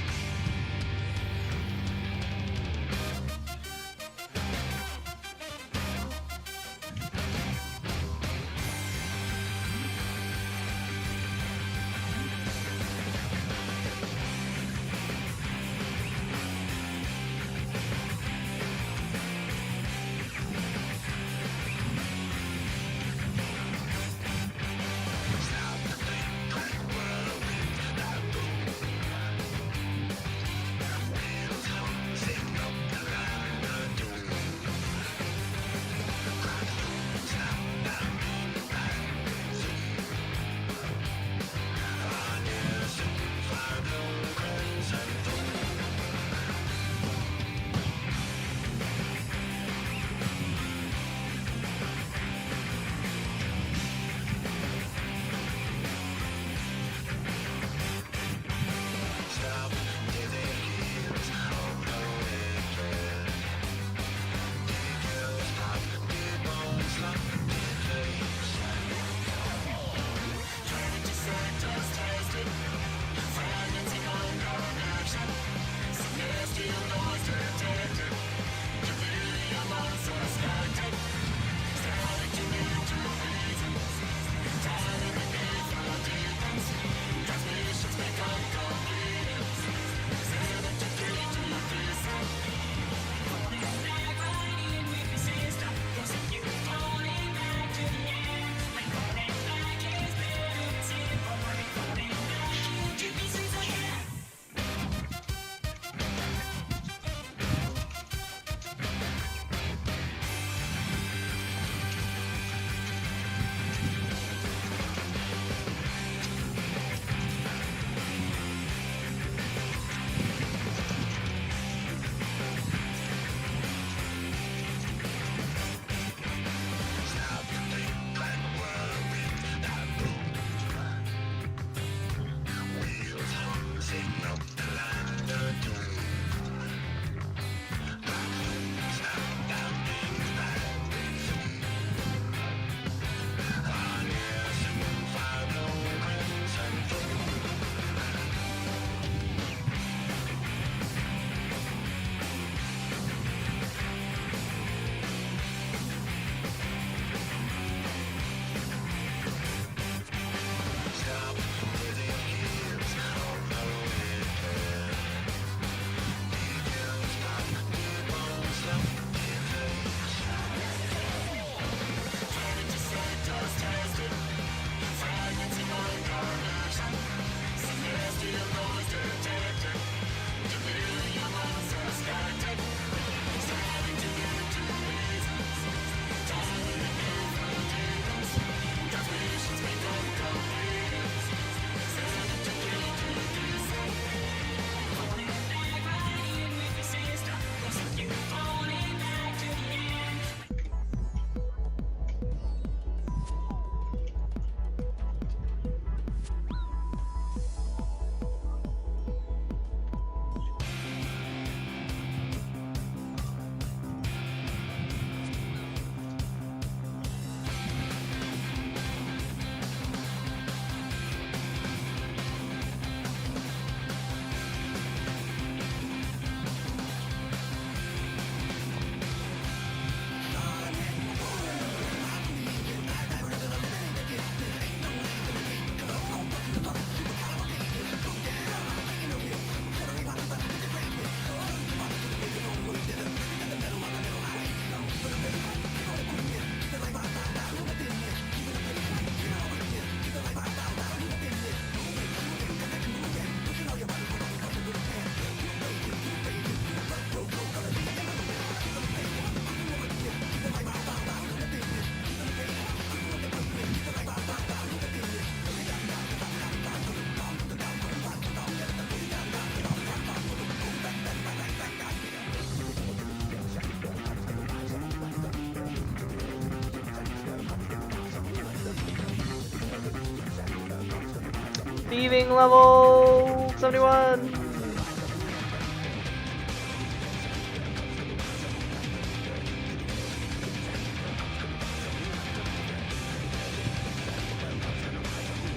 Thieving level 71.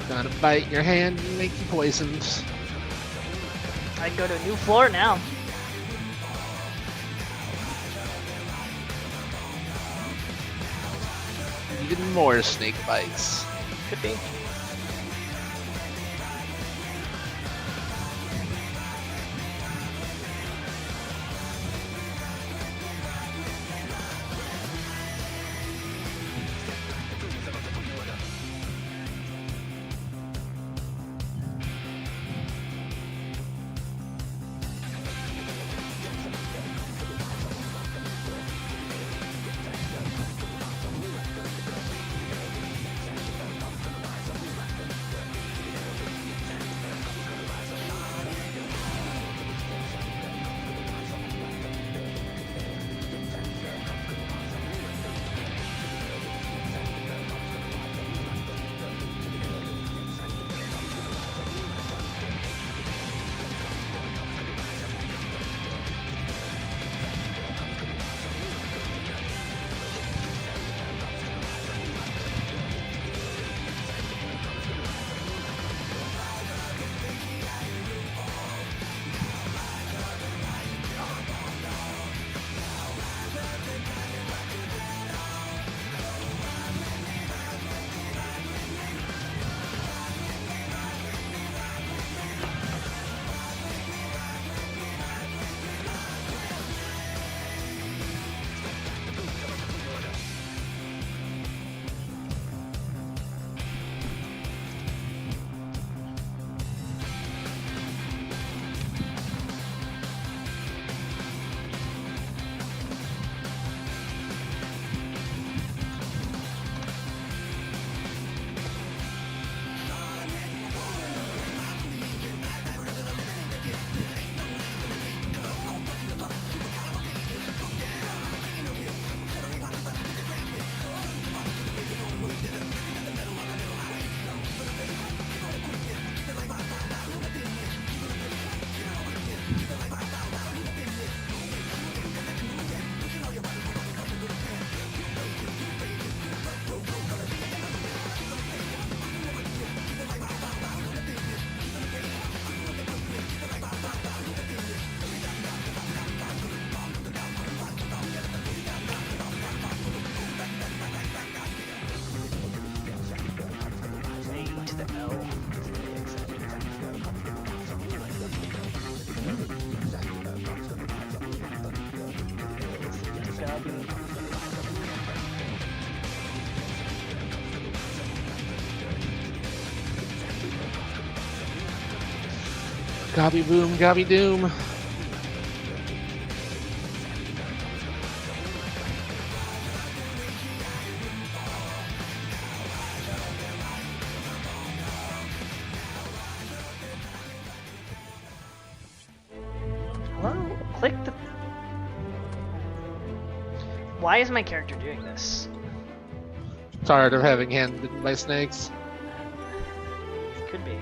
Gonna bite your hand and make you poisoned. I can go to a new floor now. Even more snake bites. Could be. Gobby boom, gobby doom. Hello? Click the... Why is my character doing this? Tired of having hand bitten by snakes. Could be.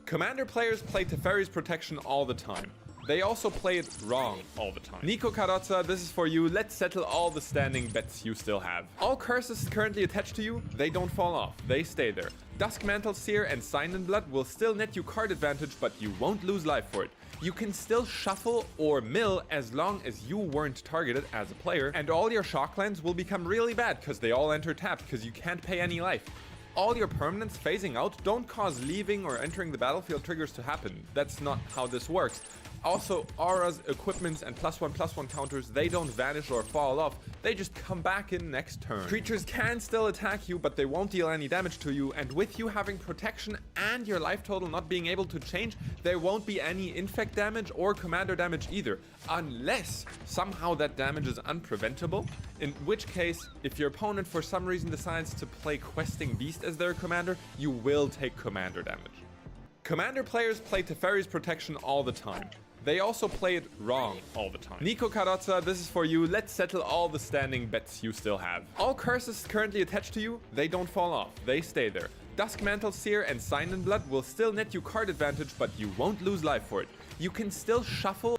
Commander players play Teferi's protection all the time. They also play it wrong all the time. Nico Carrozza, this is for you. Let's settle all the standing bets you still have. All curses currently attached to you, they don't fall off. They stay there. Duskmantle Seer and Sign in Blood will still net you card advantage, but you won't lose life for it. You can still shuffle or mill as long as you weren't targeted as a player, and all your shocklands will become really bad because they all enter tapped because you can't pay any life. All your permanents phasing out don't cause leaving or entering the battlefield triggers to happen. That's not how this works. Also, auras, equipments, and +1/+1 counters, they don't vanish or fall off, they just come back in next turn. Creatures can still attack you, but they won't deal any damage to you, and with you having protection and your life total not being able to change, there won't be any infect damage or commander damage either, unless somehow that damage is unpreventable, in which case, if your opponent for some reason decides to play Questing Beast as their commander, you will take commander damage. Commander players play Teferi's protection all the time. They also play it wrong all the time. Nico Carrozza, this is for you. Let's settle all the standing bets you still have. All curses currently attached to you, they don't fall off. They stay there. Duskmantle Seer and Sign in Blood will still net you card advantage, but you won't lose life for it. You can still shuffle.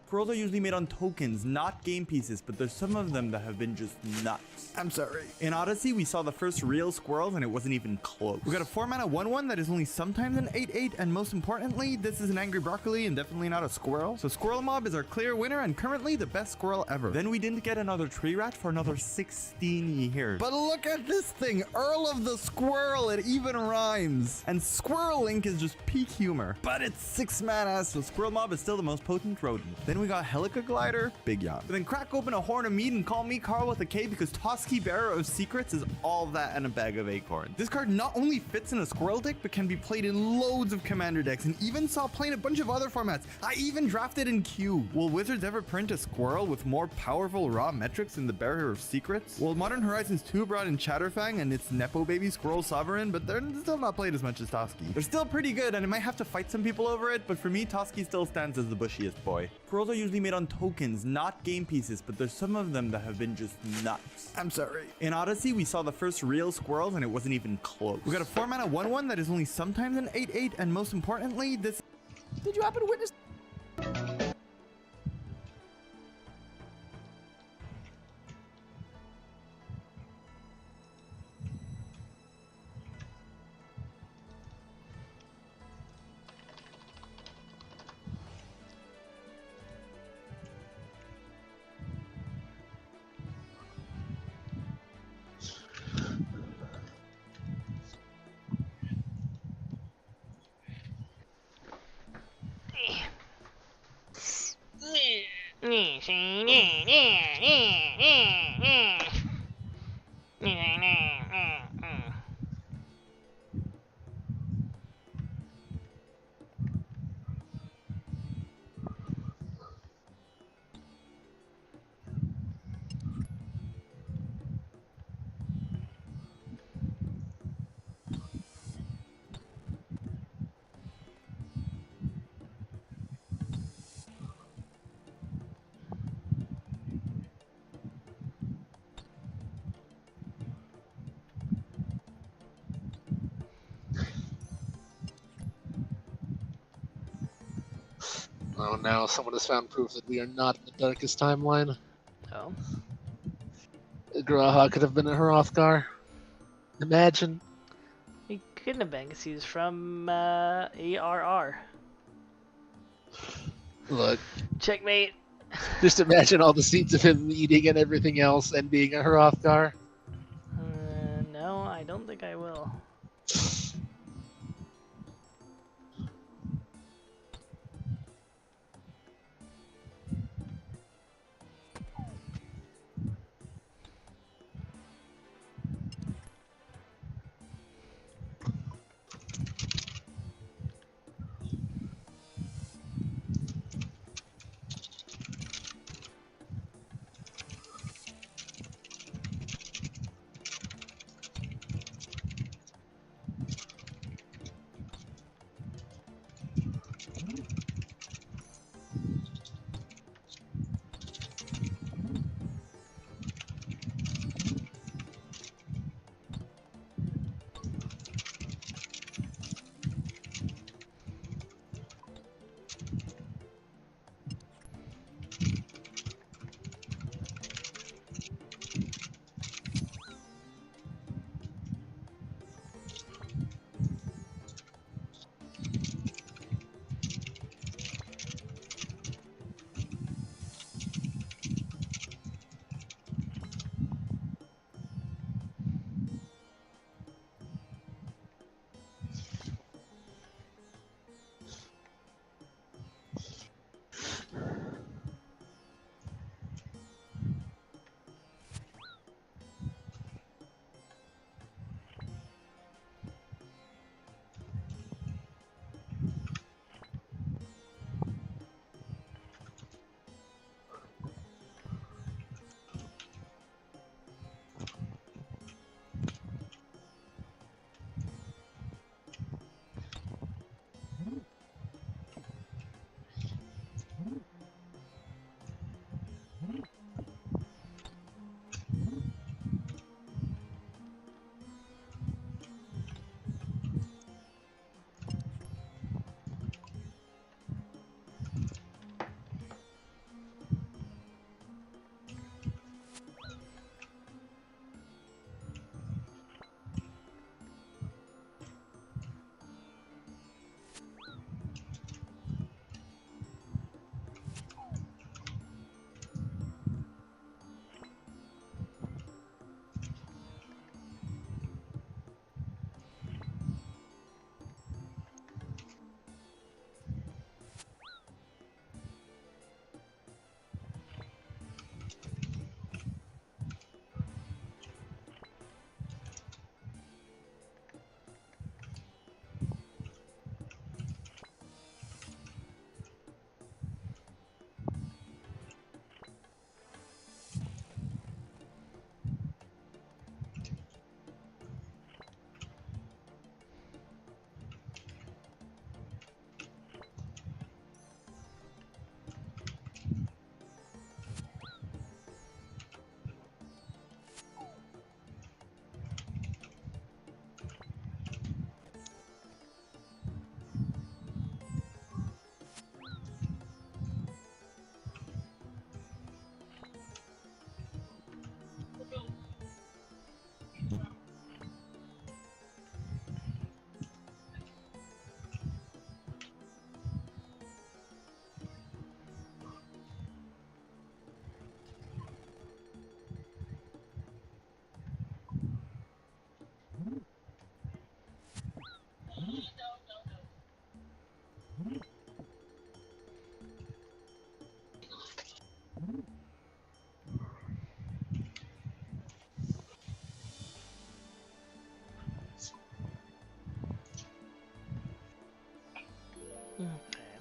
Squirrels are usually made on tokens, not game pieces, but there's some of them that have been just nuts. I'm sorry. In Odyssey, we saw the first real squirrels and it wasn't even close. We got a 4-mana 1/1 that is only sometimes an 8/8, and most importantly, this is an angry broccoli and definitely not a squirrel. So Squirrel Mob is our clear winner and currently the best squirrel ever. Then we didn't get another tree rat for another 16 years. But look at this thing, Earl of the Squirrel, it even rhymes. And Squirrel Link is just peak humor. But it's 6 mana, so Squirrel Mob is still the most potent rodent. Then we got Helica Glider, big yawn. But then crack open a horn of meat and call me Carl with a K because Toski, Bearer of Secrets, is all that and a bag of acorns. This card not only fits in a squirrel deck, but can be played in loads of commander decks and even saw play in a bunch of other formats. I even drafted in Q. Will Wizards ever print a squirrel with more powerful raw metrics than the Bearer of Secrets? Well, Modern Horizons 2 brought in Chatterfang and its Nepo baby Squirrel Sovereign, but they're still not played as much as Toski. They're still pretty good and I might have to fight some people over it, but for me, Toski still stands as the bushiest boy. Squirrels are usually made on tokens, not game pieces, but there's some of them that have been just nuts. I'm sorry. In Odyssey, we saw the first real squirrels and it wasn't even close. We got a 4-mana 1/1 that is only sometimes an 8/8, and most importantly, this... Did you happen to witness... Oh no, someone has found proof that we are not in the darkest timeline. Oh. Graha could have been a Hrothgar. Imagine. He couldn't have been because he was from ARR. Look. Checkmate. Just imagine all the scenes of him eating and everything else and being a Hrothgar. No, I don't think I will.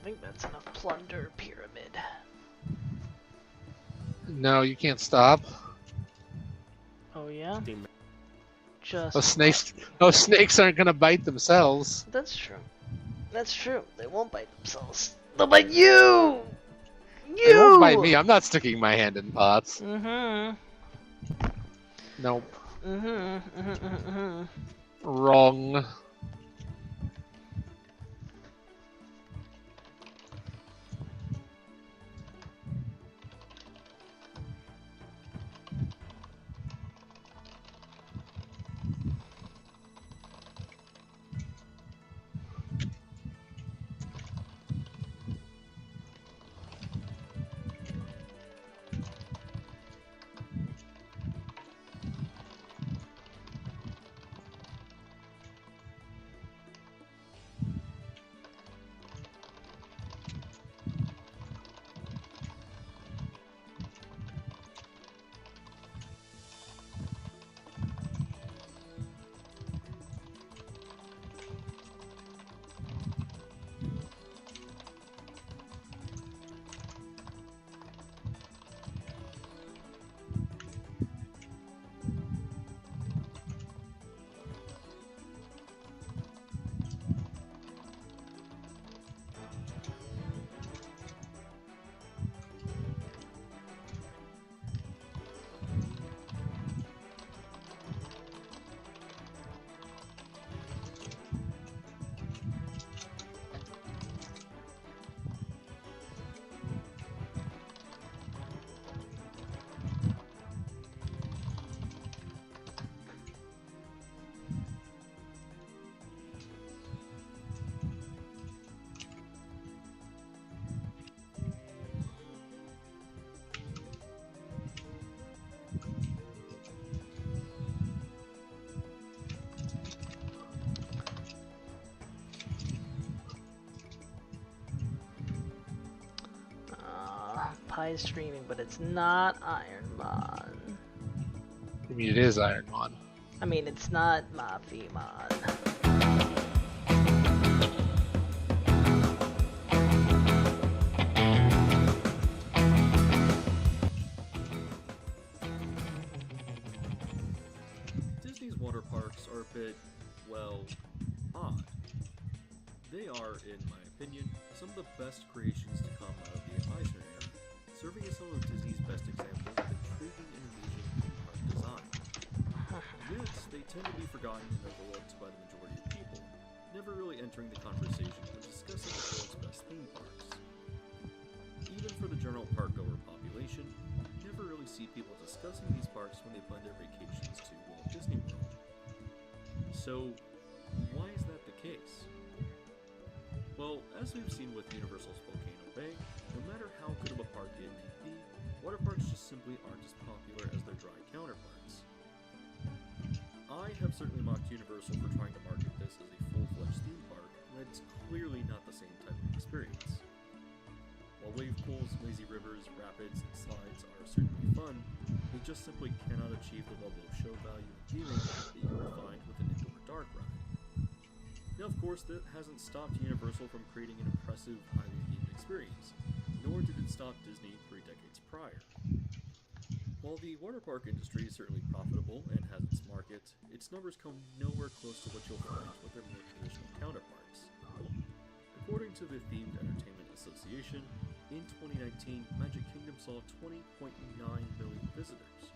think that's enough plunder pyramid. No, you can't stop. Oh yeah? Just Those snakes aren't gonna bite themselves. That's true. That's true. They won't bite themselves. They'll bite you! They won't bite me. I'm not sticking my hand in pots. Mm-hmm. Nope. Mm-hmm. Wrong. Pie's streaming, but it's not Ironmon. I mean, it is Ironmon. I mean, it's not Mafimon. Disney's water parks are a bit, well, odd. They are, in my opinion, some of the best creations to come out of the Eisner era, serving as some of Disney's best examples of intriguing and engaging theme park design. Yet, they tend to be forgotten and overlooked by the majority of people, never really entering the conversation when discussing the world's best theme parks. Even for the general park-goer population, you never really see people discussing these parks when they plan their vacations to Walt Disney World. So, why is that the case? Well, as we've seen with Universal's Volcano Bay, no matter how good of a park it may be, water parks just simply aren't as popular as their dry counterparts. I have certainly mocked Universal for trying to market this as a full-fledged theme park, when it's clearly not the same type of experience. While wave pools, lazy rivers, rapids, and slides are certainly fun, they just simply cannot achieve the level of show value and feeling that you would find with an indoor dark ride. Now, of course, that hasn't stopped Universal from creating an impressive, highly themed experience, nor did it stop Disney 3 decades prior. While the water park industry is certainly profitable and has its market, its numbers come nowhere close to what you'll find with their more traditional counterparts. According to the Themed Entertainment Association, in 2019, Magic Kingdom saw 20.9 million visitors.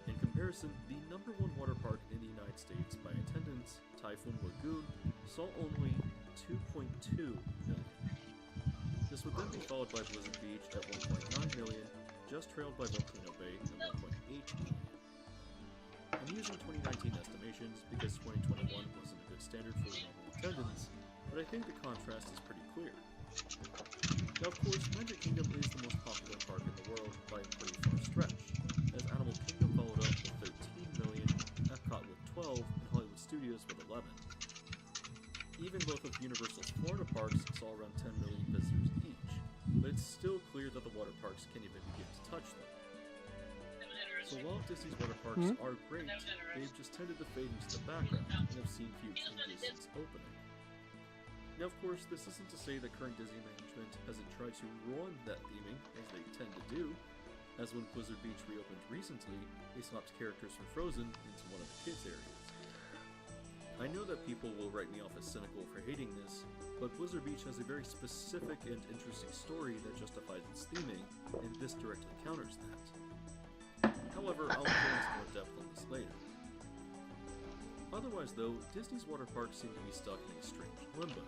In comparison, the number one water park in the United States by attendance, Typhoon Lagoon, saw only 2.2 million. This would then be followed by Blizzard Beach at 1.9 million, just trailed by Volcano Bay at 1.8 million. I'm using 2019 estimations because 2021 wasn't a good standard for normal attendance, but I think the contrast is pretty clear. Now, of course, Magic Kingdom is the most popular park in the world by a pretty far stretch, as Animal Kingdom followed up with 13 million, Epcot with 12, and Hollywood Studios with 11. Even both of Universal's Florida parks saw around 10 million visitors each, but it's still clear that the water parks can't even begin to touch them. So while Disney's water parks are great, they've just tended to fade into the background and have seen few changes since opening. Now, of course, this isn't to say that current Disney management hasn't tried to ruin that theming, as they tend to do, as when Blizzard Beach reopened recently, they swapped characters from Frozen into one of the kids' areas. I know that people will write me off as cynical for hating this, but Blizzard Beach has a very specific and interesting story that justifies its theming, and this directly counters that. However, I'll go into more depth on this later. Otherwise though, Disney's water parks seem to be stuck in a strange limbo.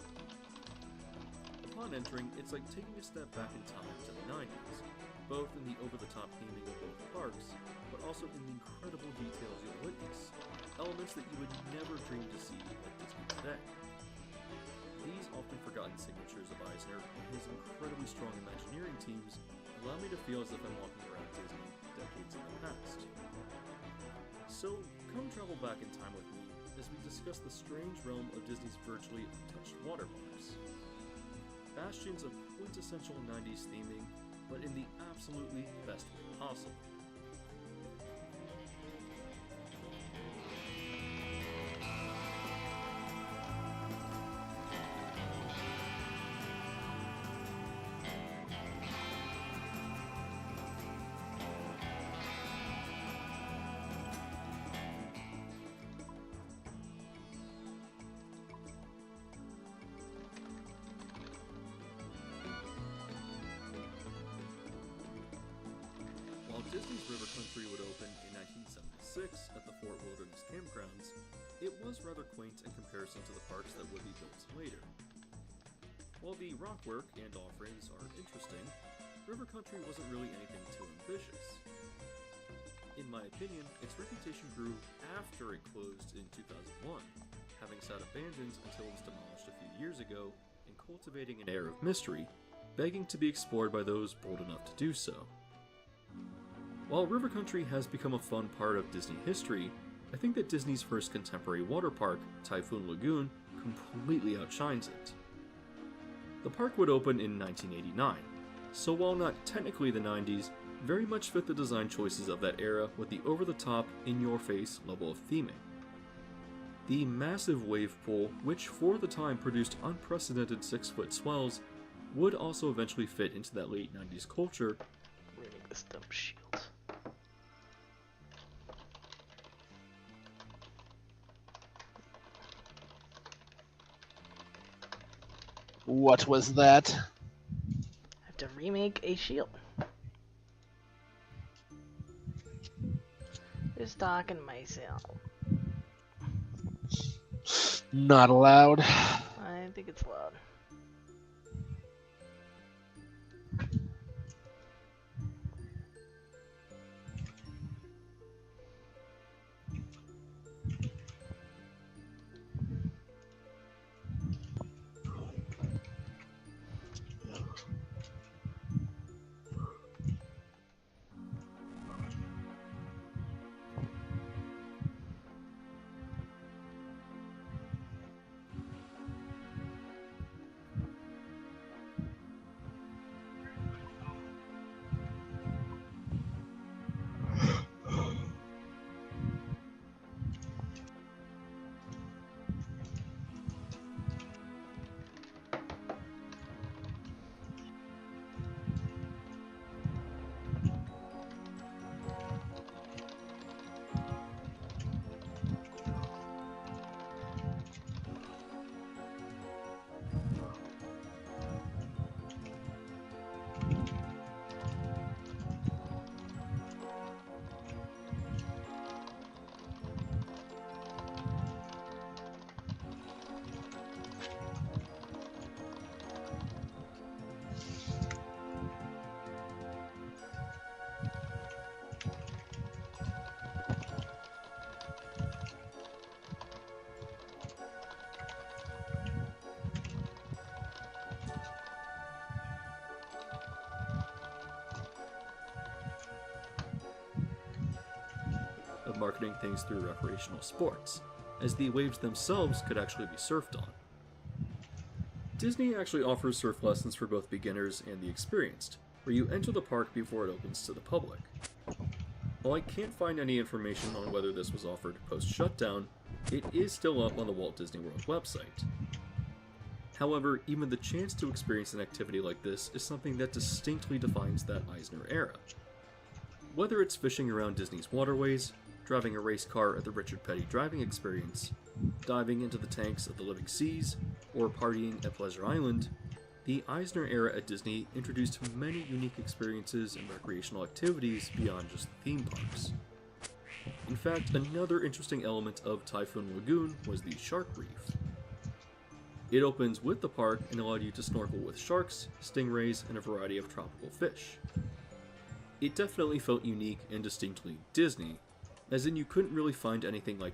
Upon entering, it's like taking a step back in time to the 90s, both in the over-the-top theming of both parks, but also in the incredible details you'll witness, elements that you would never dream to see at Disney today. These often forgotten signatures of Eisner and his incredibly strong Imagineering teams allow me to feel as if I'm walking around Disney decades in the past. So, come travel back in time with me as we discuss the strange realm of Disney's virtually untouched water parks. Bastions of quintessential 90s theming, but in the absolutely best way possible. Disney's River Country would open in 1976 at the Fort Wilderness Campgrounds, it was rather quaint in comparison to the parks that would be built later. While the rock work and offerings are interesting, River Country wasn't really anything too ambitious. In my opinion, its reputation grew after it closed in 2001, having sat abandoned until it was demolished a few years ago and cultivating an air of mystery, begging to be explored by those bold enough to do so. While River Country has become a fun part of Disney history, I think that Disney's first contemporary water park, Typhoon Lagoon, completely outshines it. The park would open in 1989, so while not technically the 90s, very much fit the design choices of that era with the over-the-top, in-your-face level of theming. The massive wave pool, which for the time produced unprecedented 6-foot swells, would also eventually fit into that late 90s culture. Ruining this dumb shield. What was that? I have to remake a shield. Just talking to myself. Not allowed. I think it's loud. Of marketing things through recreational sports, as the waves themselves could actually be surfed on. Disney actually offers surf lessons for both beginners and the experienced, where you enter the park before it opens to the public. While I can't find any information on whether this was offered post-shutdown, it is still up on the Walt Disney World website. However, even the chance to experience an activity like this is something that distinctly defines that Eisner era. Whether it's fishing around Disney's waterways, driving a race car at the Richard Petty driving experience, diving into the tanks of the living seas, or partying at Pleasure Island, the Eisner era at Disney introduced many unique experiences and recreational activities beyond just the theme parks. In fact, another interesting element of Typhoon Lagoon was the Shark Reef. It opens with the park and allowed you to snorkel with sharks, stingrays, and a variety of tropical fish. It definitely felt unique and distinctly Disney, as in you couldn't really find anything like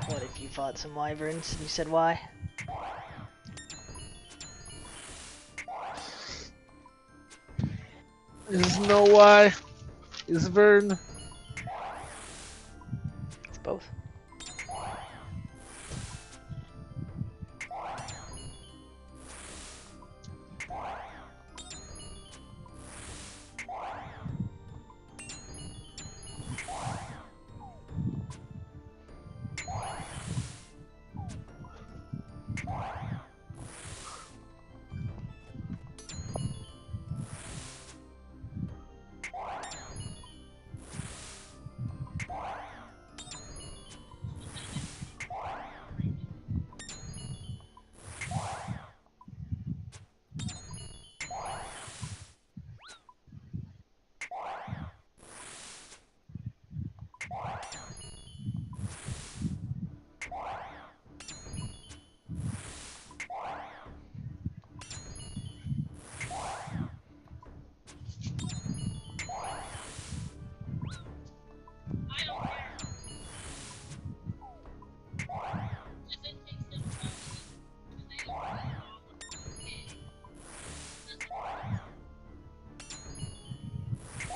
What if you fought some wyverns and you said why? There's no why. Is Vern? It's both.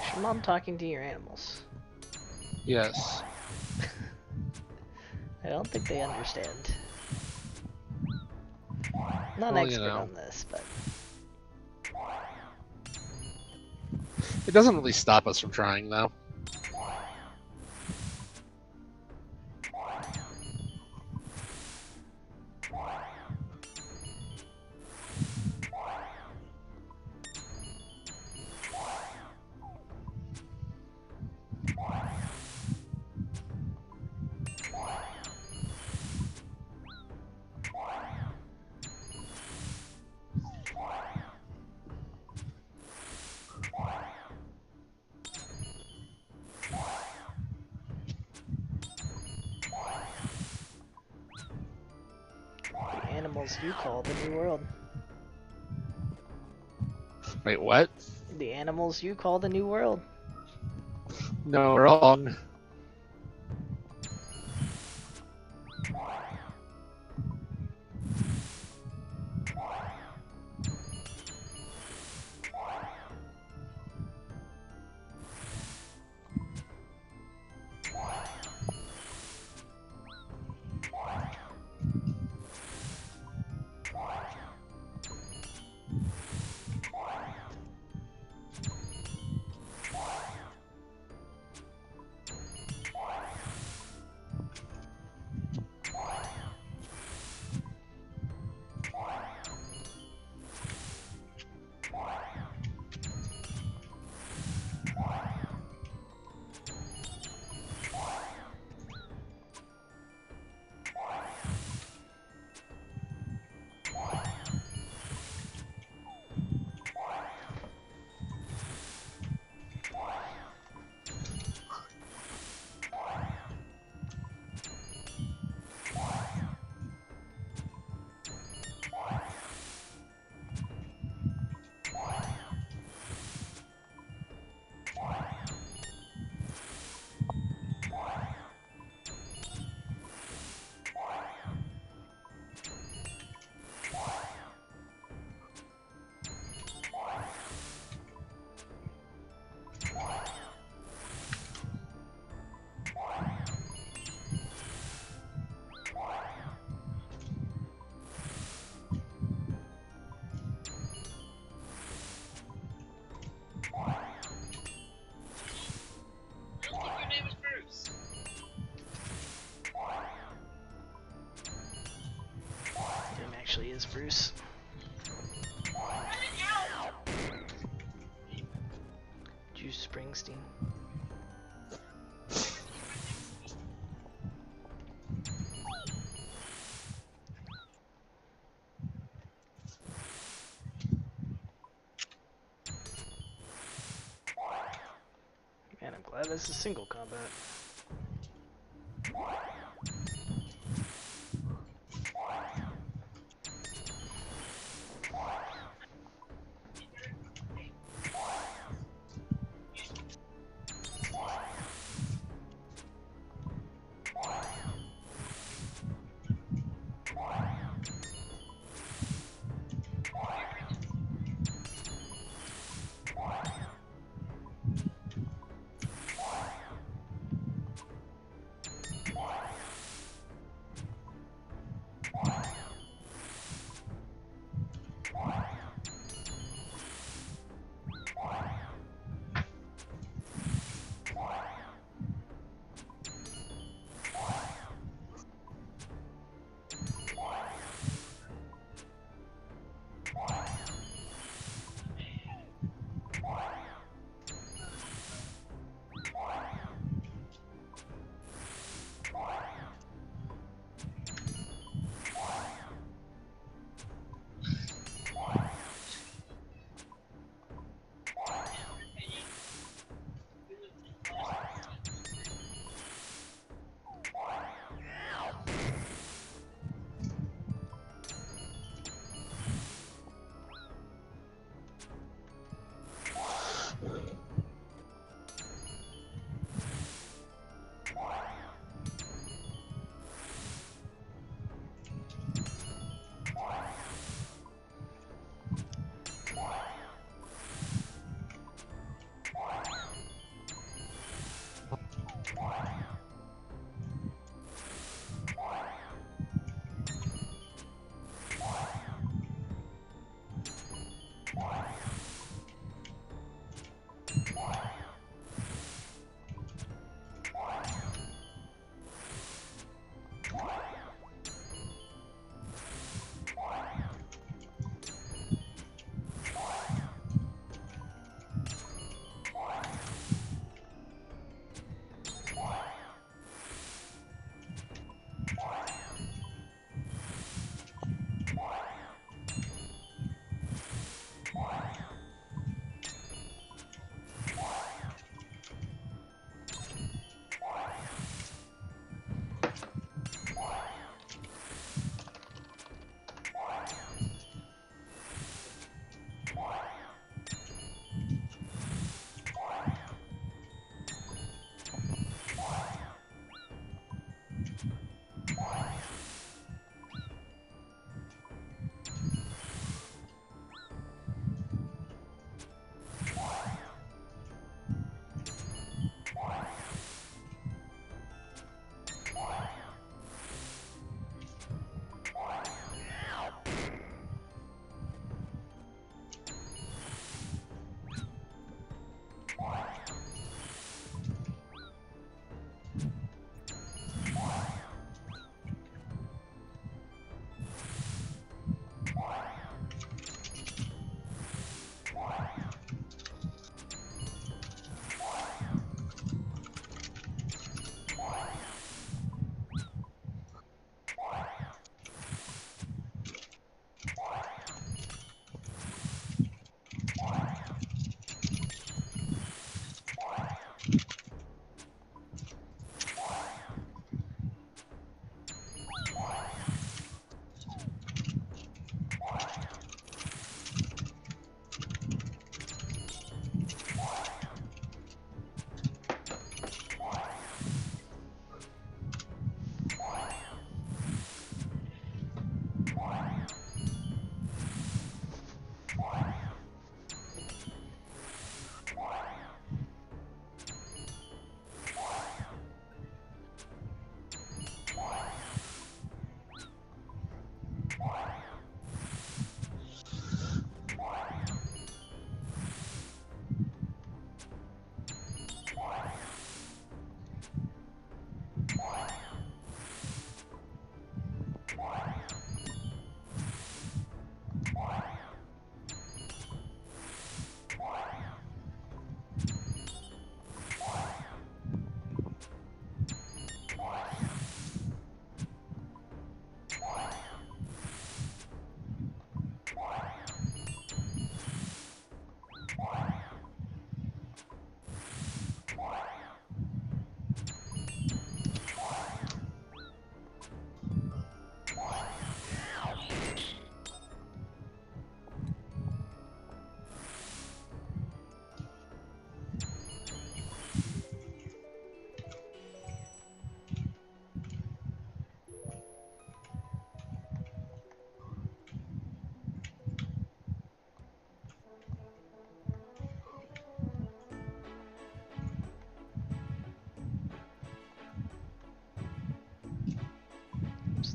Is your mom talking to your animals? Yes. I don't think they understand. Not an Well, expert you know. on this, but It doesn't really stop us from trying, though. the animals you call the new world. Wait, what? The animals you call the new world. No, wrong. this is single combat.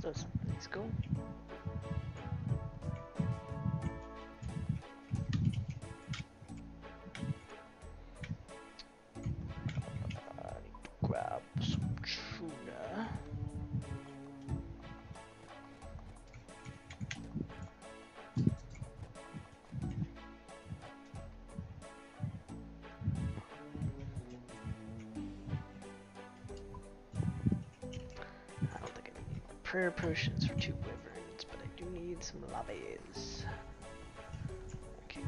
Let's go. Grab some tuna. I don't think I need prayer potions for 2 wyverns, but I do need some lobbies. Okay.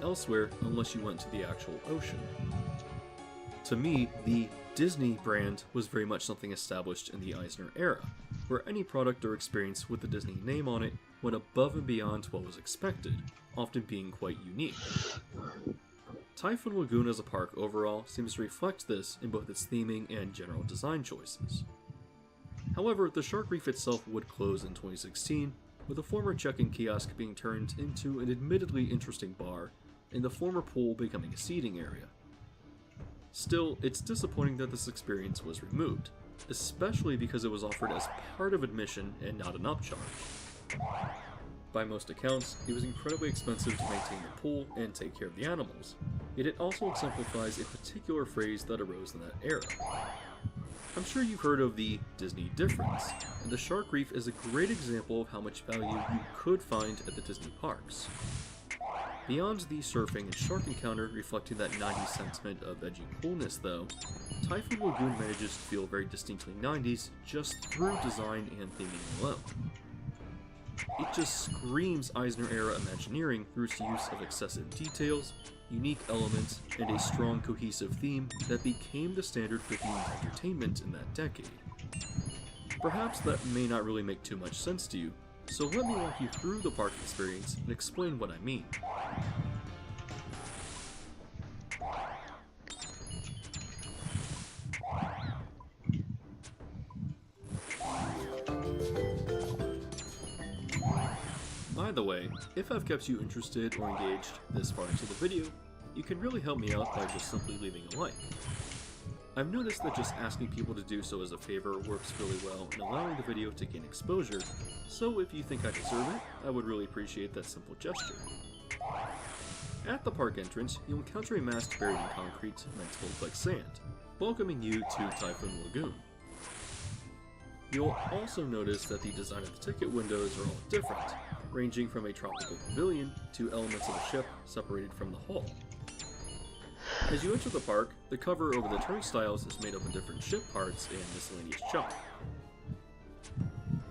Elsewhere unless you went to the actual ocean. To me, the Disney brand was very much something established in the Eisner era, where any product or experience with the Disney name on it went above and beyond what was expected, often being quite unique. Typhoon Lagoon as a park overall seems to reflect this in both its theming and general design choices. However, the Shark Reef itself would close in 2016, with a former check-in kiosk being turned into an admittedly interesting bar, and the former pool becoming a seating area. Still, it's disappointing that this experience was removed, especially because it was offered as part of admission and not an upcharge. By most accounts, it was incredibly expensive to maintain the pool and take care of the animals, yet it also exemplifies a particular phrase that arose in that era. I'm sure you've heard of the Disney difference, and the Shark Reef is a great example of how much value you could find at the Disney parks. Beyond the surfing and shark encounter reflecting that 90s sentiment of edgy coolness though, Typhoon Lagoon manages to feel very distinctly 90s just through design and theming alone. It just screams Eisner-era Imagineering through its use of excessive details, unique elements, and a strong cohesive theme that became the standard for themed entertainment in that decade. Perhaps that may not really make too much sense to you, so let me walk you through the park experience and explain what I mean. By the way, if I've kept you interested or engaged this far into the video, you can really help me out by just simply leaving a like. I've noticed that just asking people to do so as a favor works really well in allowing the video to gain exposure, so if you think I deserve it, I would really appreciate that simple gesture. At the park entrance, you'll encounter a mast buried in concrete meant to look like sand, welcoming you to Typhoon Lagoon. You'll also notice that the design of the ticket windows are all different, ranging from a tropical pavilion to elements of a ship separated from the hull. As you enter the park, the cover over the turnstiles is made up of different ship parts and miscellaneous junk.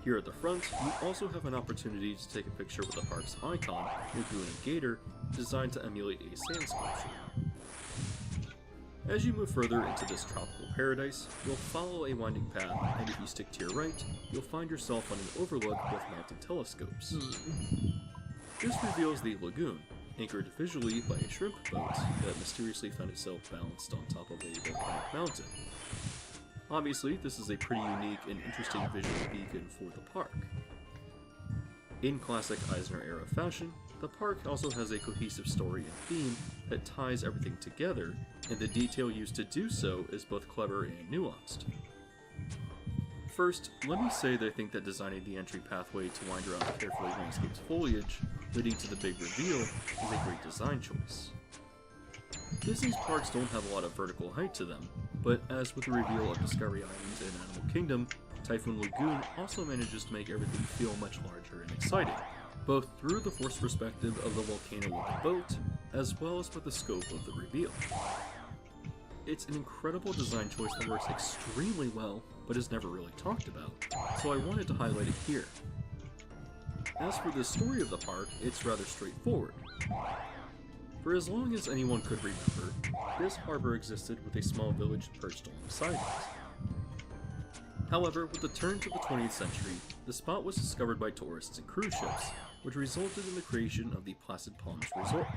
Here at the front, you also have an opportunity to take a picture with the park's icon, Lagoon and Gator, designed to emulate a sand sculpture. As you move further into this tropical paradise, you'll follow a winding path, and if you stick to your right, you'll find yourself on an overlook with mounted telescopes. This reveals the lagoon, anchored visually by a shrimp boat that mysteriously found itself balanced on top of a volcanic mountain. Obviously, this is a pretty unique and interesting visual beacon for the park. In classic Eisner-era fashion, the park also has a cohesive story and theme that ties everything together, and the detail used to do so is both clever and nuanced. First, let me say that I think that designing the entry pathway to wind around the carefully landscaped foliage, leading to the big reveal, is a great design choice. Disney's parks don't have a lot of vertical height to them, but as with the reveal of Discovery Island and Animal Kingdom, Typhoon Lagoon also manages to make everything feel much larger and exciting, both through the forced perspective of the volcano with the boat, as well as with the scope of the reveal. It's an incredible design choice that works extremely well, but is never really talked about, so I wanted to highlight it here. As for the story of the park, it's rather straightforward. For as long as anyone could remember, this harbor existed with a small village perched alongside it. However, with the turn to the 20th century, the spot was discovered by tourists and cruise ships, which resulted in the creation of the Placid Palms Resort.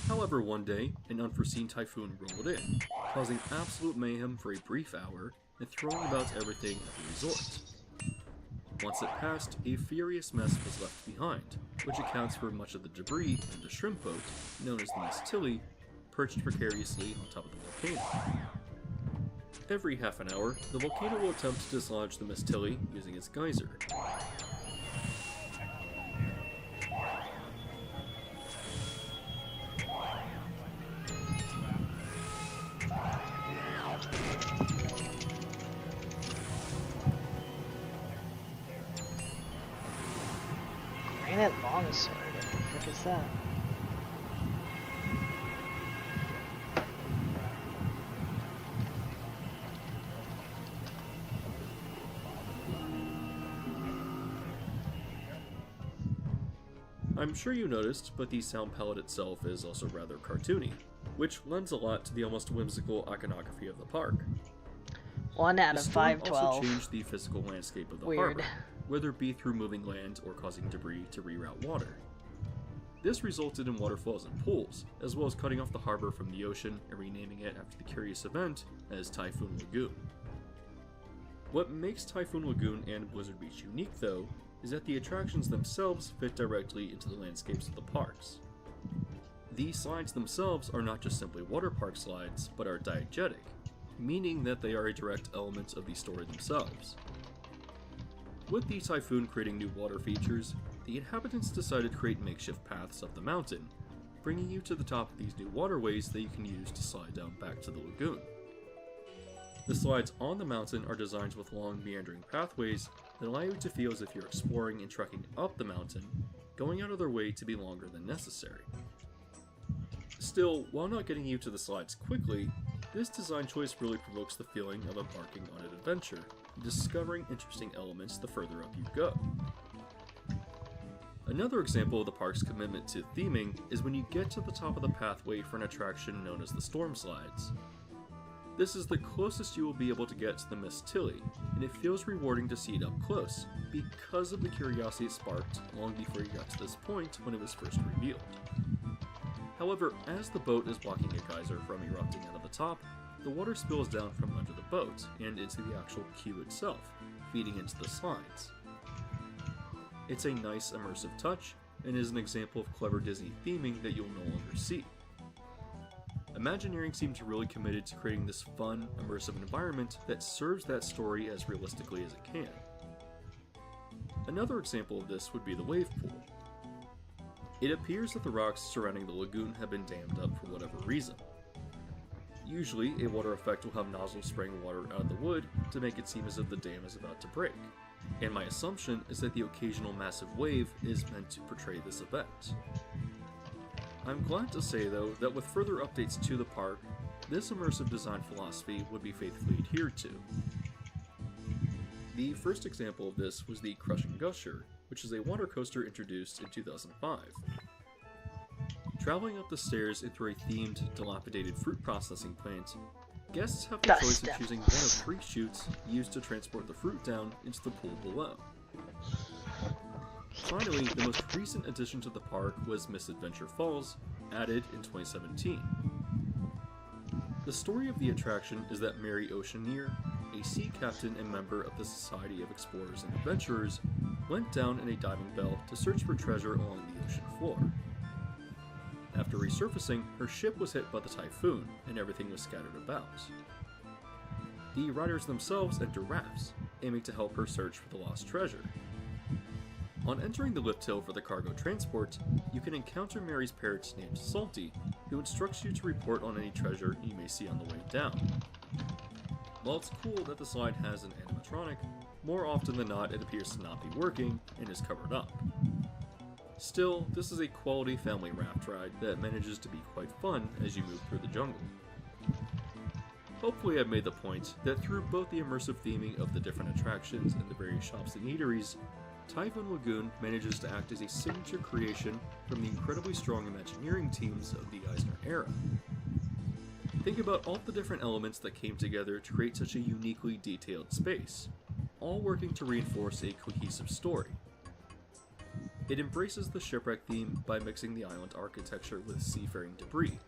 However, one day, an unforeseen typhoon rolled in, causing absolute mayhem for a brief hour and throwing about everything at the resort. Once it passed, a furious mess was left behind, which accounts for much of the debris in the shrimp boat, known as the Miss Tilly, perched precariously on top of the volcano. Every half an hour, the volcano will attempt to dislodge the Miss Tilly using its geyser. Granite longsword, what the frick is that? I'm sure you noticed, but the sound palette itself is also rather cartoony, which lends a lot to the almost whimsical iconography of the park. 1 out of The storm 512. also changed the physical landscape of the Weird. harbor, whether it be through moving land or causing debris to reroute water. This resulted in waterfalls and pools, as well as cutting off the harbor from the ocean and renaming it after the curious event as Typhoon Lagoon. What makes Typhoon Lagoon and Blizzard Beach unique, though, is that the attractions themselves fit directly into the landscapes of the parks. These slides themselves are not just simply water park slides, but are diegetic, meaning that they are a direct element of the story themselves. With the typhoon creating new water features, the inhabitants decided to create makeshift paths up the mountain, bringing you to the top of these new waterways that you can use to slide down back to the lagoon. The slides on the mountain are designed with long meandering pathways that allow you to feel as if you're exploring and trekking up the mountain, going out of their way to be longer than necessary. Still, while not getting you to the slides quickly, this design choice really provokes the feeling of embarking on an adventure, and discovering interesting elements the further up you go. Another example of the park's commitment to theming is when you get to the top of the pathway for an attraction known as the Storm Slides. This is the closest you will be able to get to the Miss Tilly, and it feels rewarding to see it up close, because of the curiosity it sparked long before you got to this point when it was first revealed. However, as the boat is blocking a geyser from erupting out of the top, the water spills down from under the boat and into the actual queue itself, feeding into the slides. It's a nice immersive touch, and is an example of clever Disney theming that you'll no longer see. Imagineering seems really committed to creating this fun, immersive environment that serves that story as realistically as it can. Another example of this would be the wave pool. It appears that the rocks surrounding the lagoon have been dammed up for whatever reason. Usually, a water effect will have nozzles spraying water out of the wood to make it seem as if the dam is about to break, and my assumption is that the occasional massive wave is meant to portray this event. I'm glad to say, though, that with further updates to the park, this immersive design philosophy would be faithfully adhered to. The first example of this was the Crushing Gusher, which is a water coaster introduced in 2005. Traveling up the stairs and through a themed, dilapidated fruit processing plant, guests have the choice of choosing one of 3 chutes used to transport the fruit down into the pool below. Finally, the most recent addition to the park was Misadventure Falls, added in 2017. The story of the attraction is that Mary Oceaneer, a sea captain and member of the Society of Explorers and Adventurers, went down in a diving bell to search for treasure along the ocean floor. After resurfacing, her ship was hit by the typhoon, and everything was scattered about. The riders themselves enter rafts, aiming to help her search for the lost treasure. On entering the lift hill for the cargo transport, you can encounter Mary's parrot named Salty, who instructs you to report on any treasure you may see on the way down. While it's cool that the slide has an animatronic, more often than not it appears to not be working and is covered up. Still, this is a quality family raft ride that manages to be quite fun as you move through the jungle. Hopefully I've made the point that through both the immersive theming of the different attractions and the various shops and eateries, Typhoon Lagoon manages to act as a signature creation from the incredibly strong Imagineering teams of the Eisner era. Think about all the different elements that came together to create such a uniquely detailed space, all working to reinforce a cohesive story. It embraces the shipwreck theme by mixing the island architecture with seafaring debris,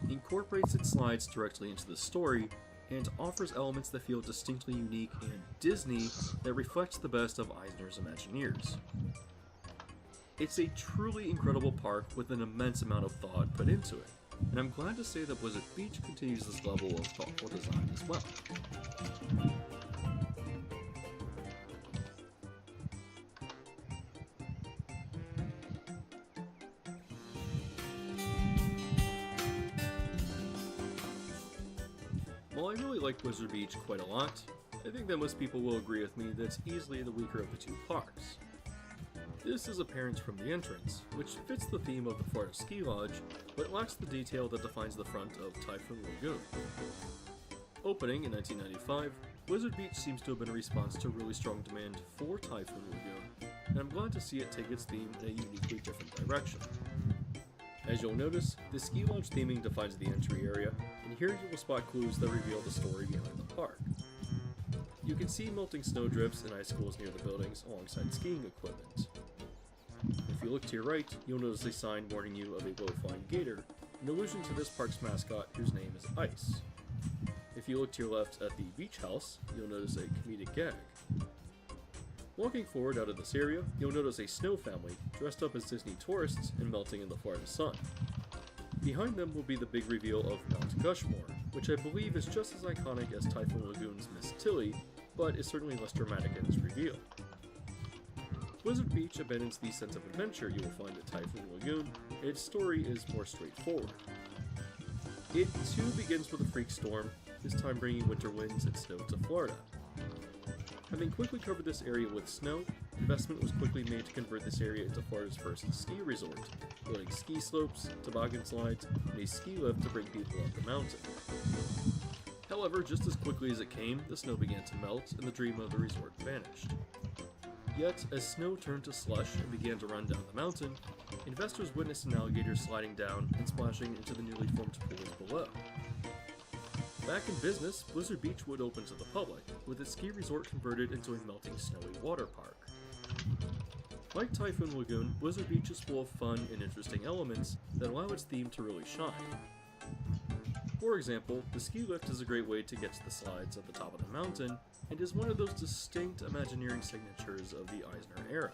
incorporates its slides directly into the story, and offers elements that feel distinctly unique and Disney that reflects the best of Eisner's Imagineers. It's a truly incredible park with an immense amount of thought put into it, and I'm glad to say that Blizzard Beach continues this level of thoughtful design as well. While I really like Blizzard Beach quite a lot, I think that most people will agree with me that it's easily the weaker of the two parks. This is apparent from the entrance, which fits the theme of the Florida Ski Lodge, but lacks the detail that defines the front of Typhoon Lagoon. Opening in 1995, Blizzard Beach seems to have been a response to really strong demand for Typhoon Lagoon, and I'm glad to see it take its theme in a uniquely different direction. As you'll notice, the ski lodge theming defines the entry area, and here you will spot clues that reveal the story behind the park. You can see melting snowdrifts and icicles near the buildings alongside skiing equipment. If you look to your right, you'll notice a sign warning you of a low-flying gator, an allusion to this park's mascot whose name is Ice. If you look to your left at the beach house, you'll notice a comedic gag. Walking forward out of this area, you'll notice a snow family dressed up as Disney tourists and melting in the Florida sun. Behind them will be the big reveal of Mount Gushmore, which I believe is just as iconic as Typhoon Lagoon's Miss Tilly, but is certainly less dramatic in its reveal. Blizzard Beach abandons the sense of adventure you will find at Typhoon Lagoon, and its story is more straightforward. It too begins with a freak storm, this time bringing winter winds and snow to Florida. Having quickly covered this area with snow, investment was quickly made to convert this area into Florida's first ski resort, building ski slopes, toboggan slides, and a ski lift to bring people up the mountain. However, just as quickly as it came, the snow began to melt and the dream of the resort vanished. Yet, as snow turned to slush and began to run down the mountain, investors witnessed an alligator sliding down and splashing into the newly formed pools below. Back in business, Blizzard Beach would open to the public, with its ski resort converted into a melting snowy water park. Like Typhoon Lagoon, Blizzard Beach is full of fun and interesting elements that allow its theme to really shine. For example, the ski lift is a great way to get to the slides at the top of the mountain, and is one of those distinct Imagineering signatures of the Eisner era.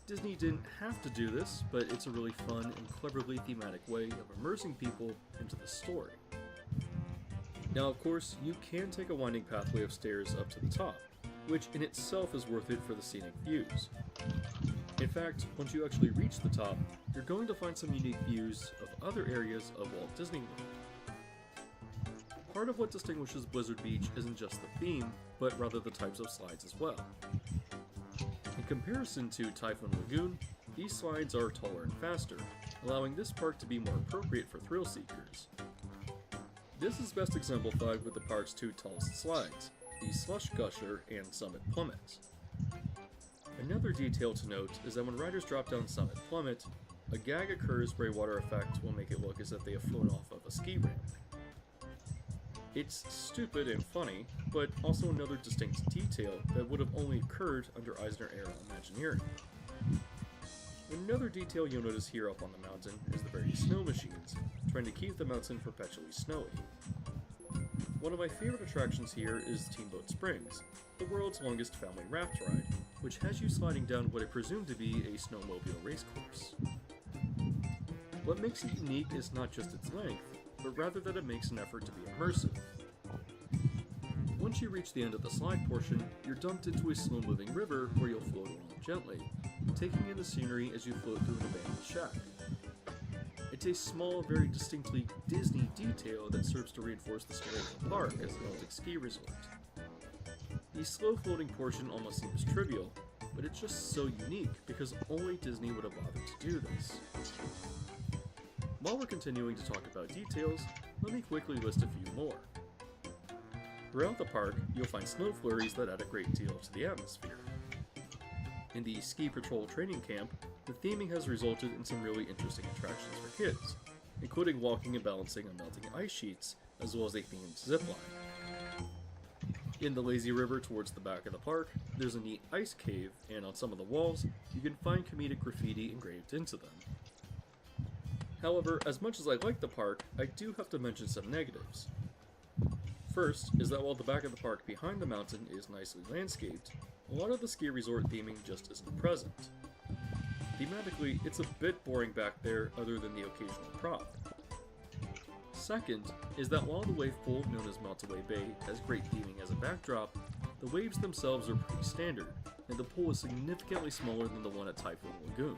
Disney didn't have to do this, but it's a really fun and cleverly thematic way of immersing people into the story. Now, of course, you can take a winding pathway of stairs up to the top, which in itself is worth it for the scenic views. In fact, once you actually reach the top, you're going to find some unique views of other areas of Walt Disney World. Part of what distinguishes Blizzard Beach isn't just the theme, but rather the types of slides as well. In comparison to Typhoon Lagoon, these slides are taller and faster, allowing this park to be more appropriate for thrill seekers. This is best exemplified with the park's two tallest slides, the Slush Gusher and Summit Plummet. Another detail to note is that when riders drop down Summit Plummet, a gag occurs where a water effect will make it look as if they have flown off of a ski ramp. It's stupid and funny, but also another distinct detail that would have only occurred under Eisner-era Imagineering. Another detail you'll notice here up on the mountain is the various snow machines, trying to keep the mountain perpetually snowy. One of my favorite attractions here is Steamboat Springs, the world's longest family raft ride, which has you sliding down what I presume to be a snowmobile racecourse. What makes it unique is not just its length, but rather that it makes an effort to be immersive. Once you reach the end of the slide portion, you're dumped into a slow-moving river where you'll float along gently, taking in the scenery as you float through an abandoned shack. It's a small, very distinctly Disney detail that serves to reinforce the story of the park as a Baltic ski resort. The slow floating portion almost seems trivial, but it's just so unique because only Disney would have bothered to do this. While we're continuing to talk about details, let me quickly list a few more. Throughout the park, you'll find snow flurries that add a great deal to the atmosphere. In the Ski Patrol training camp, the theming has resulted in some really interesting attractions for kids, including walking and balancing on melting ice sheets, as well as a themed zipline. In the lazy river towards the back of the park, there's a neat ice cave, and on some of the walls, you can find comedic graffiti engraved into them. However, as much as I like the park, I do have to mention some negatives. First is that while the back of the park behind the mountain is nicely landscaped, a lot of the ski resort theming just isn't present. Thematically, it's a bit boring back there other than the occasional prop. Second is that while the wave pool known as Meltaway Bay has great theming as a backdrop, the waves themselves are pretty standard, and the pool is significantly smaller than the one at Typhoon Lagoon.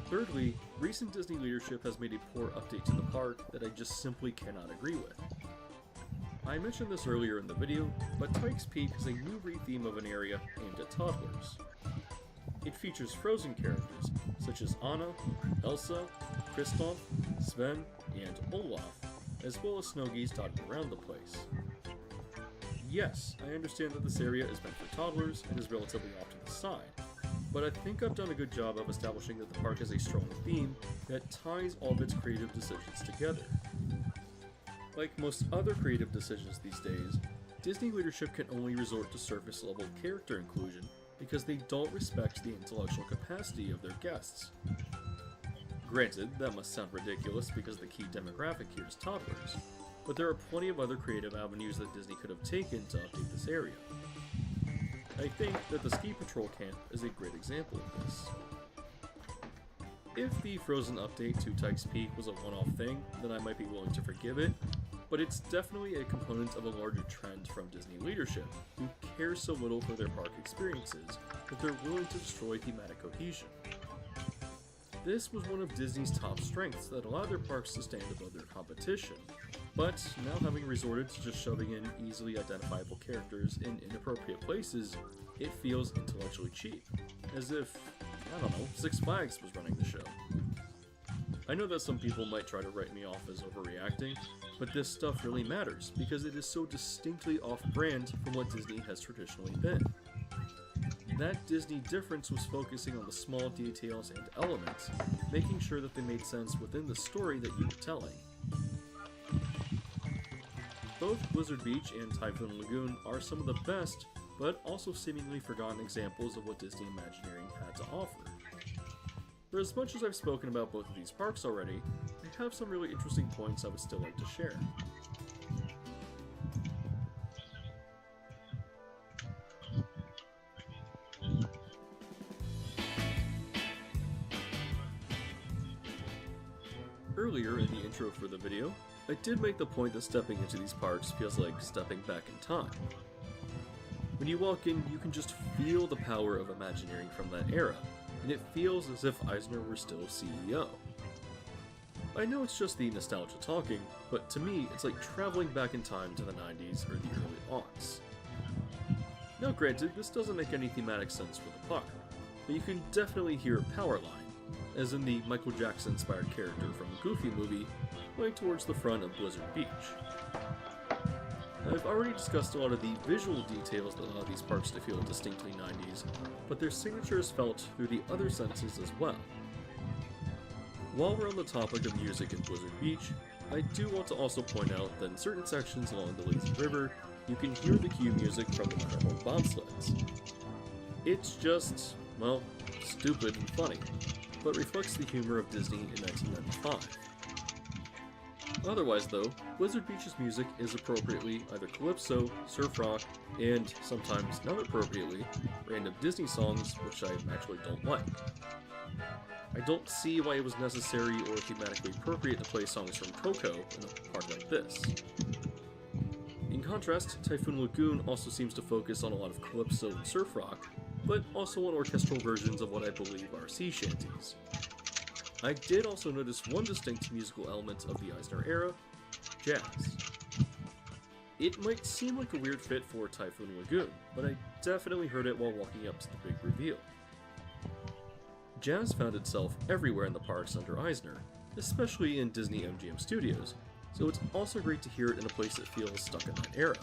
Thirdly, recent Disney leadership has made a poor update to the park that I just simply cannot agree with. I mentioned this earlier in the video, but Pikes Peak is a new re-theme of an area aimed at toddlers. It features Frozen characters such as Anna, Elsa, Kristoff, Sven, and Olaf, as well as snow geese dotted around the place. Yes, I understand that this area is meant for toddlers and is relatively off to the side, but I think I've done a good job of establishing that the park has a strong theme that ties all of its creative decisions together. Like most other creative decisions these days, Disney leadership can only resort to surface-level character inclusion because they don't respect the intellectual capacity of their guests. Granted, that must sound ridiculous because the key demographic here is toddlers, but there are plenty of other creative avenues that Disney could have taken to update this area. I think that the Ski Patrol camp is a great example of this. If the Frozen update to Pikes Peak was a one-off thing, then I might be willing to forgive it, but it's definitely a component of a larger trend from Disney leadership, who care so little for their park experiences that they're willing to destroy thematic cohesion. This was one of Disney's top strengths that allowed their parks to stand above their competition, but now having resorted to just shoving in easily identifiable characters in inappropriate places, it feels intellectually cheap, as if, I don't know, Six Flags was running the show. I know that some people might try to write me off as overreacting, but this stuff really matters because it is so distinctly off-brand from what Disney has traditionally been. That Disney difference was focusing on the small details and elements, making sure that they made sense within the story that you were telling. Both Blizzard Beach and Typhoon Lagoon are some of the best, but also seemingly forgotten examples of what Disney Imagineering had to offer. For as much as I've spoken about both of these parks already, I have some really interesting points I would still like to share. Earlier in the intro for the video, I did make the point that stepping into these parks feels like stepping back in time. When you walk in, you can just feel the power of Imagineering from that era, and it feels as if Eisner were still CEO. I know it's just the nostalgia talking, but to me, it's like traveling back in time to the 90s or the early aughts. Now granted, this doesn't make any thematic sense for the park, but you can definitely hear Powerline, as in the Michael Jackson-inspired character from the Goofy movie, going towards the front of Blizzard Beach. I've already discussed a lot of the visual details that allow these parks to feel distinctly 90s, but their signature is felt through the other senses as well. While we're on the topic of music in Blizzard Beach, I do want to also point out that in certain sections along the lazy river, you can hear the cue music from the Matterhorn bobsleds. It's just, well, stupid and funny, but reflects the humor of Disney in 1995. Otherwise though, Blizzard Beach's music is appropriately either calypso, surf rock, and, sometimes not appropriately, random Disney songs which I actually don't like. I don't see why it was necessary or thematically appropriate to play songs from Coco in a park like this. In contrast, Typhoon Lagoon also seems to focus on a lot of calypso and surf rock, but also on orchestral versions of what I believe are sea shanties. I did also notice one distinct musical element of the Eisner era: jazz. It might seem like a weird fit for Typhoon Lagoon, but I definitely heard it while walking up to the big reveal. Jazz found itself everywhere in the parks under Eisner, especially in Disney MGM Studios, so it's also great to hear it in a place that feels stuck in that era.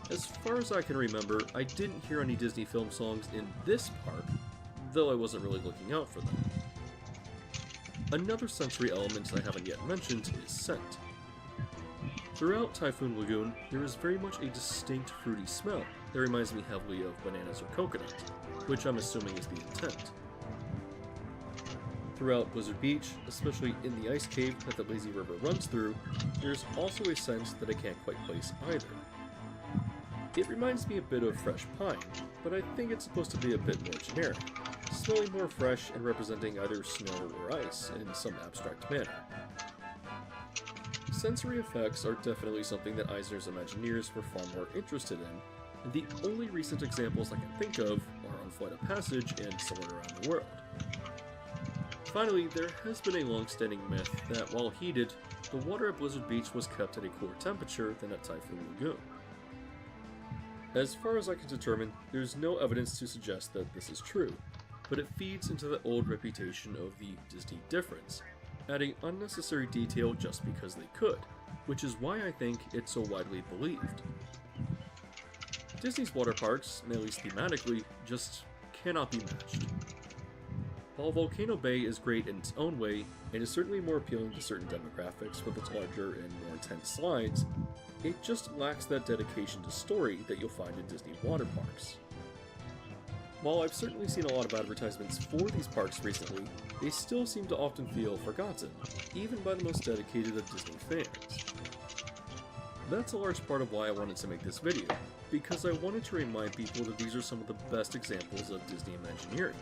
As far as I can remember, I didn't hear any Disney film songs in this park, though I wasn't really looking out for them. Another sensory element I haven't yet mentioned is scent. Throughout Typhoon Lagoon, there is very much a distinct fruity smell that reminds me heavily of bananas or coconut, which I'm assuming is the intent. Throughout Blizzard Beach, especially in the ice cave that the lazy river runs through, there's also a scent that I can't quite place either. It reminds me a bit of fresh pine, but I think it's supposed to be a bit more generic, smelling more fresh and representing either snow or ice in some abstract manner. Sensory effects are definitely something that Eisner's Imagineers were far more interested in, and the only recent examples I can think of are on Flight of Passage and Somewhere Around the World. Finally, there has been a long-standing myth that while heated, the water at Blizzard Beach was kept at a cooler temperature than at Typhoon Lagoon. As far as I can determine, there's no evidence to suggest that this is true, but it feeds into the old reputation of the Disney difference, adding unnecessary detail just because they could, which is why I think it's so widely believed. Disney's water parks, at least thematically, just cannot be matched. While Volcano Bay is great in its own way, and is certainly more appealing to certain demographics with its larger and more intense slides, it just lacks that dedication to story that you'll find in Disney water parks. While I've certainly seen a lot of advertisements for these parks recently, they still seem to often feel forgotten, even by the most dedicated of Disney fans. That's a large part of why I wanted to make this video, because I wanted to remind people that these are some of the best examples of Disney Imagineering,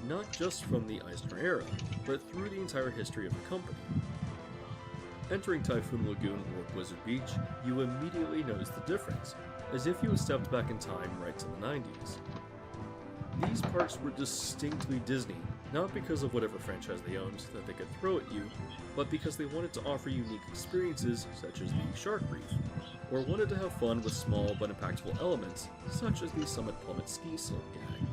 not just from the Eisner era, but through the entire history of the company. Entering Typhoon Lagoon or Blizzard Beach, you immediately notice the difference, as if you had stepped back in time right to the 90s. These parks were distinctly Disney, not because of whatever franchise they owned that they could throw at you, but because they wanted to offer unique experiences such as the Shark Reef, or wanted to have fun with small but impactful elements such as the Summit Plummet ski slope gag.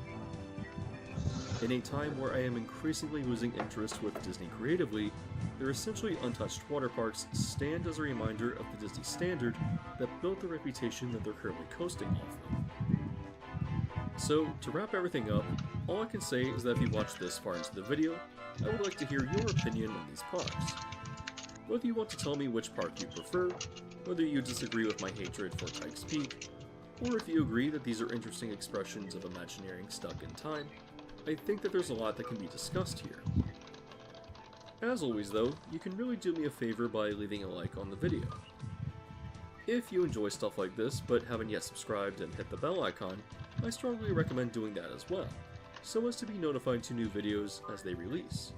In a time where I am increasingly losing interest with Disney creatively, their essentially untouched water parks stand as a reminder of the Disney standard that built the reputation that they're currently coasting off of. So, to wrap everything up, all I can say is that if you watched this far into the video, I would like to hear your opinion on these parks. Whether you want to tell me which park you prefer, whether you disagree with my hatred for Pikes Peak, or if you agree that these are interesting expressions of Imagineering stuck in time, I think that there's a lot that can be discussed here. As always though, you can really do me a favor by leaving a like on the video. If you enjoy stuff like this but haven't yet subscribed and hit the bell icon, I strongly recommend doing that as well, so as to be notified to new videos as they release.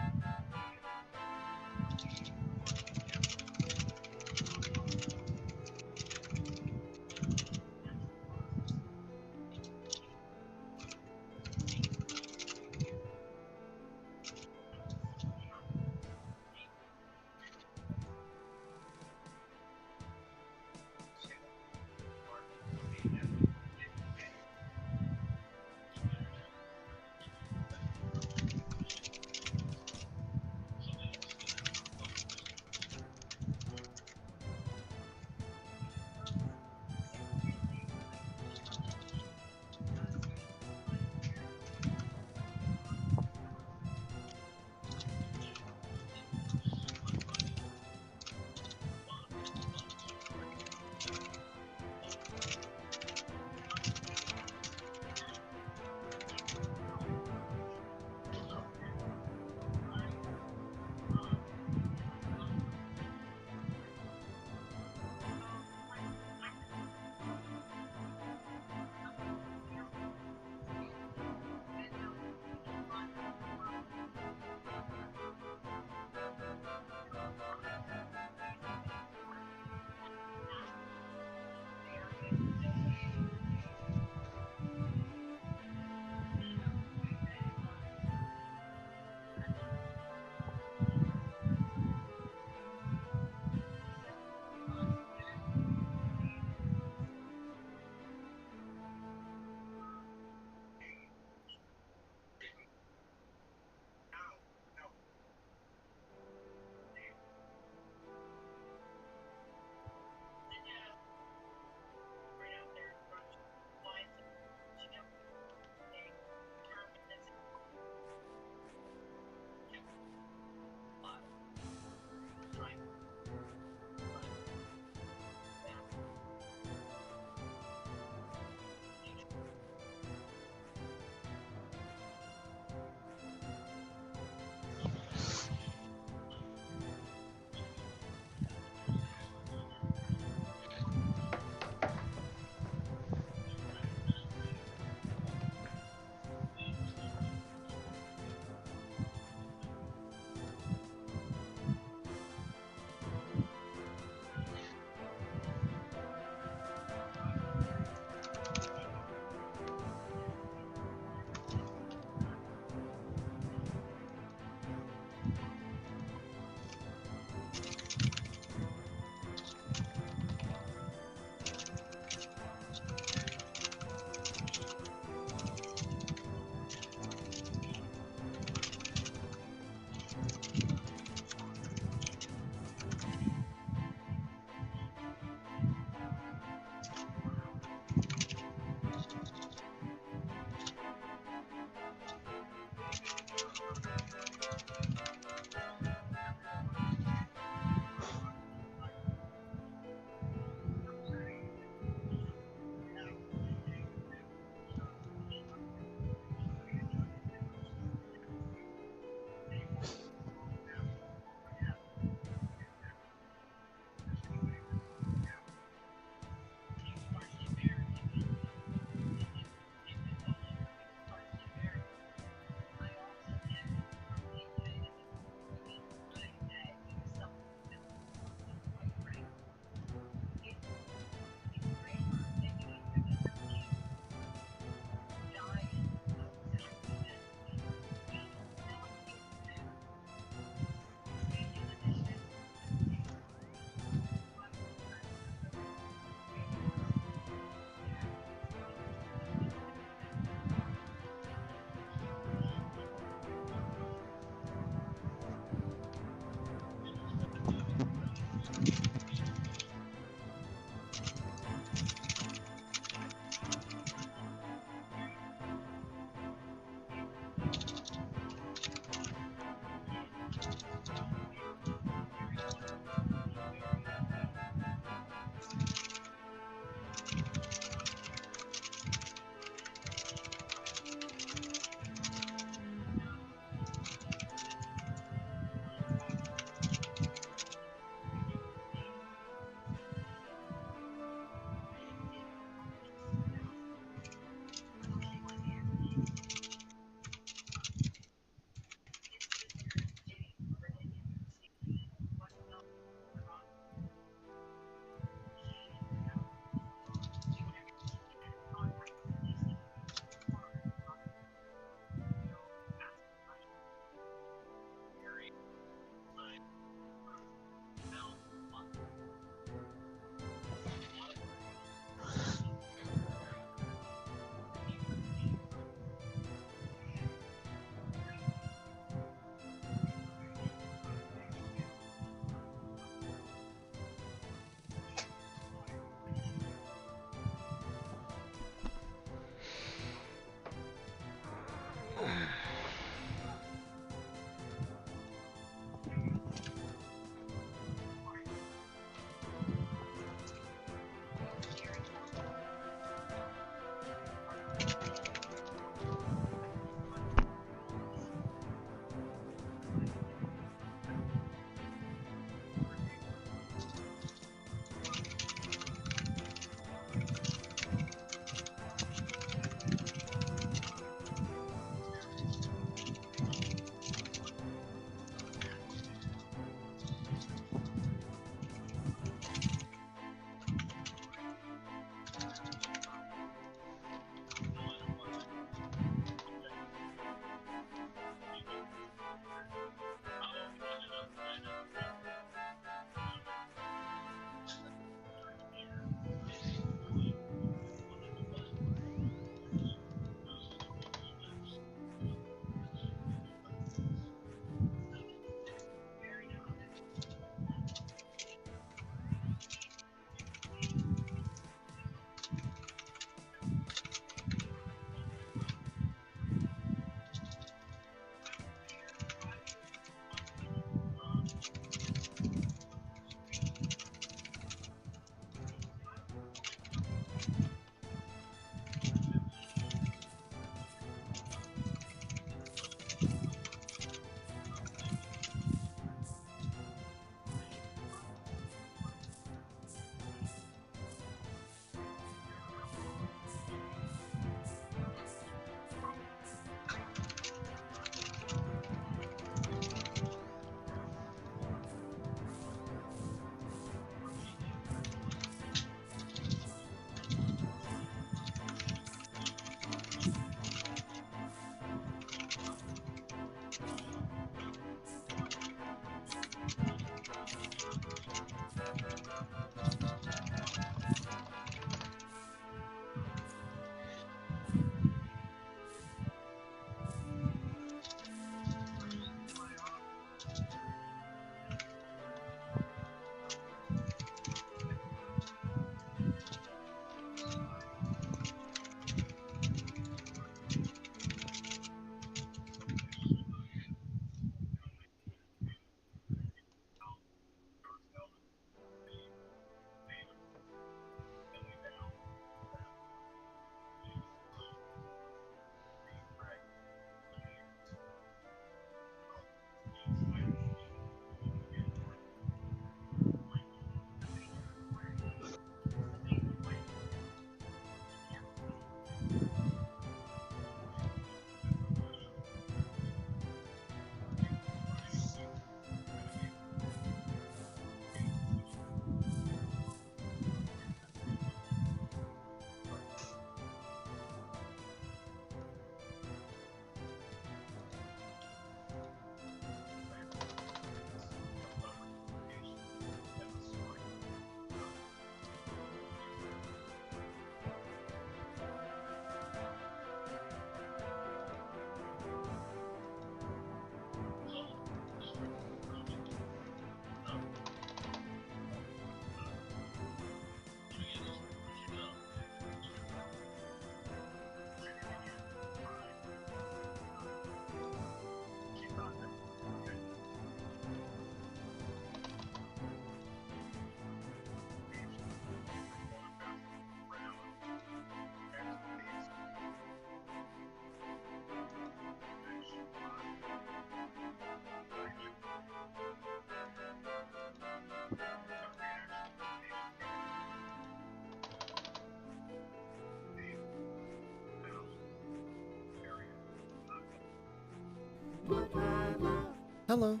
Hello,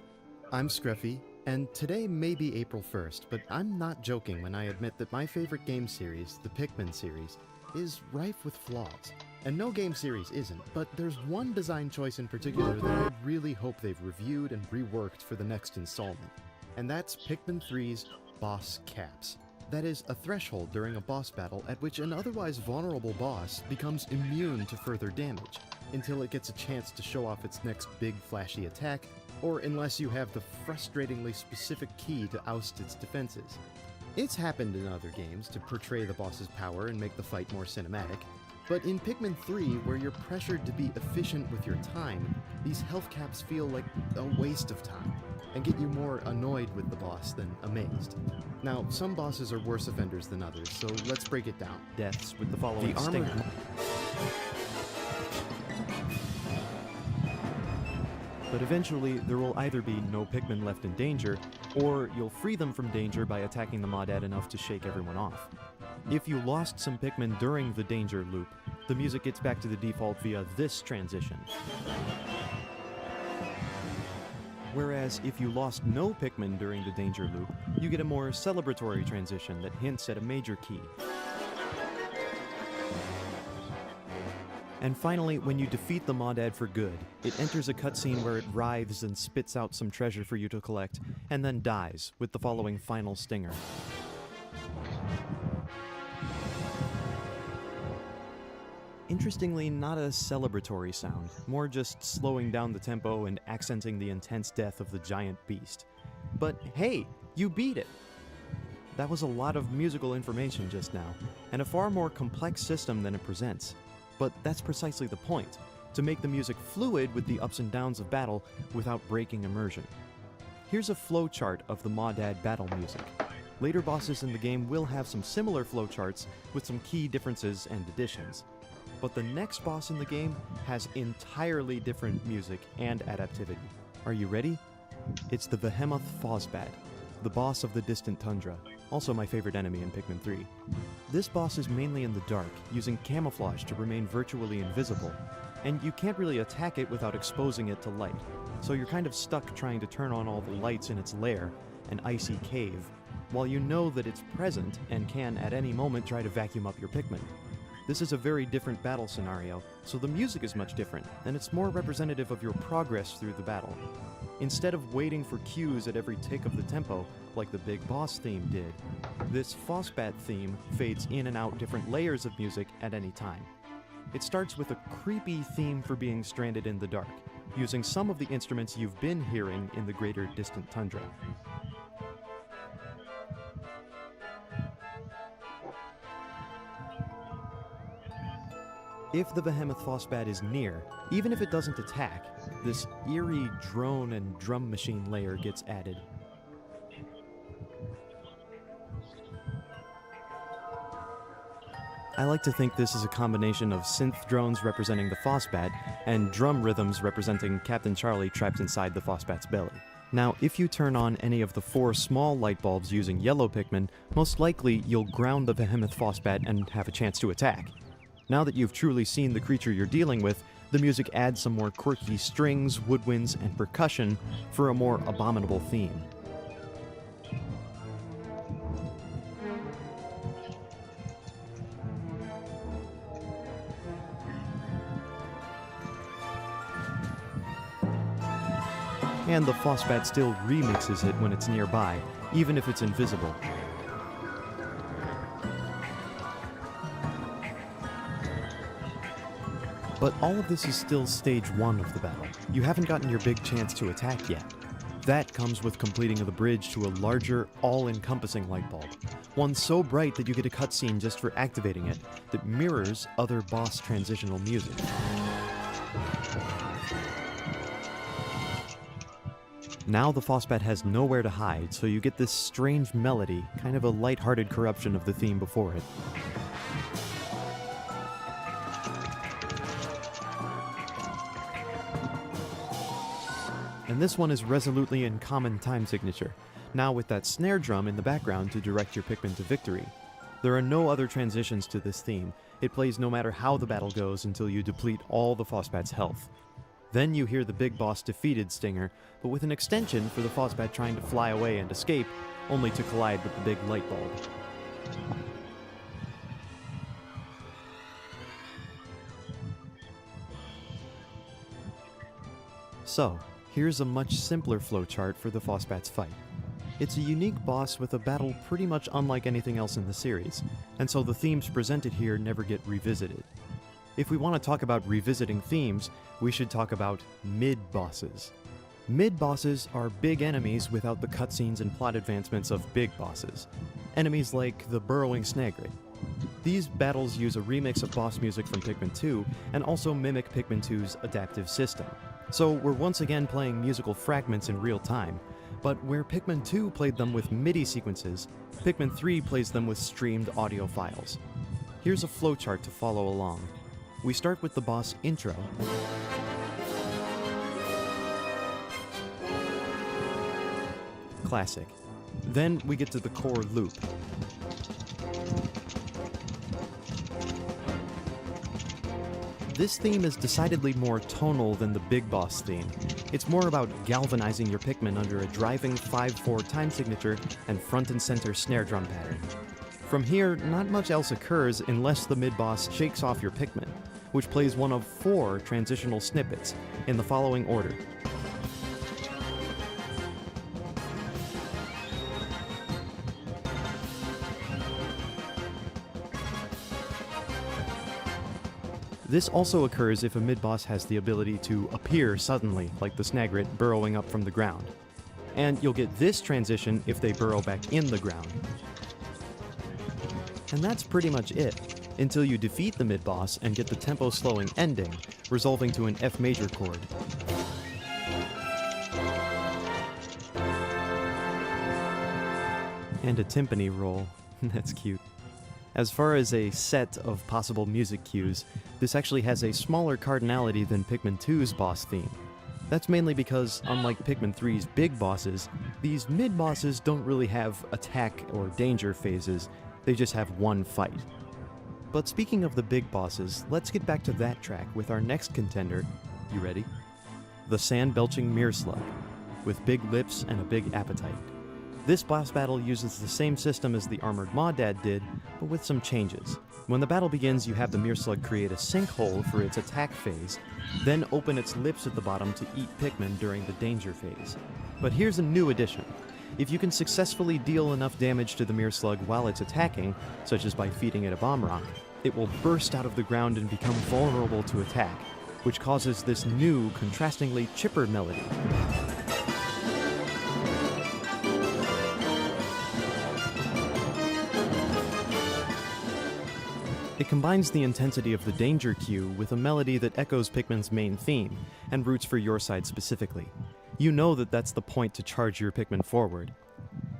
I'm Scruffy, and today may be April 1st, but I'm not joking when I admit that my favorite game series, the Pikmin series, is rife with flaws. And no game series isn't, but there's one design choice in particular that I really hope they've reviewed and reworked for the next installment. And that's Pikmin 3's boss caps. That is, a threshold during a boss battle at which an otherwise vulnerable boss becomes immune to further damage, until it gets a chance to show off its next big flashy attack, or unless you have the frustratingly specific key to oust its defenses. It's happened in other games to portray the boss's power and make the fight more cinematic, but in Pikmin 3, where you're pressured to be efficient with your time, these health caps feel like a waste of time, and get you more annoyed with the boss than amazed. Now, some bosses are worse offenders than others, so let's break it down. Deaths with the following armored stinger. But eventually, there will either be no Pikmin left in danger, or you'll free them from danger by attacking the Modad enough to shake everyone off. If you lost some Pikmin during the danger loop, the music gets back to the default via this transition. Whereas if you lost no Pikmin during the danger loop, you get a more celebratory transition that hints at a major key. And finally, when you defeat the Modad for good, it enters a cutscene where it writhes and spits out some treasure for you to collect, and then dies with the following final stinger. Interestingly, not a celebratory sound, more just slowing down the tempo and accenting the intense death of the giant beast. But hey, you beat it! That was a lot of musical information just now, and a far more complex system than it presents. But that's precisely the point, to make the music fluid with the ups and downs of battle without breaking immersion. Here's a flowchart of the Modad battle music. Later bosses in the game will have some similar flowcharts with some key differences and additions. But the next boss in the game has entirely different music and adaptivity. Are you ready? It's the Behemoth Fosbat, the boss of the distant tundra, also my favorite enemy in Pikmin 3. This boss is mainly in the dark, using camouflage to remain virtually invisible, and you can't really attack it without exposing it to light, so you're kind of stuck trying to turn on all the lights in its lair, an icy cave, while you know that it's present and can at any moment try to vacuum up your Pikmin. This is a very different battle scenario, so the music is much different, and it's more representative of your progress through the battle. Instead of waiting for cues at every tick of the tempo, like the big boss theme did, this Fosbat theme fades in and out different layers of music at any time. It starts with a creepy theme for being stranded in the dark, using some of the instruments you've been hearing in the greater distant tundra. If the Behemoth Fosbat is near, even if it doesn't attack, this eerie drone and drum machine layer gets added. I like to think this is a combination of synth drones representing the Fosbat and drum rhythms representing Captain Charlie trapped inside the Fosbat's belly. Now, if you turn on any of the 4 small light bulbs using yellow Pikmin, most likely you'll ground the Behemoth Fosbat and have a chance to attack. Now that you've truly seen the creature you're dealing with, the music adds some more quirky strings, woodwinds, and percussion for a more abominable theme. And the Fosbat still remixes it when it's nearby, even if it's invisible. But all of this is still stage 1 of the battle. You haven't gotten your big chance to attack yet. That comes with completing the bridge to a larger, all-encompassing light bulb. One so bright that you get a cutscene just for activating it that mirrors other boss transitional music. Now the Fosbat has nowhere to hide, so you get this strange melody, kind of a light-hearted corruption of the theme before it. And this one is resolutely in common time signature, now with that snare drum in the background to direct your Pikmin to victory. There are no other transitions to this theme. It plays no matter how the battle goes until you deplete all the Fosbat's health. Then you hear the big boss defeated Stinger, but with an extension for the Fozbat trying to fly away and escape, only to collide with the big light bulb. So, here's a much simpler flowchart for the Fozbat's fight. It's a unique boss with a battle pretty much unlike anything else in the series, and so the themes presented here never get revisited. If we want to talk about revisiting themes, we should talk about mid-bosses. Mid-bosses are big enemies without the cutscenes and plot advancements of big bosses. Enemies like the burrowing Snagrid. These battles use a remix of boss music from Pikmin 2 and also mimic Pikmin 2's adaptive system. So we're once again playing musical fragments in real time, but where Pikmin 2 played them with MIDI sequences, Pikmin 3 plays them with streamed audio files. Here's a flowchart to follow along. We start with the boss intro. Classic. Then we get to the core loop. This theme is decidedly more tonal than the Big Boss theme. It's more about galvanizing your Pikmin under a driving 5/4 time signature and front and center snare drum pattern. From here, not much else occurs unless the mid-boss shakes off your Pikmin, which plays one of 4 transitional snippets in the following order. This also occurs if a mid-boss has the ability to appear suddenly, like the Snagrid burrowing up from the ground. And you'll get this transition if they burrow back in the ground. And that's pretty much it, until you defeat the mid-boss and get the tempo-slowing ending, resolving to an F major chord. And a timpani roll. That's cute. As far as a set of possible music cues, this actually has a smaller cardinality than Pikmin 2's boss theme. That's mainly because, unlike Pikmin 3's big bosses, these mid-bosses don't really have attack or danger phases, they just have one fight. But speaking of the big bosses, let's get back to that track with our next contender. You ready? The sand-belching Meerslug, with big lips and a big appetite. This boss battle uses the same system as the Armored Maw-Dad did, but with some changes. When the battle begins, you have the Meerslug create a sinkhole for its attack phase, then open its lips at the bottom to eat Pikmin during the danger phase. But here's a new addition. If you can successfully deal enough damage to the Meerslug while it's attacking, such as by feeding it a bomb rock, it will burst out of the ground and become vulnerable to attack, which causes this new, contrastingly chipper melody. It combines the intensity of the danger cue with a melody that echoes Pikmin's main theme, and roots for your side specifically. You know that that's the point to charge your Pikmin forward.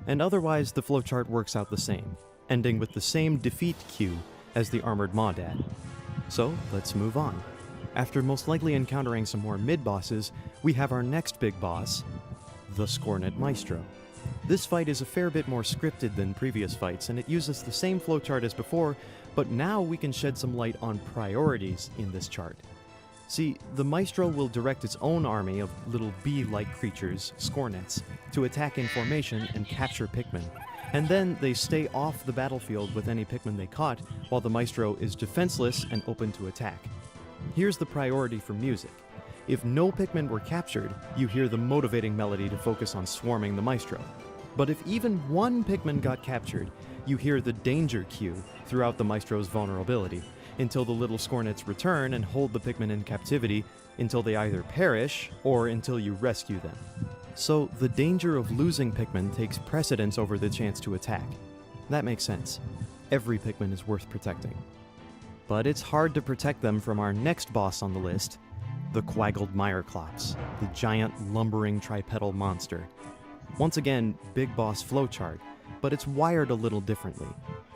And otherwise, the flowchart works out the same, ending with the same defeat cue as the Armored Maw-Dad. So, let's move on. After most likely encountering some more mid-bosses, we have our next big boss, the Scornet Maestro. This fight is a fair bit more scripted than previous fights, and it uses the same flowchart as before, but now we can shed some light on priorities in this chart. See, the Maestro will direct its own army of little bee-like creatures, Scornets, to attack in formation and capture Pikmin, and then they stay off the battlefield with any Pikmin they caught, while the Maestro is defenseless and open to attack. Here's the priority for music. If no Pikmin were captured, you hear the motivating melody to focus on swarming the Maestro. But if even one Pikmin got captured, you hear the danger cue throughout the Maestro's vulnerability, until the little Scornets return and hold the Pikmin in captivity until they either perish or until you rescue them. So the danger of losing Pikmin takes precedence over the chance to attack. That makes sense. Every Pikmin is worth protecting. But it's hard to protect them from our next boss on the list, the Quaggled Meyerclops, the giant lumbering tripedal monster. Once again, big boss flowchart, but it's wired a little differently.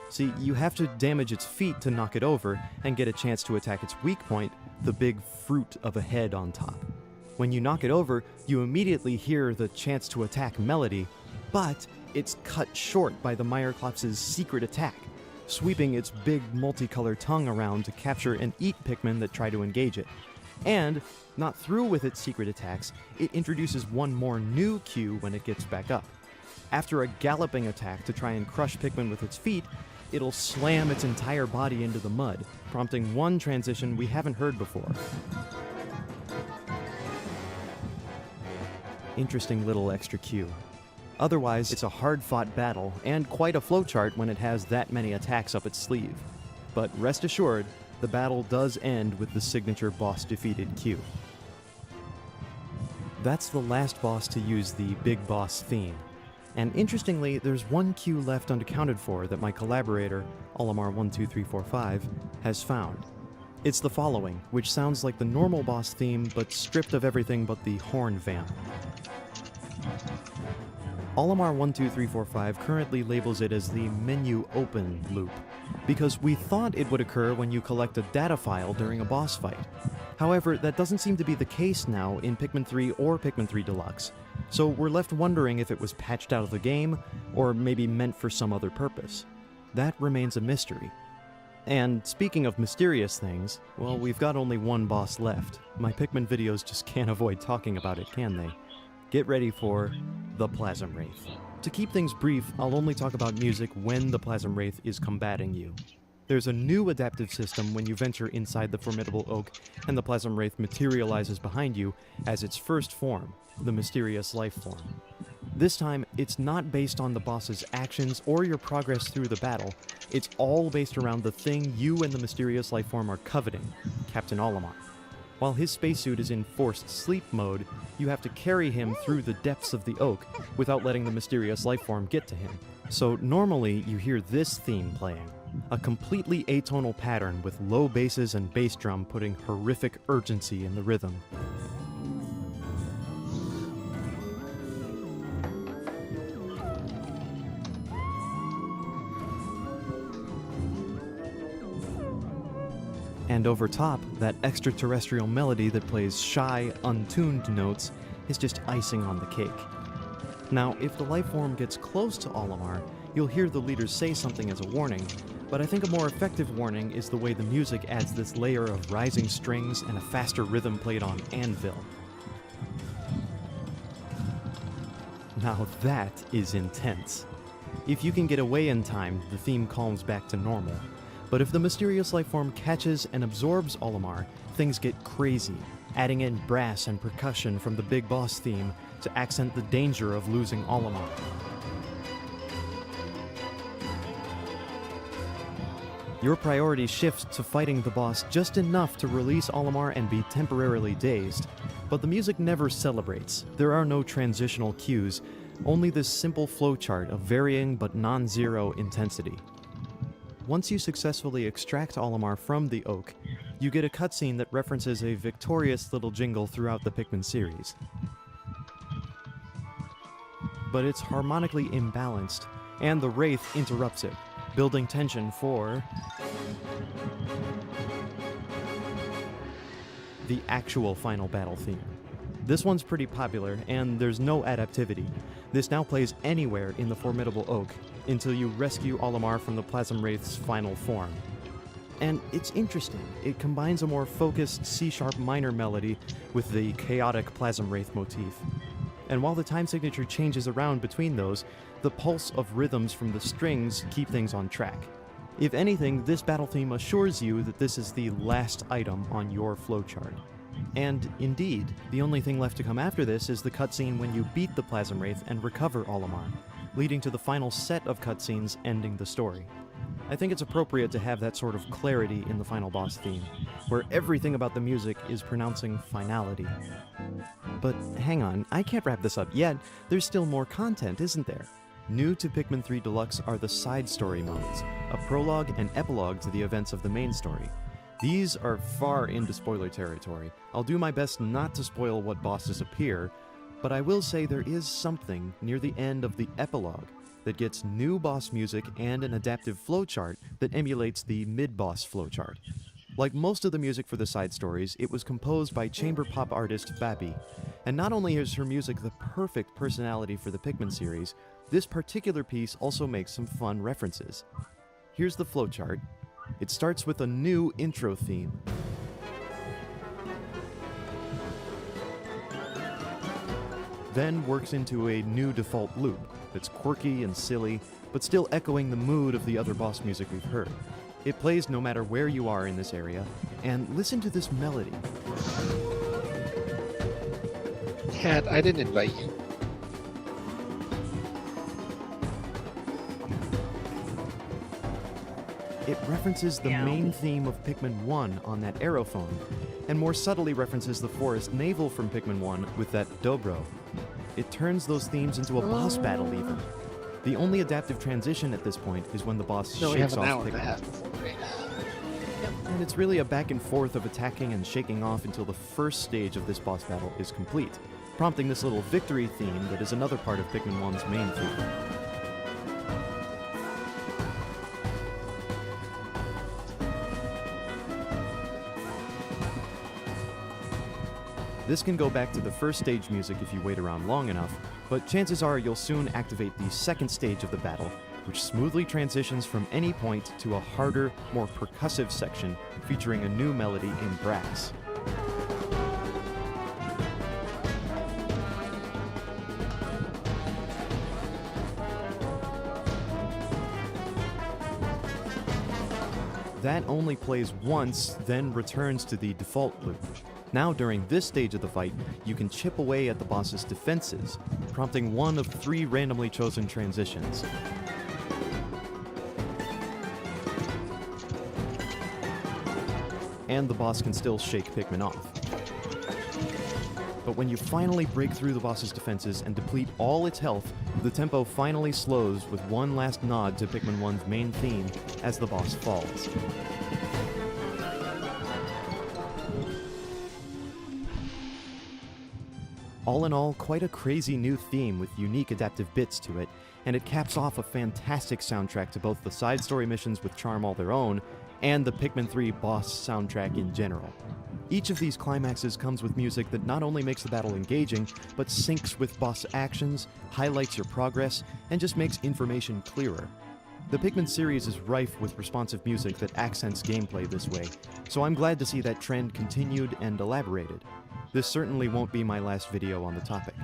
See, you have to damage its feet to knock it over and get a chance to attack its weak point, the big fruit of a head on top. When you knock it over, you immediately hear the chance to attack melody, but it's cut short by the Meyerclops' secret attack, sweeping its big multicolored tongue around to capture and eat Pikmin that try to engage it. And, not through with its secret attacks, it introduces one more new cue when it gets back up. After a galloping attack to try and crush Pikmin with its feet, it'll slam its entire body into the mud, prompting one transition we haven't heard before. Interesting little extra cue. Otherwise, it's a hard-fought battle, and quite a flowchart when it has that many attacks up its sleeve. But rest assured, the battle does end with the signature boss defeated cue. That's the last boss to use the Big Boss theme. And interestingly, there's one cue left unaccounted for that my collaborator, Olimar12345, has found. It's the following, which sounds like the normal boss theme, but stripped of everything but the horn vamp. Olimar12345 currently labels it as the menu open loop, because we thought it would occur when you collect a data file during a boss fight. However, that doesn't seem to be the case now in Pikmin 3 or Pikmin 3 Deluxe, so we're left wondering if it was patched out of the game, or maybe meant for some other purpose. That remains a mystery. And speaking of mysterious things, well, we've got only one boss left. My Pikmin videos just can't avoid talking about it, can they? Get ready for the Plasm Wraith. To keep things brief, I'll only talk about music when the Plasm Wraith is combating you. There's a new adaptive system when you venture inside the formidable oak, and the Plasm Wraith materializes behind you as its first form, the mysterious life form. This time, it's not based on the boss's actions or your progress through the battle. It's all based around the thing you and the mysterious life form are coveting, Captain Olimar. While his spacesuit is in forced sleep mode, you have to carry him through the depths of the oak without letting the mysterious life form get to him. So normally you hear this theme playing, a completely atonal pattern with low basses and bass drum putting horrific urgency in the rhythm. And over top, that extraterrestrial melody that plays shy, untuned notes is just icing on the cake. Now, if the life form gets close to Olimar, you'll hear the leaders say something as a warning, but I think a more effective warning is the way the music adds this layer of rising strings and a faster rhythm played on anvil. Now that is intense. If you can get away in time, the theme calms back to normal. But if the mysterious life form catches and absorbs Olimar, things get crazy, adding in brass and percussion from the Big Boss theme to accent the danger of losing Olimar. Your priority shifts to fighting the boss just enough to release Olimar and be temporarily dazed. But the music never celebrates. There are no transitional cues, only this simple flowchart of varying but non-zero intensity. Once you successfully extract Olimar from the oak, you get a cutscene that references a victorious little jingle throughout the Pikmin series. But it's harmonically imbalanced, and the Wraith interrupts it, building tension for the actual final battle theme. This one's pretty popular, and there's no adaptivity. This now plays anywhere in the formidable oak, until you rescue Olimar from the Plasm Wraith's final form. And it's interesting, it combines a more focused C-sharp minor melody with the chaotic Plasm Wraith motif. And while the time signature changes around between those, the pulse of rhythms from the strings keep things on track. If anything, this battle theme assures you that this is the last item on your flowchart. And indeed, the only thing left to come after this is the cutscene when you beat the Plasm Wraith and recover Olimar, leading to the final set of cutscenes ending the story. I think it's appropriate to have that sort of clarity in the final boss theme, where everything about the music is pronouncing finality. But hang on, I can't wrap this up yet. There's still more content, isn't there? New to Pikmin 3 Deluxe are the side story modes, a prologue and epilogue to the events of the main story. These are far into spoiler territory. I'll do my best not to spoil what bosses appear, but I will say there is something near the end of the epilogue that gets new boss music and an adaptive flowchart that emulates the mid-boss flowchart. Like most of the music for the side stories, it was composed by chamber pop artist Babi, and not only is her music the perfect personality for the Pikmin series, this particular piece also makes some fun references. Here's the flowchart. It starts with a new intro theme. then works into a new default loop that's quirky and silly, but still echoing the mood of the other boss music we've heard. It plays no matter where you are in this area, and listen to this melody. Cat, I didn't invite you. It references the main theme of Pikmin 1 on that aerophone, and more subtly references the forest navel from Pikmin 1 with that dobro. It turns those themes into a boss battle even. The only adaptive transition at this point is when the boss No, we shakes have an off hour and a Pikmin. half before, right? And it's really a back and forth of attacking and shaking off until the first stage of this boss battle is complete, prompting this little victory theme that is another part of Pikmin 1's main theme. This can go back to the first stage music if you wait around long enough, but chances are you'll soon activate the second stage of the battle, which smoothly transitions from any point to a harder, more percussive section featuring a new melody in brass. That only plays once, then returns to the default loop. Now during this stage of the fight, you can chip away at the boss's defenses, prompting one of 3 randomly chosen transitions. And the boss can still shake Pikmin off. But when you finally break through the boss's defenses and deplete all its health, the tempo finally slows with one last nod to Pikmin 1's main theme as the boss falls. All in all, quite a crazy new theme with unique adaptive bits to it, and it caps off a fantastic soundtrack to both the side story missions with charm all their own, and the Pikmin 3 boss soundtrack in general. Each of these climaxes comes with music that not only makes the battle engaging, but syncs with boss actions, highlights your progress, and just makes information clearer. The Pikmin series is rife with responsive music that accents gameplay this way, so I'm glad to see that trend continued and elaborated. This certainly won't be my last video on the topic.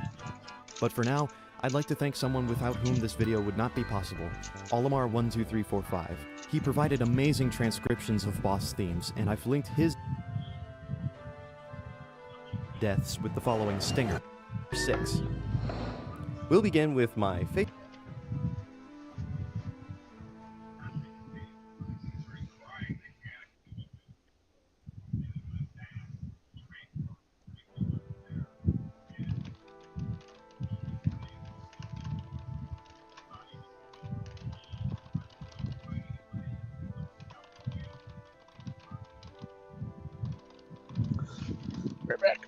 But for now, I'd like to thank someone without whom this video would not be possible, Olimar12345. He provided amazing transcriptions of boss themes, and I've linked his deaths with the following stinger. 6. We'll begin with my favorite. Right back.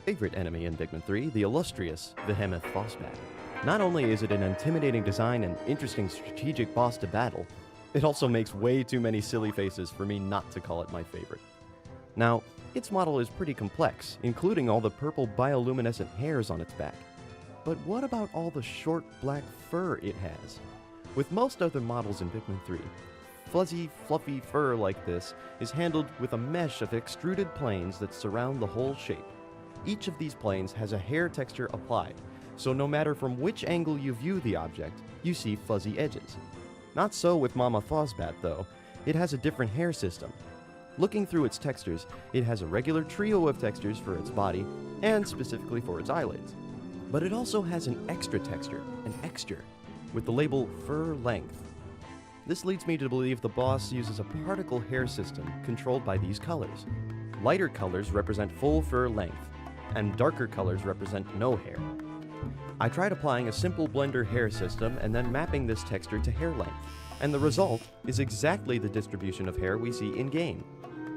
Favorite enemy in Pikmin 3, the illustrious Behemoth Bossbat. Not only is it an intimidating design and interesting strategic boss to battle, it also makes way too many silly faces for me not to call it my favorite. Now, its model is pretty complex, including all the purple bioluminescent hairs on its back. But what about all the short black fur it has? With most other models in Pikmin 3, fuzzy, fluffy fur like this is handled with a mesh of extruded planes that surround the whole shape. Each of these planes has a hair texture applied, so no matter from which angle you view the object, you see fuzzy edges. Not so with Mama Thosbat though, it has a different hair system. Looking through its textures, it has a regular trio of textures for its body, and specifically for its eyelids. But it also has an extra texture, an extra, with the label fur length. This leads me to believe the boss uses a particle hair system controlled by these colors. Lighter colors represent full fur length, and darker colors represent no hair. I tried applying a simple blender hair system and then mapping this texture to hair length, and the result is exactly the distribution of hair we see in-game.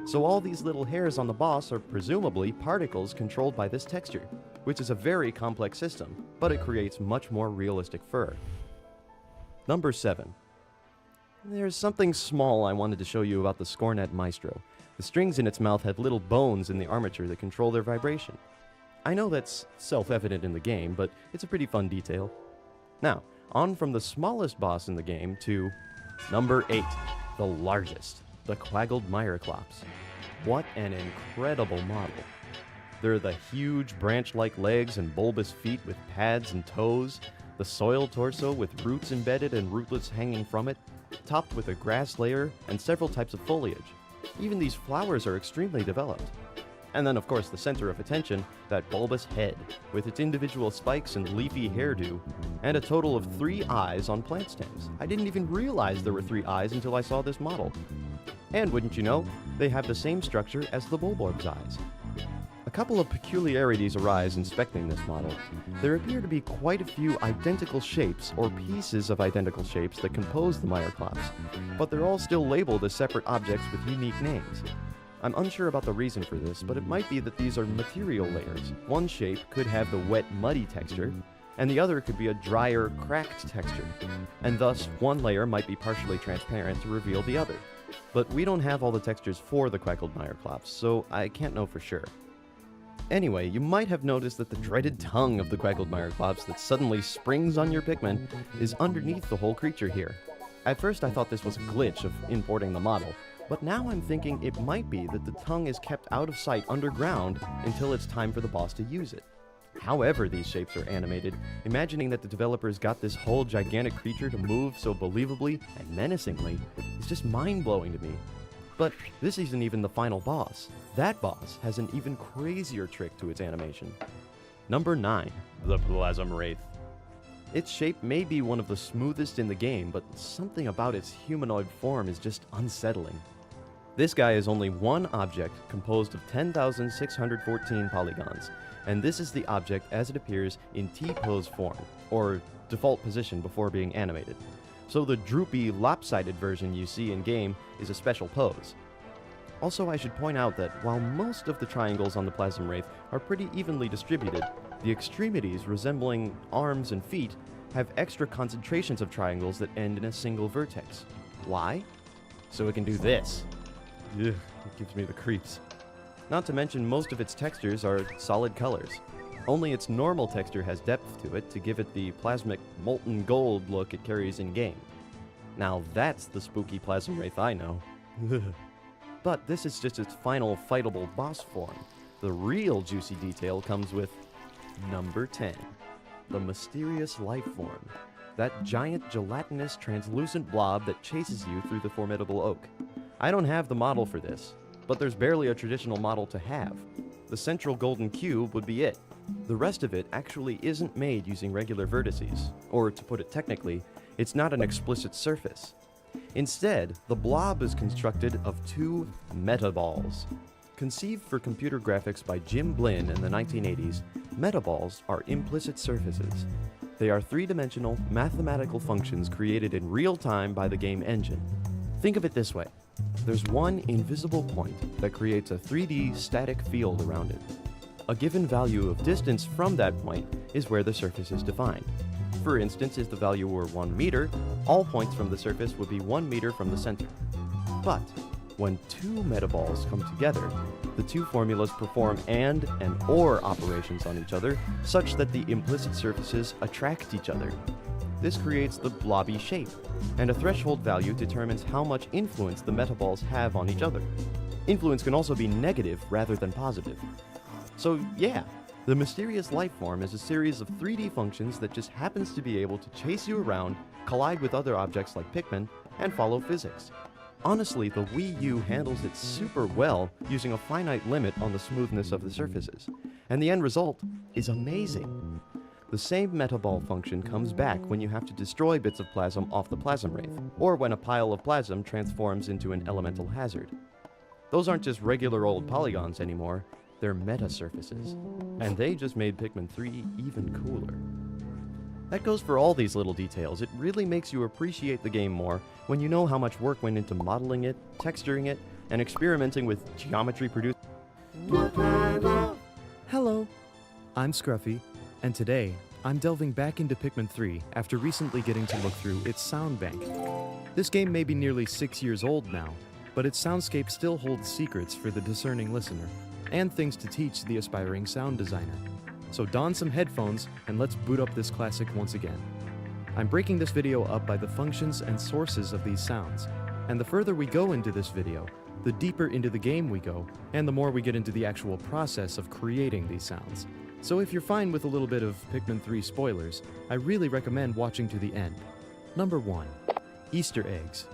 So all these little hairs on the boss are presumably particles controlled by this texture, which is a very complex system, but it creates much more realistic fur. Number 7. There's something small I wanted to show you about the Scornet Maestro. The strings in its mouth have little bones in the armature that control their vibration. I know that's self-evident in the game, but it's a pretty fun detail. Now, on from the smallest boss in the game to Number 8, the largest, the Quaggled Myroclops. What an incredible model. They're the huge branch-like legs and bulbous feet with pads and toes, the soiled torso with roots embedded and rootlets hanging from it, topped with a grass layer and several types of foliage. Even these flowers are extremely developed. And then, of course, the center of attention, that bulbous head, with its individual spikes and leafy hairdo, and a total of 3 eyes on plant stems. I didn't even realize there were 3 eyes until I saw this model. And wouldn't you know, they have the same structure as the Bulborb's eyes. A couple of peculiarities arise inspecting this model. There appear to be quite a few identical shapes, or pieces of identical shapes, that compose the Myroclops, but they're all still labeled as separate objects with unique names. I'm unsure about the reason for this, but it might be that these are material layers. One shape could have the wet, muddy texture, and the other could be a drier, cracked texture, and thus one layer might be partially transparent to reveal the other. But we don't have all the textures for the Quaggled Myroclops, so I can't know for sure. Anyway, you might have noticed that the dreaded tongue of the Quaggled Myroclops that suddenly springs on your Pikmin is underneath the whole creature here. At first I thought this was a glitch of importing the model, but now I'm thinking it might be that the tongue is kept out of sight underground until it's time for the boss to use it. However these shapes are animated, imagining that the developers got this whole gigantic creature to move so believably and menacingly is just mind-blowing to me. But this isn't even the final boss. That boss has an even crazier trick to its animation. Number 9, the Plasm Wraith. Its shape may be one of the smoothest in the game, but something about its humanoid form is just unsettling. This guy is only one object composed of 10,614 polygons, and this is the object as it appears in T-pose form, or default position before being animated. So the droopy, lopsided version you see in-game is a special pose. Also, I should point out that while most of the triangles on the Plasm Wraith are pretty evenly distributed, the extremities resembling arms and feet have extra concentrations of triangles that end in a single vertex. Why? So it can do this. Ugh, it gives me the creeps. Not to mention most of its textures are solid colors. Only its normal texture has depth to it to give it the plasmic molten gold look it carries in-game. Now that's the spooky Plasm Wraith I know. But this is just its final fightable boss form. The real juicy detail comes with number 10, the mysterious life form. That giant gelatinous translucent blob that chases you through the formidable oak. I don't have the model for this, but there's barely a traditional model to have. The central golden cube would be it. The rest of it actually isn't made using regular vertices, or to put it technically, it's not an explicit surface. Instead, the blob is constructed of 2 metaballs. Conceived for computer graphics by Jim Blinn in the 1980s, metaballs are implicit surfaces. They are 3-dimensional mathematical functions created in real time by the game engine. Think of it this way. There's one invisible point that creates a 3D static field around it. A given value of distance from that point is where the surface is defined. For instance, if the value were 1 meter, all points from the surface would be 1 meter from the center. But when 2 metaballs come together, the 2 formulas perform and or operations on each other such that the implicit surfaces attract each other. This creates the blobby shape, and a threshold value determines how much influence the metaballs have on each other. Influence can also be negative rather than positive. So yeah, the mysterious life form is a series of 3D functions that just happens to be able to chase you around, collide with other objects like Pikmin, and follow physics. Honestly, the Wii U handles it super well using a finite limit on the smoothness of the surfaces, and the end result is amazing. The same metaball function comes back when you have to destroy bits of plasm off the Plasm Wraith, or when a pile of plasm transforms into an elemental hazard. Those aren't just regular old polygons anymore, they're meta-surfaces, and they just made Pikmin 3 even cooler. That goes for all these little details. It really makes you appreciate the game more when you know how much work went into modeling it, texturing it, and experimenting with geometry produced. Hello, I'm Scruffy, and today I'm delving back into Pikmin 3 after recently getting to look through its sound bank. This game may be nearly 6 years old now, but its soundscape still holds secrets for the discerning listener, and things to teach the aspiring sound designer. So don some headphones and let's boot up this classic once again. I'm breaking this video up by the functions and sources of these sounds, and the further we go into this video, the deeper into the game we go, and the more we get into the actual process of creating these sounds. So if you're fine with a little bit of Pikmin 3 spoilers, I really recommend watching to the end. Number 1. Easter eggs.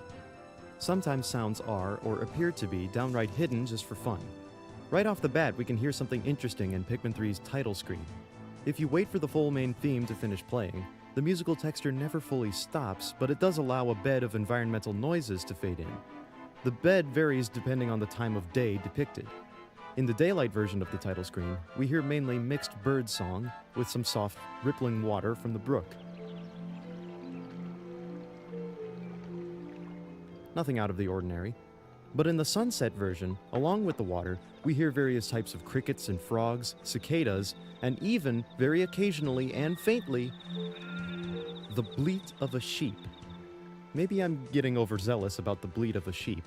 Sometimes sounds are, or appear to be, downright hidden just for fun. Right off the bat, we can hear something interesting in Pikmin 3's title screen. If you wait for the full main theme to finish playing, the musical texture never fully stops, but it does allow a bed of environmental noises to fade in. The bed varies depending on the time of day depicted. In the daylight version of the title screen, we hear mainly mixed bird song with some soft, rippling water from the brook. Nothing out of the ordinary. But in the sunset version, along with the water, we hear various types of crickets and frogs, cicadas, and even, very occasionally and faintly, the bleat of a sheep. Maybe I'm getting overzealous about the bleat of a sheep,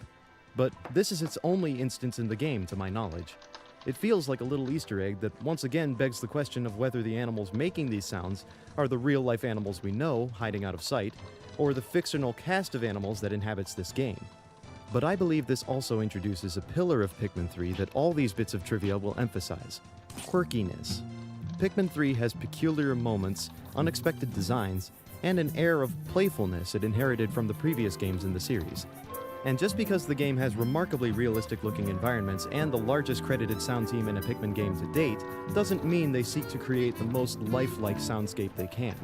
but this is its only instance in the game to my knowledge. It feels like a little Easter egg that once again begs the question of whether the animals making these sounds are the real-life animals we know, hiding out of sight, or the fictional cast of animals that inhabits this game. But I believe this also introduces a pillar of Pikmin 3 that all these bits of trivia will emphasize: quirkiness. Pikmin 3 has peculiar moments, unexpected designs, and an air of playfulness it inherited from the previous games in the series. And just because the game has remarkably realistic-looking environments and the largest credited sound team in a Pikmin game to date, doesn't mean they seek to create the most lifelike soundscape they can.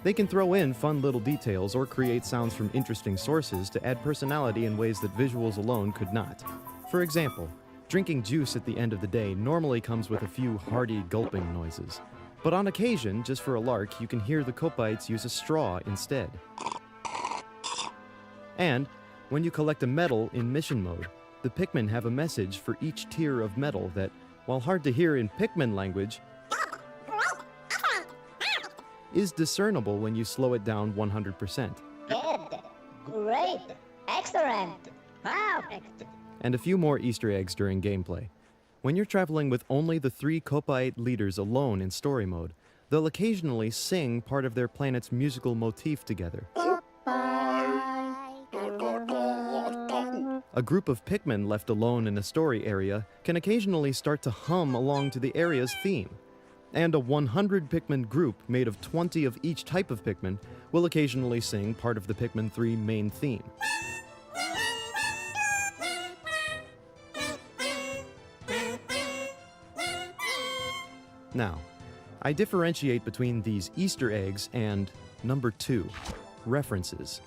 They can throw in fun little details or create sounds from interesting sources to add personality in ways that visuals alone could not. For example, drinking juice at the end of the day normally comes with a few hearty gulping noises. But on occasion, just for a lark, you can hear the Kopites use a straw instead. And when you collect a medal in mission mode, the Pikmin have a message for each tier of medal that, while hard to hear in Pikmin language, is discernible when you slow it down 100%. Good, great, excellent, perfect. And a few more Easter eggs during gameplay. When you're traveling with only the 3 Kopite leaders alone in story mode, they'll occasionally sing part of their planet's musical motif together. A group of Pikmin left alone in a story area can occasionally start to hum along to the area's theme. And a 100 Pikmin group made of 20 of each type of Pikmin will occasionally sing part of the Pikmin 3 main theme. Now, I differentiate between these Easter eggs and number 2, references.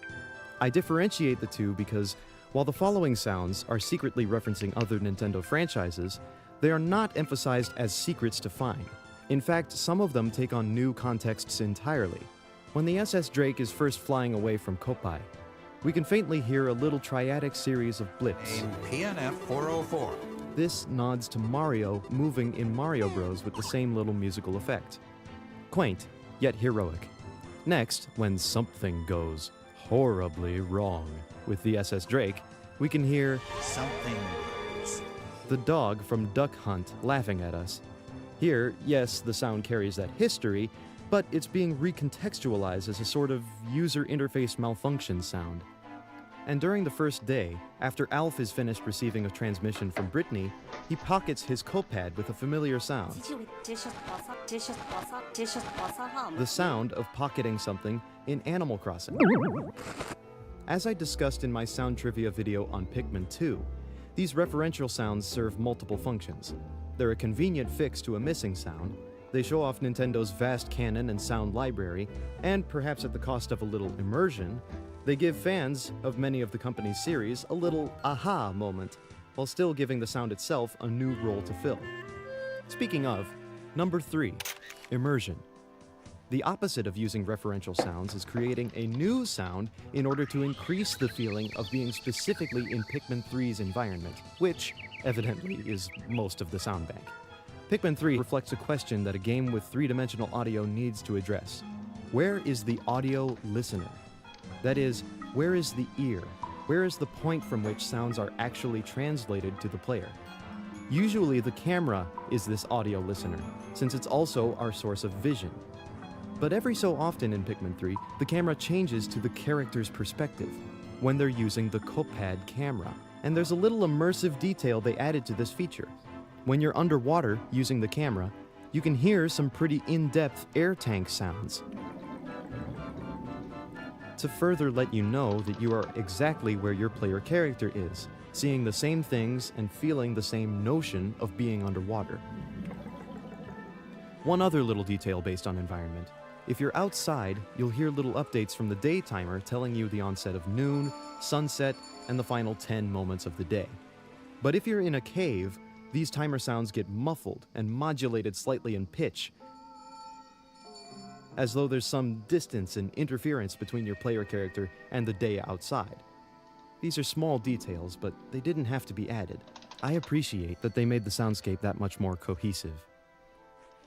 I differentiate the two because while the following sounds are secretly referencing other Nintendo franchises, they are not emphasized as secrets to find. In fact, some of them take on new contexts entirely. When the SS Drake is first flying away from Kopai, we can faintly hear a little triadic series of blips. PNF 404. This nods to Mario moving in Mario Bros. With the same little musical effect. Quaint, yet heroic. Next, when something goes horribly wrong with the SS Drake, we can hear something. The dog from Duck Hunt laughing at us. Here, yes, the sound carries that history, but it's being recontextualized as a sort of user interface malfunction sound. And during the first day, after Alf is finished receiving a transmission from Brittany, he pockets his Kopad with a familiar sound. The sound of pocketing something in Animal Crossing. As I discussed in my sound trivia video on Pikmin 2, these referential sounds serve multiple functions. They're a convenient fix to a missing sound, they show off Nintendo's vast canon and sound library, and perhaps at the cost of a little immersion, they give fans of many of the company's series a little aha moment, while still giving the sound itself a new role to fill. Speaking of, number 3, immersion. The opposite of using referential sounds is creating a new sound in order to increase the feeling of being specifically in Pikmin 3's environment, which, evidently, is most of the sound bank. Pikmin 3 reflects a question that a game with 3-dimensional audio needs to address. Where is the audio listener? That is, where is the ear? Where is the point from which sounds are actually translated to the player? Usually the camera is this audio listener, since it's also our source of vision. But every so often in Pikmin 3, the camera changes to the character's perspective when they're using the Copad camera. And there's a little immersive detail they added to this feature. When you're underwater using the camera, you can hear some pretty in-depth air tank sounds to further let you know that you are exactly where your player character is, seeing the same things and feeling the same notion of being underwater. One other little detail based on environment. If you're outside, you'll hear little updates from the day timer telling you the onset of noon, sunset, and the final 10 moments of the day. But if you're in a cave, these timer sounds get muffled and modulated slightly in pitch, as though there's some distance and interference between your player character and the day outside. These are small details, but they didn't have to be added. I appreciate that they made the soundscape that much more cohesive.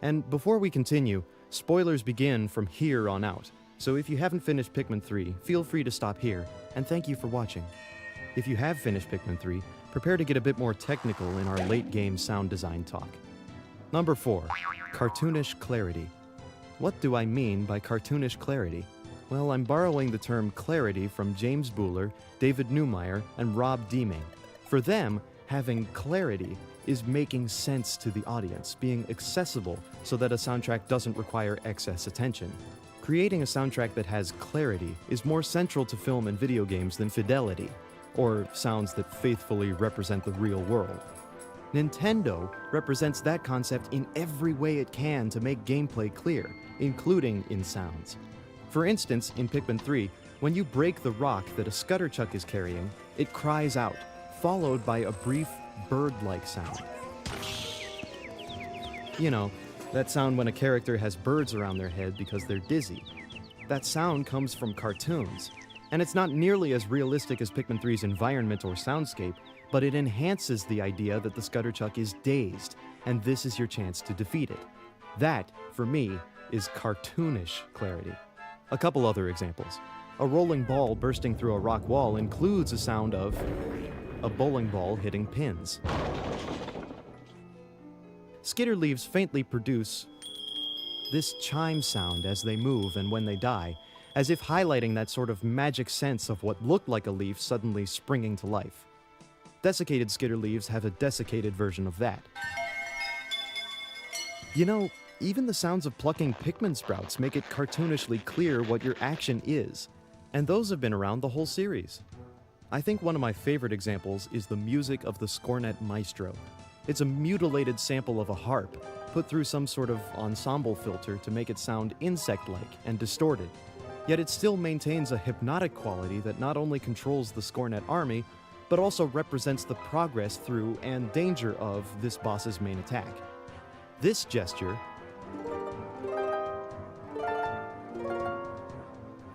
And before we continue, spoilers begin from here on out, so if you haven't finished Pikmin 3, feel free to stop here, and thank you for watching. If you have finished Pikmin 3, prepare to get a bit more technical in our late game sound design talk. Number 4, cartoonish clarity. What do I mean by cartoonish clarity? Well, I'm borrowing the term clarity from James Buhler, David Neumeyer, and Rob Deeming. For them, having clarity is making sense to the audience, being accessible so that a soundtrack doesn't require excess attention. Creating a soundtrack that has clarity is more central to film and video games than fidelity, or sounds that faithfully represent the real world. Nintendo represents that concept in every way it can to make gameplay clear, including in sounds. For instance, in Pikmin 3, when you break the rock that a Scutterchuck is carrying, it cries out, followed by a brief bird-like sound. You know, that sound when a character has birds around their head because they're dizzy. That sound comes from cartoons, and it's not nearly as realistic as Pikmin 3's environment or soundscape, but it enhances the idea that the Scutterchuck is dazed, and this is your chance to defeat it. That, for me, is cartoonish clarity. A couple other examples. A rolling ball bursting through a rock wall includes a sound of a bowling ball hitting pins. Skitter leaves faintly produce this chime sound as they move and when they die, as if highlighting that sort of magic sense of what looked like a leaf suddenly springing to life. Desiccated skitter leaves have a desiccated version of that. You know, even the sounds of plucking Pikmin sprouts make it cartoonishly clear what your action is, and those have been around the whole series. I think one of my favorite examples is the music of the Scornet Maestro. It's a mutilated sample of a harp, put through some sort of ensemble filter to make it sound insect-like and distorted. Yet it still maintains a hypnotic quality that not only controls the Scornet army, but also represents the progress through and danger of this boss's main attack. This gesture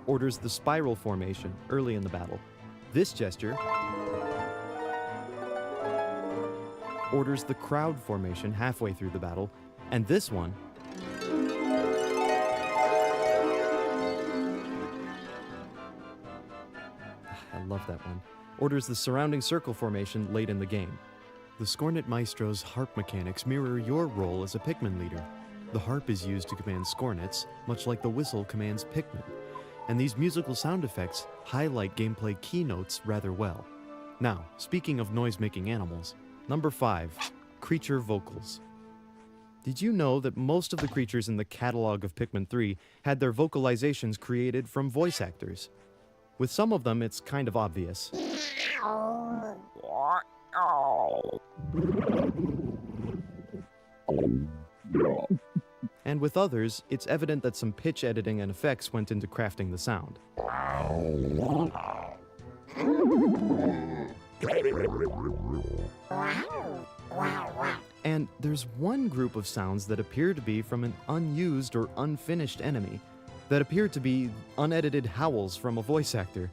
orders the spiral formation early in the battle. This gesture orders the crowd formation halfway through the battle, and this one I love that one. Orders the surrounding circle formation late in the game. The Scornet Maestro's harp mechanics mirror your role as a Pikmin leader. The harp is used to command Scornets, much like the whistle commands Pikmin, and these musical sound effects highlight gameplay keynotes rather well. Now, speaking of noise-making animals, number 5, creature vocals. Did you know that most of the creatures in the catalog of Pikmin 3 had their vocalizations created from voice actors? With some of them, it's kind of obvious. And with others, it's evident that some pitch editing and effects went into crafting the sound. And there's one group of sounds that appear to be from an unused or unfinished enemy, that appear to be unedited howls from a voice actor.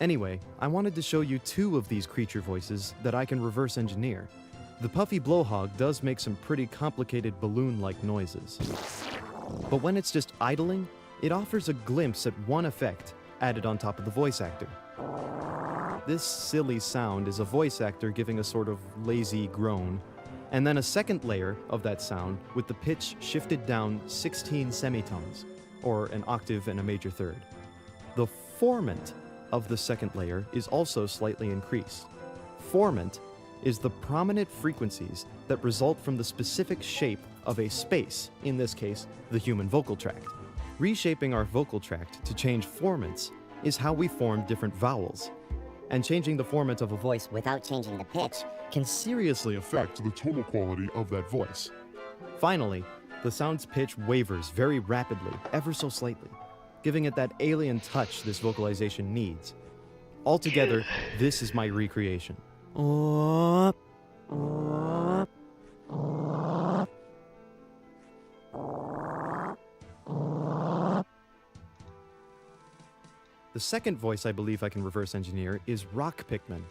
Anyway, I wanted to show you 2 of these creature voices that I can reverse engineer. The puffy blowhog does make some pretty complicated balloon-like noises. But when it's just idling, it offers a glimpse at one effect added on top of the voice actor. This silly sound is a voice actor giving a sort of lazy groan. and then a second layer of that sound with the pitch shifted down 16 semitones, or an octave and a major third. The formant of the second layer is also slightly increased. Formant is the prominent frequencies that result from the specific shape of a space, in this case, the human vocal tract. Reshaping our vocal tract to change formants is how we form different vowels. And changing the formant of a voice without changing the pitch can seriously affect the tonal quality of that voice. Finally, the sound's pitch wavers very rapidly, ever so slightly, giving it that alien touch this vocalization needs. Altogether, this is my recreation. The second voice I believe I can reverse engineer is Rock Pikmin.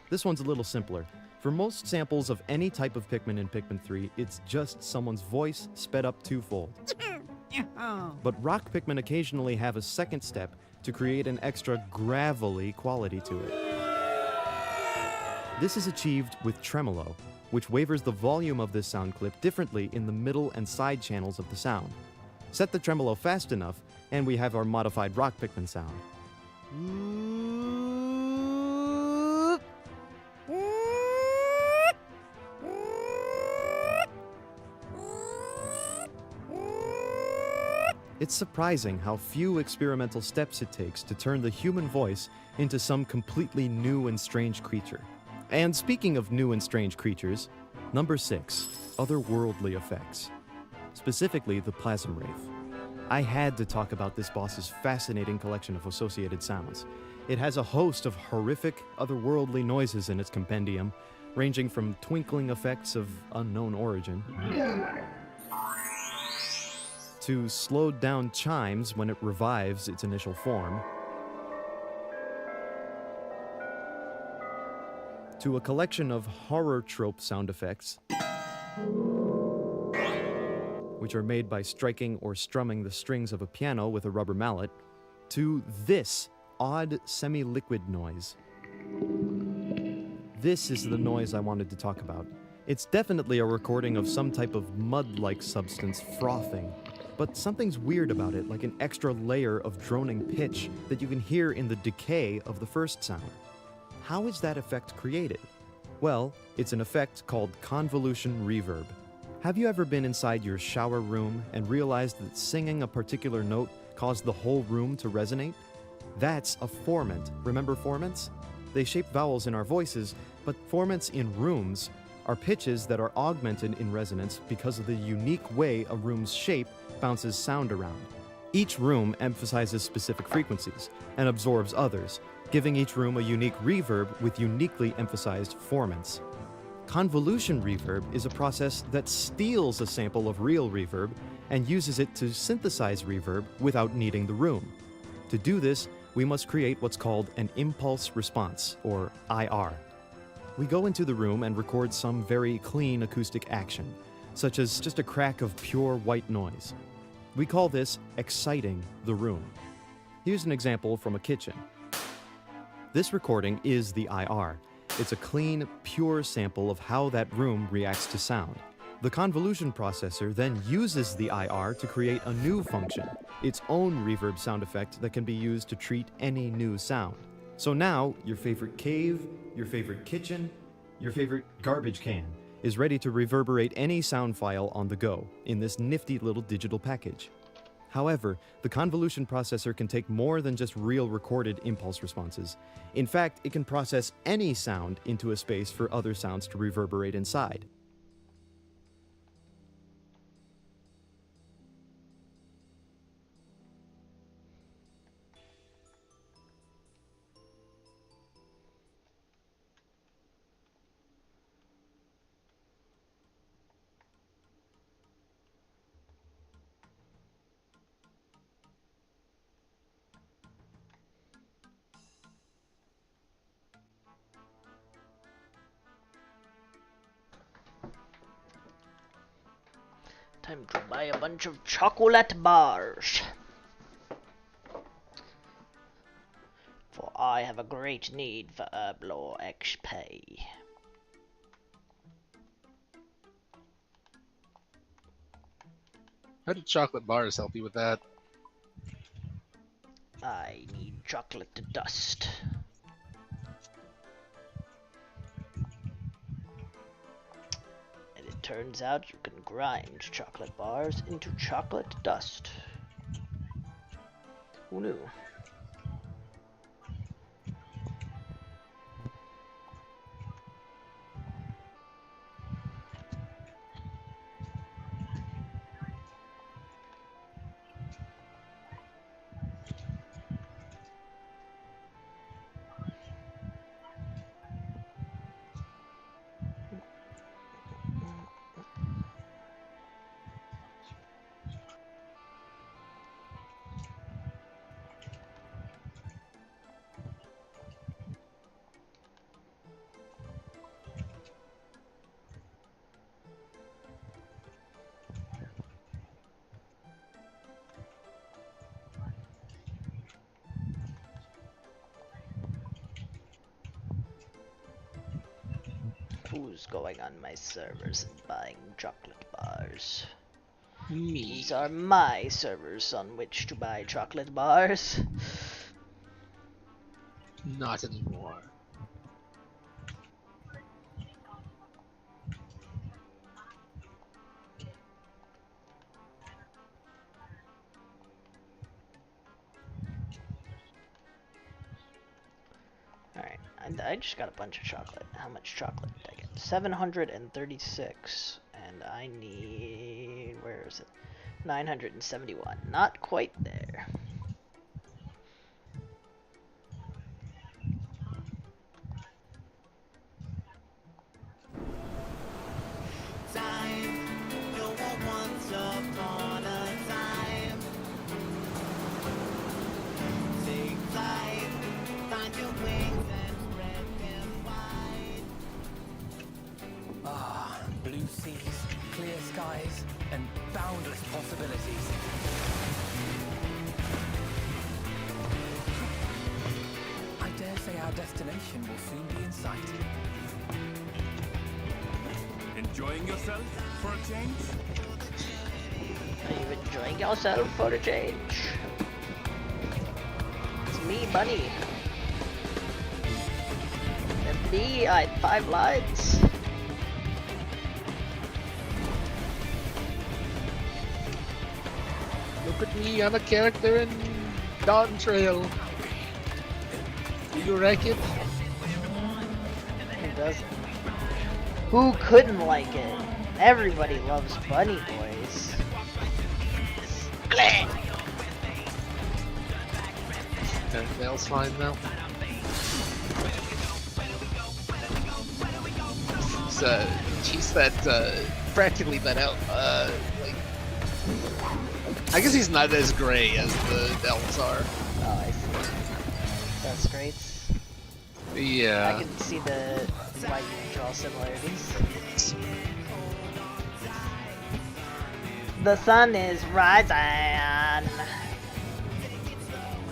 This one's a little simpler. For most samples of any type of Pikmin in Pikmin 3, it's just someone's voice sped up twofold. But Rock Pikmin occasionally have a second step to create an extra gravelly quality to it. This is achieved with tremolo, which wavers the volume of this sound clip differently in the middle and side channels of the sound. Set the tremolo fast enough, and we have our modified Rock Pikmin sound. It's surprising how few experimental steps it takes to turn the human voice into some completely new and strange creature. And speaking of new and strange creatures, number 6, otherworldly effects. Specifically, the Plasm Wraith. I had to talk about this boss's fascinating collection of associated sounds. It has a host of horrific, otherworldly noises in its compendium, ranging from twinkling effects of unknown origin to slowed down chimes when it revives its initial form, to a collection of horror trope sound effects, which are made by striking or strumming the strings of a piano with a rubber mallet, to this odd semi-liquid noise. This is the noise I wanted to talk about. It's definitely a recording of some type of mud-like substance frothing, but something's weird about it, like an extra layer of droning pitch that you can hear in the decay of the first sound. How is that effect created? Well, it's an effect called convolution reverb. Have you ever been inside your shower room and realized that singing a particular note caused the whole room to resonate? That's a formant. Remember formants? They shape vowels in our voices, but formants in rooms are pitches that are augmented in resonance because of the unique way a room's shape bounces sound around. Each room emphasizes specific frequencies and absorbs others, giving each room a unique reverb with uniquely emphasized formants. Convolution reverb is a process that steals a sample of real reverb and uses it to synthesize reverb without needing the room. To do this, we must create what's called an impulse response, or IR. We go into the room and record some very clean acoustic action, such as just a crack of pure white noise. We call this exciting the room. Here's an example from a kitchen. This recording is the IR. It's a clean, pure sample of how that room reacts to sound. The convolution processor then uses the IR to create a new function, its own reverb sound effect that can be used to treat any new sound. So now, your favorite cave, your favorite kitchen, your favorite garbage can is ready to reverberate any sound file on the go in this nifty little digital package. However, the convolution processor can take more than just real recorded impulse responses. In fact, it can process any sound into a space for other sounds to reverberate inside. Time to buy a bunch of chocolate bars. For I have a great need for Herblore XP. How do chocolate bars help you with that? I need chocolate dust. And it turns out you can grind chocolate bars into chocolate dust. Who knew? Who's going on my servers and buying chocolate bars? Me. These are my servers on which to buy chocolate bars. Not anymore. Alright, I just got a bunch of chocolate. How much chocolate did I get? 736. And I need... where is it? 971. Not quite there. Blue seas, clear skies, and boundless possibilities. I dare say our destination will soon be in sight. Enjoying yourself for a change? Are you enjoying yourself for a change? It's me, Bunny. And me, I had 5 lines. Look at me, I'm a character in Dawn Trail. Do you wreck it? Who doesn't? Who couldn't like it? Everybody loves Bunny Boys. Everything else fine now? He's that, practically that out, like... I guess he's not as gray as the elves are. Oh, I see. That's great. Yeah. I can see the light draw similarities. The sun is rising.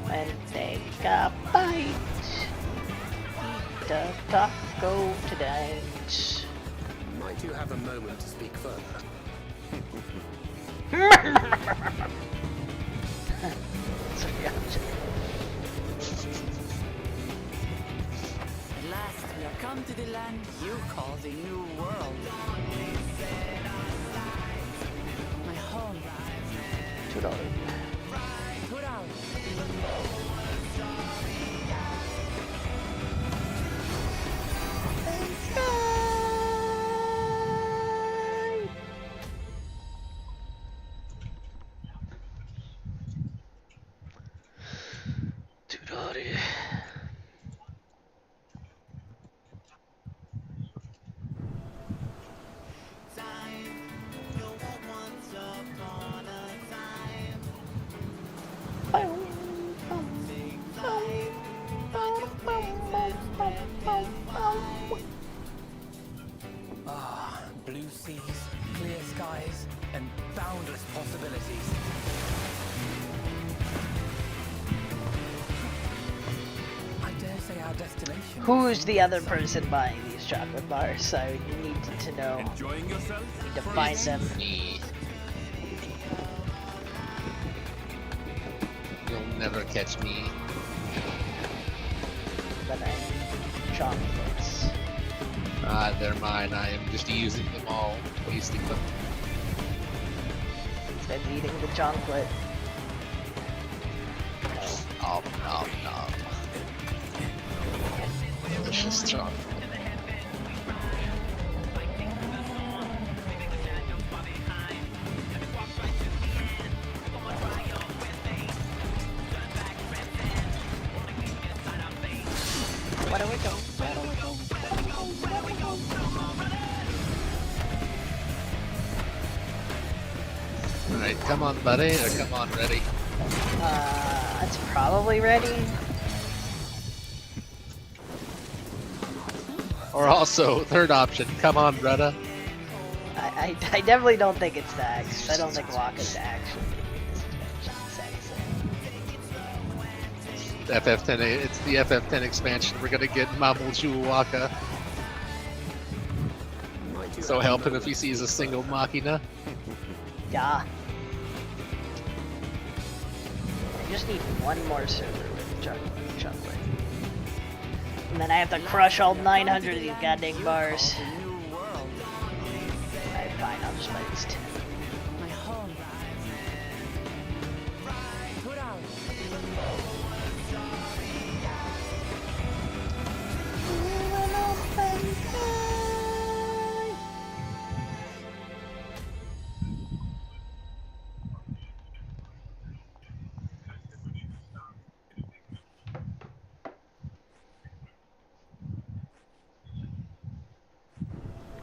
And take a bite. Eat a taco tonight. Might you have a moment to speak further? At last, we have come to the land you call the New World. My home. $2. Blue seas, clear skies, and boundless possibilities. I dare say our destination. Who's the other person buying these chocolate bars? I need to know. Enjoying yourself? Need to find them. never catch me. But I chocolates. Ah, they're mine. I am just using them all, wasting them. Been eating the chocolate. Nom nom nom. Delicious chocolate. Where do we go? Alright, come on, buddy, or come on, ready. It's probably ready. Or also, third option, come on, brother. I definitely don't think it's that. I don't think Waka's actually FF10, it's the FF10 expansion. We're gonna get Mamoju Waka. So help him if he sees a single Machina. Yeah. I just need one more server with chocolate. And then I have to crush all 900 of these goddamn bars. Alright, fine, I'll just buy these 10. My home. Put out.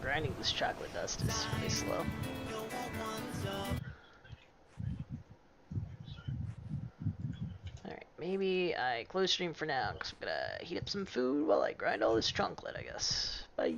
Grinding this chocolate dust is really slow. Alright, maybe I close stream for now because I'm gonna heat up some food while I grind all this chocolate, I guess. Bye.